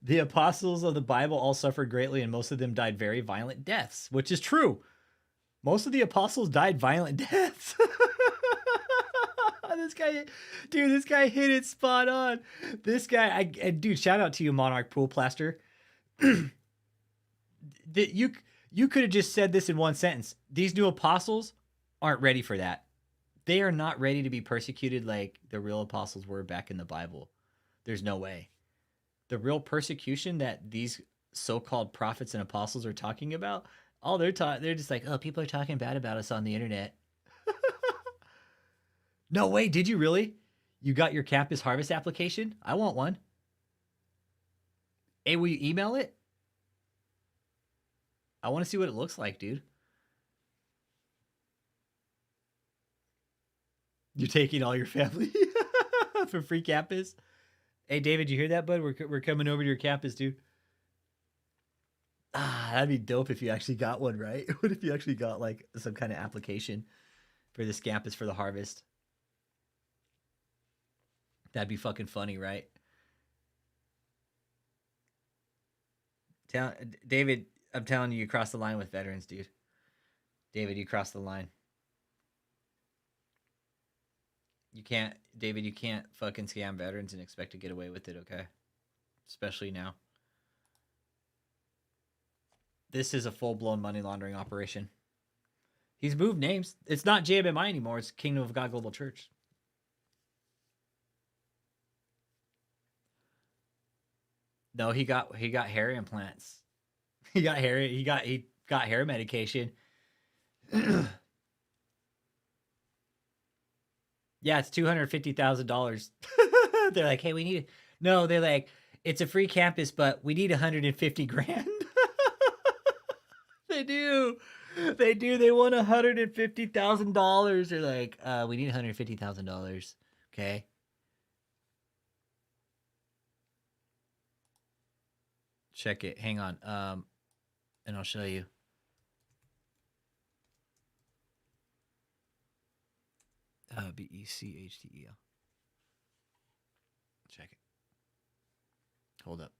Speaker 1: The apostles of the Bible all suffered greatly, and most of them died very violent deaths, which is true. Most of the apostles died violent deaths. This guy hit it spot on. This guy, dude, shout out to you, Monarch Pool Plaster. You could have just said this in one sentence. These new apostles aren't ready for that. They are not ready to be persecuted like the real apostles were back in the Bible. There's no way. The real persecution that these so-called prophets and apostles are talking about, they're just like, oh, people are talking bad about us on the internet. No way, did you really? You got your campus harvest application? I want one. Hey, will you email it? I want to see what it looks like, dude. You're taking all your family for free campus? Hey, David, you hear that, bud? We're coming over to your campus, dude. That'd be dope if you actually got one, right? What if you actually got like some kind of application for this campus for the harvest? That'd be fucking funny, right? David, I'm telling you, you crossed the line with veterans, dude. David, you crossed the line. You can't fucking scam veterans and expect to get away with it, okay? Especially now. This is a full-blown money laundering operation. He's moved names. It's not JMMI anymore. It's Kingdom of God Global Church. No, he got hair implants. He got hair medication. Yeah, it's $250,000. They're like, hey, we need. No, they're like, it's a free campus, but we need 150 grand. They do. They want $150,000. They're like, we need $150,000. Okay. Check it. Hang on. And I'll show you. BECHTEL. Check it. Hold up.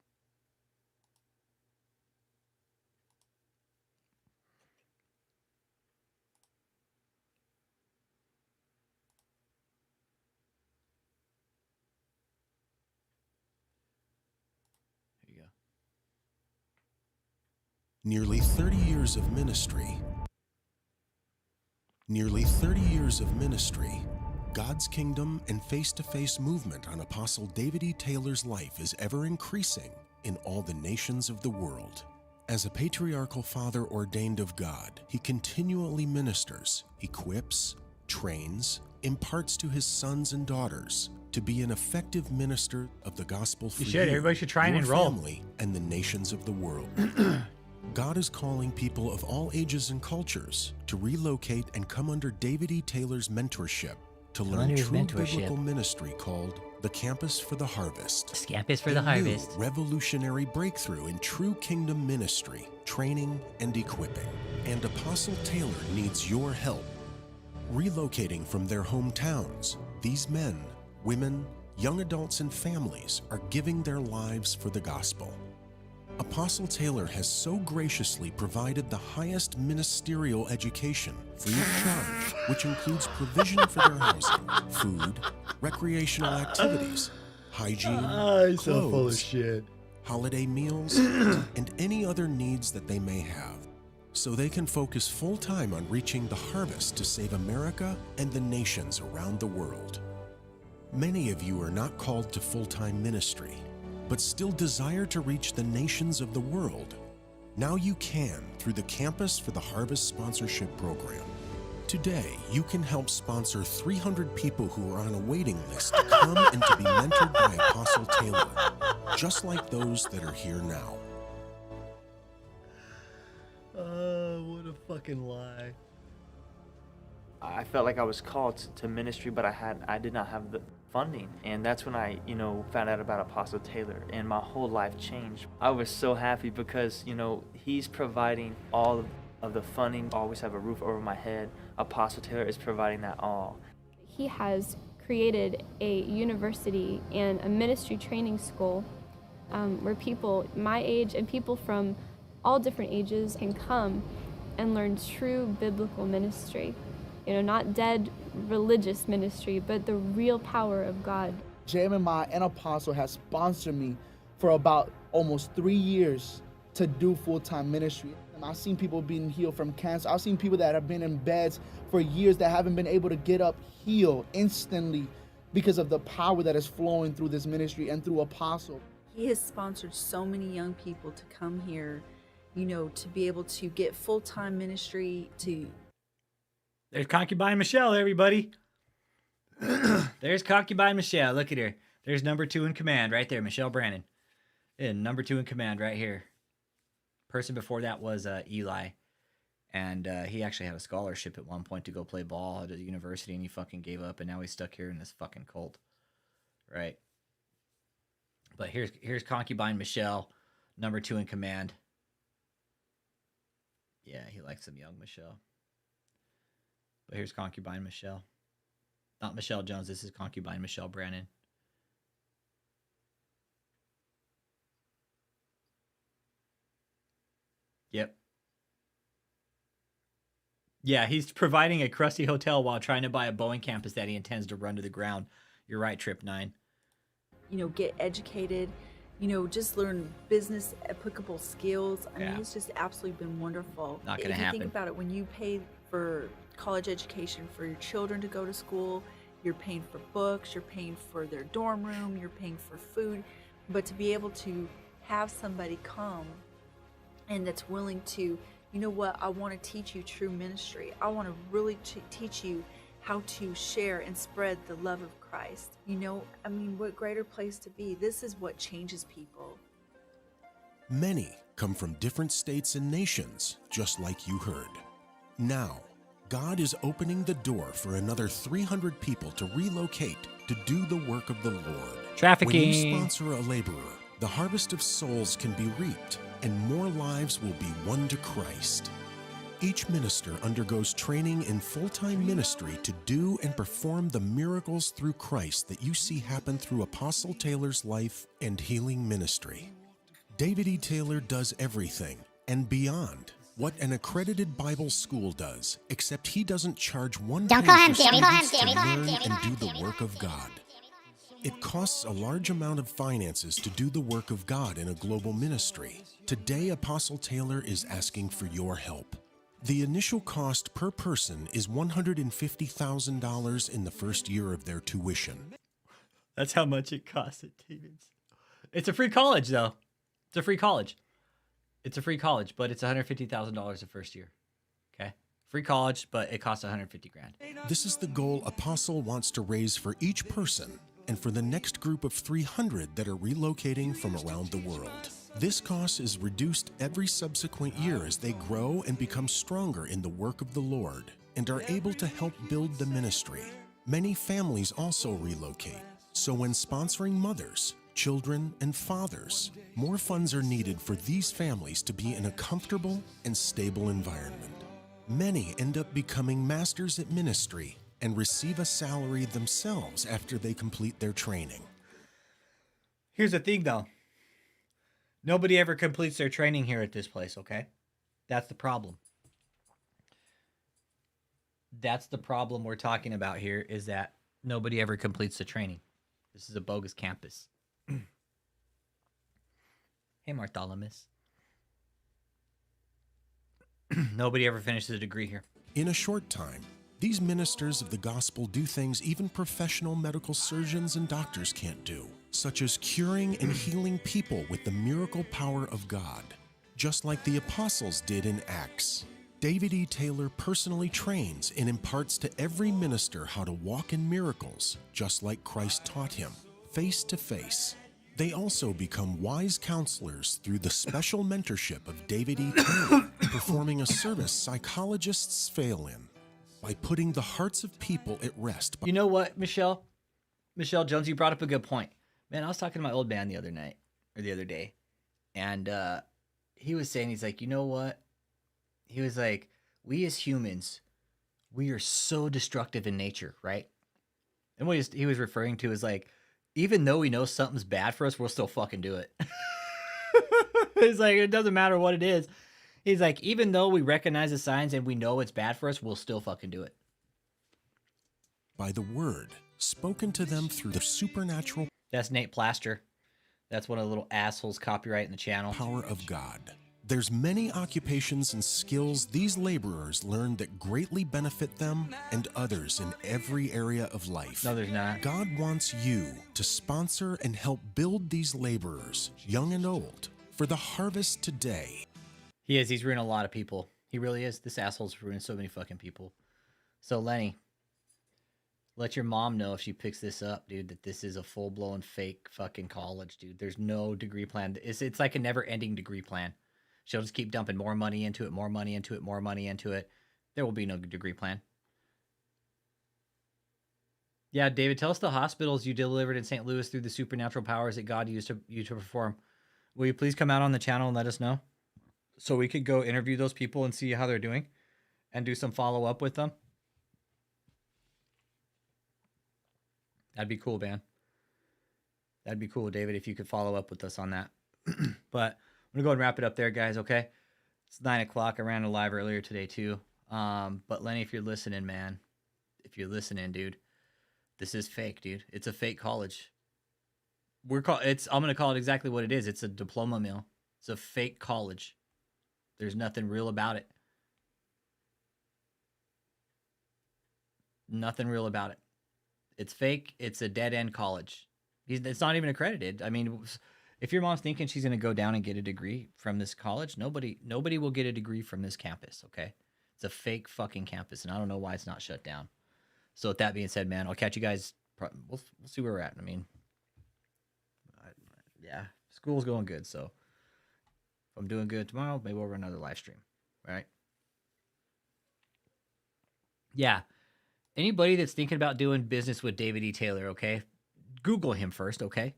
Speaker 1: Here you go.
Speaker 9: Nearly 30 years of ministry. Nearly 30 years of ministry. God's kingdom and face-to-face movement on Apostle David E. Taylor's life is ever increasing in all the nations of the world. As a patriarchal father ordained of God, he continually ministers, equips, trains, imparts to his sons and daughters to be an effective minister of the gospel for
Speaker 1: Everybody should try and
Speaker 9: your
Speaker 1: enroll.
Speaker 9: family, and the nations of the world. God is calling people of all ages and cultures to relocate and come under David E. Taylor's mentorship to learn
Speaker 1: under his
Speaker 9: true
Speaker 1: mentorship.
Speaker 9: biblical ministry called the Campus for the Harvest.
Speaker 1: Campus for
Speaker 9: A
Speaker 1: the
Speaker 9: new
Speaker 1: harvest.
Speaker 9: revolutionary breakthrough in true kingdom ministry, training, and equipping. And Apostle Taylor needs your help. Relocating from their hometowns, these men, women, young adults, and families are giving their lives for the gospel. Apostle Taylor has so graciously provided the highest ministerial education free of charge, which includes provision for their housing, food, recreational activities, hygiene, clothes, holiday meals, and any other needs that they may have, so they can focus full-time on reaching the harvest to save America and the nations around the world. Many of you are not called to full-time ministry, but still desire to reach the nations of the world. Now you can through the Campus for the Harvest sponsorship program. Today, you can help sponsor 300 people who are on a waiting list to come and to be mentored by Apostle Taylor, just like those that are here now.
Speaker 1: What a fucking lie.
Speaker 10: I felt like I was called to ministry, but I did not have the funding, and that's when I found out about Apostle Taylor, and my whole life changed. I was so happy because he's providing all of the funding. I always have a roof over my head. Apostle Taylor is providing that all.
Speaker 11: He has created a university and a ministry training school where people my age and people from all different ages can come and learn true biblical ministry. Not dead religious ministry, but the real power of God.
Speaker 12: JMMI and Apostle has sponsored me for about almost 3 years to do full-time ministry. I've seen people being healed from cancer. I've seen people that have been in beds for years that haven't been able to get up healed instantly because of the power that is flowing through this ministry and through Apostle.
Speaker 13: He has sponsored so many young people to come here, to be able to get full-time ministry, to...
Speaker 1: There's Concubine Michelle, everybody. There's Concubine Michelle. Look at her. There's number 2 in command right there, Michelle Brannon. And number 2 in command right here. Person before that was Eli. And he actually had a scholarship at one point to go play ball at a university, and he fucking gave up, and now he's stuck here in this fucking cult. Right? But here's Concubine Michelle, number 2 in command. Yeah, he likes some young Michelle. But here's Concubine Michelle. Not Michelle Jones. This is Concubine Michelle Brannon. Yep. Yeah, he's providing a crusty hotel while trying to buy a Boeing campus that he intends to run to the ground. You're right, Trip 9.
Speaker 13: Get educated, just learn business applicable skills. I mean, it's just absolutely been wonderful.
Speaker 1: Not gonna
Speaker 13: If you
Speaker 1: happen.
Speaker 13: think about it, when you pay for college education for your children to go to school, you're paying for books, you're paying for their dorm room, you're paying for food, but to be able to have somebody come and that's willing to, I want to teach you true ministry. I want to really teach you how to share and spread the love of Christ. What greater place to be? This is what changes people.
Speaker 9: Many come from different states and nations, just like you heard. Now, God is opening the door for another 300 people to relocate to do the work of the Lord.
Speaker 1: Trafficking.
Speaker 9: When you sponsor a laborer, the harvest of souls can be reaped, and more lives will be won to Christ. Each minister undergoes training in full-time ministry to do and perform the miracles through Christ that you see happen through Apostle Taylor's life and healing ministry. David E. Taylor does everything and beyond what an accredited Bible school does, except he doesn't charge one penny for students to learn and do the work of God. It costs a large amount of finances to do the work of God in a global ministry. Today, Apostle Taylor is asking for your help. The initial cost per person is $150,000 in the first year of their tuition.
Speaker 1: That's how much it costs at David's. It's a free college, though. It's a free college. It's a free college, but it's $150,000 the first year. Okay? Free college, but it costs $150,000.
Speaker 9: This is the goal Apostle wants to raise for each person and for the next group of 300 that are relocating from around the world. This cost is reduced every subsequent year as they grow and become stronger in the work of the Lord and are able to help build the ministry. Many families also relocate, so when sponsoring mothers, children, and fathers, more funds are needed for these families to be in a comfortable and stable environment. Many end up becoming masters at ministry and receive a salary themselves after they complete their training.
Speaker 1: Here's the thing, though. Nobody ever completes their training here at this place, okay? That's the problem. That's the problem we're talking about here, is that nobody ever completes the training. This is a bogus campus. Hey, Bartholomew. Nobody ever finishes a degree here.
Speaker 9: In a short time, these ministers of the gospel do things even professional medical surgeons and doctors can't do, such as curing and healing people with the miracle power of God, just like the apostles did in Acts. David E. Taylor personally trains and imparts to every minister how to walk in miracles, just like Christ taught him, face to face. They also become wise counselors through the special mentorship of David E. Taylor, performing a service psychologists fail in by putting the hearts of people at rest.
Speaker 1: You know what, Michelle? Michelle Jones, you brought up a good point. Man, I was talking to my old man the other day, and he was saying, he's like, you know what? He was like, we as humans, we are so destructive in nature, right? And what he was referring to is like, even though we know something's bad for us, we'll still fucking do it. It's like, it doesn't matter what it is. He's like, even though we recognize the signs and we know it's bad for us, we'll still fucking do it.
Speaker 9: By the word, spoken to them through the supernatural.
Speaker 1: That's Nate Plaster. That's one of the little assholes copyrighting the channel.
Speaker 9: Power of God. There's many occupations and skills these laborers learn that greatly benefit them and others in every area of life.
Speaker 1: No, there's not.
Speaker 9: God wants you to sponsor and help build these laborers, young and old, for the harvest today.
Speaker 1: He is. He's ruined a lot of people. He really is. This asshole's ruined so many fucking people. So, Lenny, let your mom know if she picks this up, dude, that this is a full-blown fake fucking college, dude. There's no degree plan. It's like a never-ending degree plan. She'll just keep dumping more money into it, more money into it, more money into it. There will be no degree plan. Yeah, David, tell us the hospitals you delivered in St. Louis through the supernatural powers that God used you to perform. Will you please come out on the channel and let us know, so we could go interview those people and see how they're doing and do some follow-up with them? That'd be cool, man. That'd be cool, David, if you could follow up with us on that. But I'm going to go ahead and wrap it up there, guys, okay? It's 9 o'clock. I ran a live earlier today, too. But Lenny, if you're listening, man, if you're listening, dude, this is fake, dude. It's a fake college. I'm going to call it exactly what it is. It's a diploma mill. It's a fake college. There's nothing real about it. Nothing real about it. It's fake. It's a dead-end college. It's not even accredited. I mean, if your mom's thinking she's going to go down and get a degree from this college, nobody will get a degree from this campus, okay? It's a fake fucking campus, and I don't know why it's not shut down. So with that being said, man, I'll catch you guys. We'll see where we're at. I mean, yeah, school's going good, so if I'm doing good tomorrow, maybe we'll run another live stream, right? Yeah. Anybody that's thinking about doing business with David E. Taylor, okay? Google him first, okay?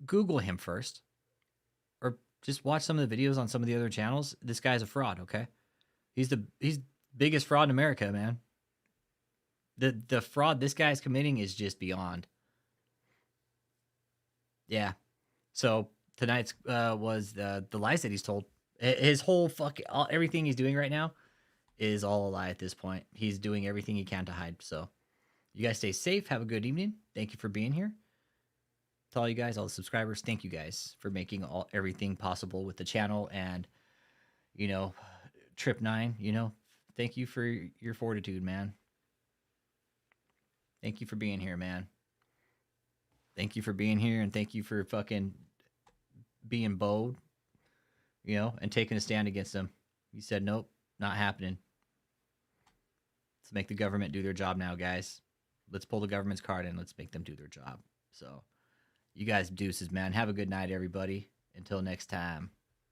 Speaker 1: Google him first. Or just watch some of the videos on some of the other channels. This guy's a fraud, okay? He's biggest fraud in America, man. The fraud this guy's committing is just beyond. Yeah. So tonight's was the lies that he's told. His whole everything he's doing right now is all a lie at this point. He's doing everything he can to hide. So you guys stay safe. Have a good evening. Thank you for being here. To all you guys, all the subscribers, thank you guys for making everything possible with the channel and, you know, Trip 9, you know, thank you for your fortitude, man. Thank you for being here, man. Thank you for being here, and thank you for fucking being bold, you know, and taking a stand against them. You said, nope, not happening. Let's make the government do their job now, guys. Let's pull the government's card and let's make them do their job. So, you guys deuces, man. Have a good night, everybody. Until next time.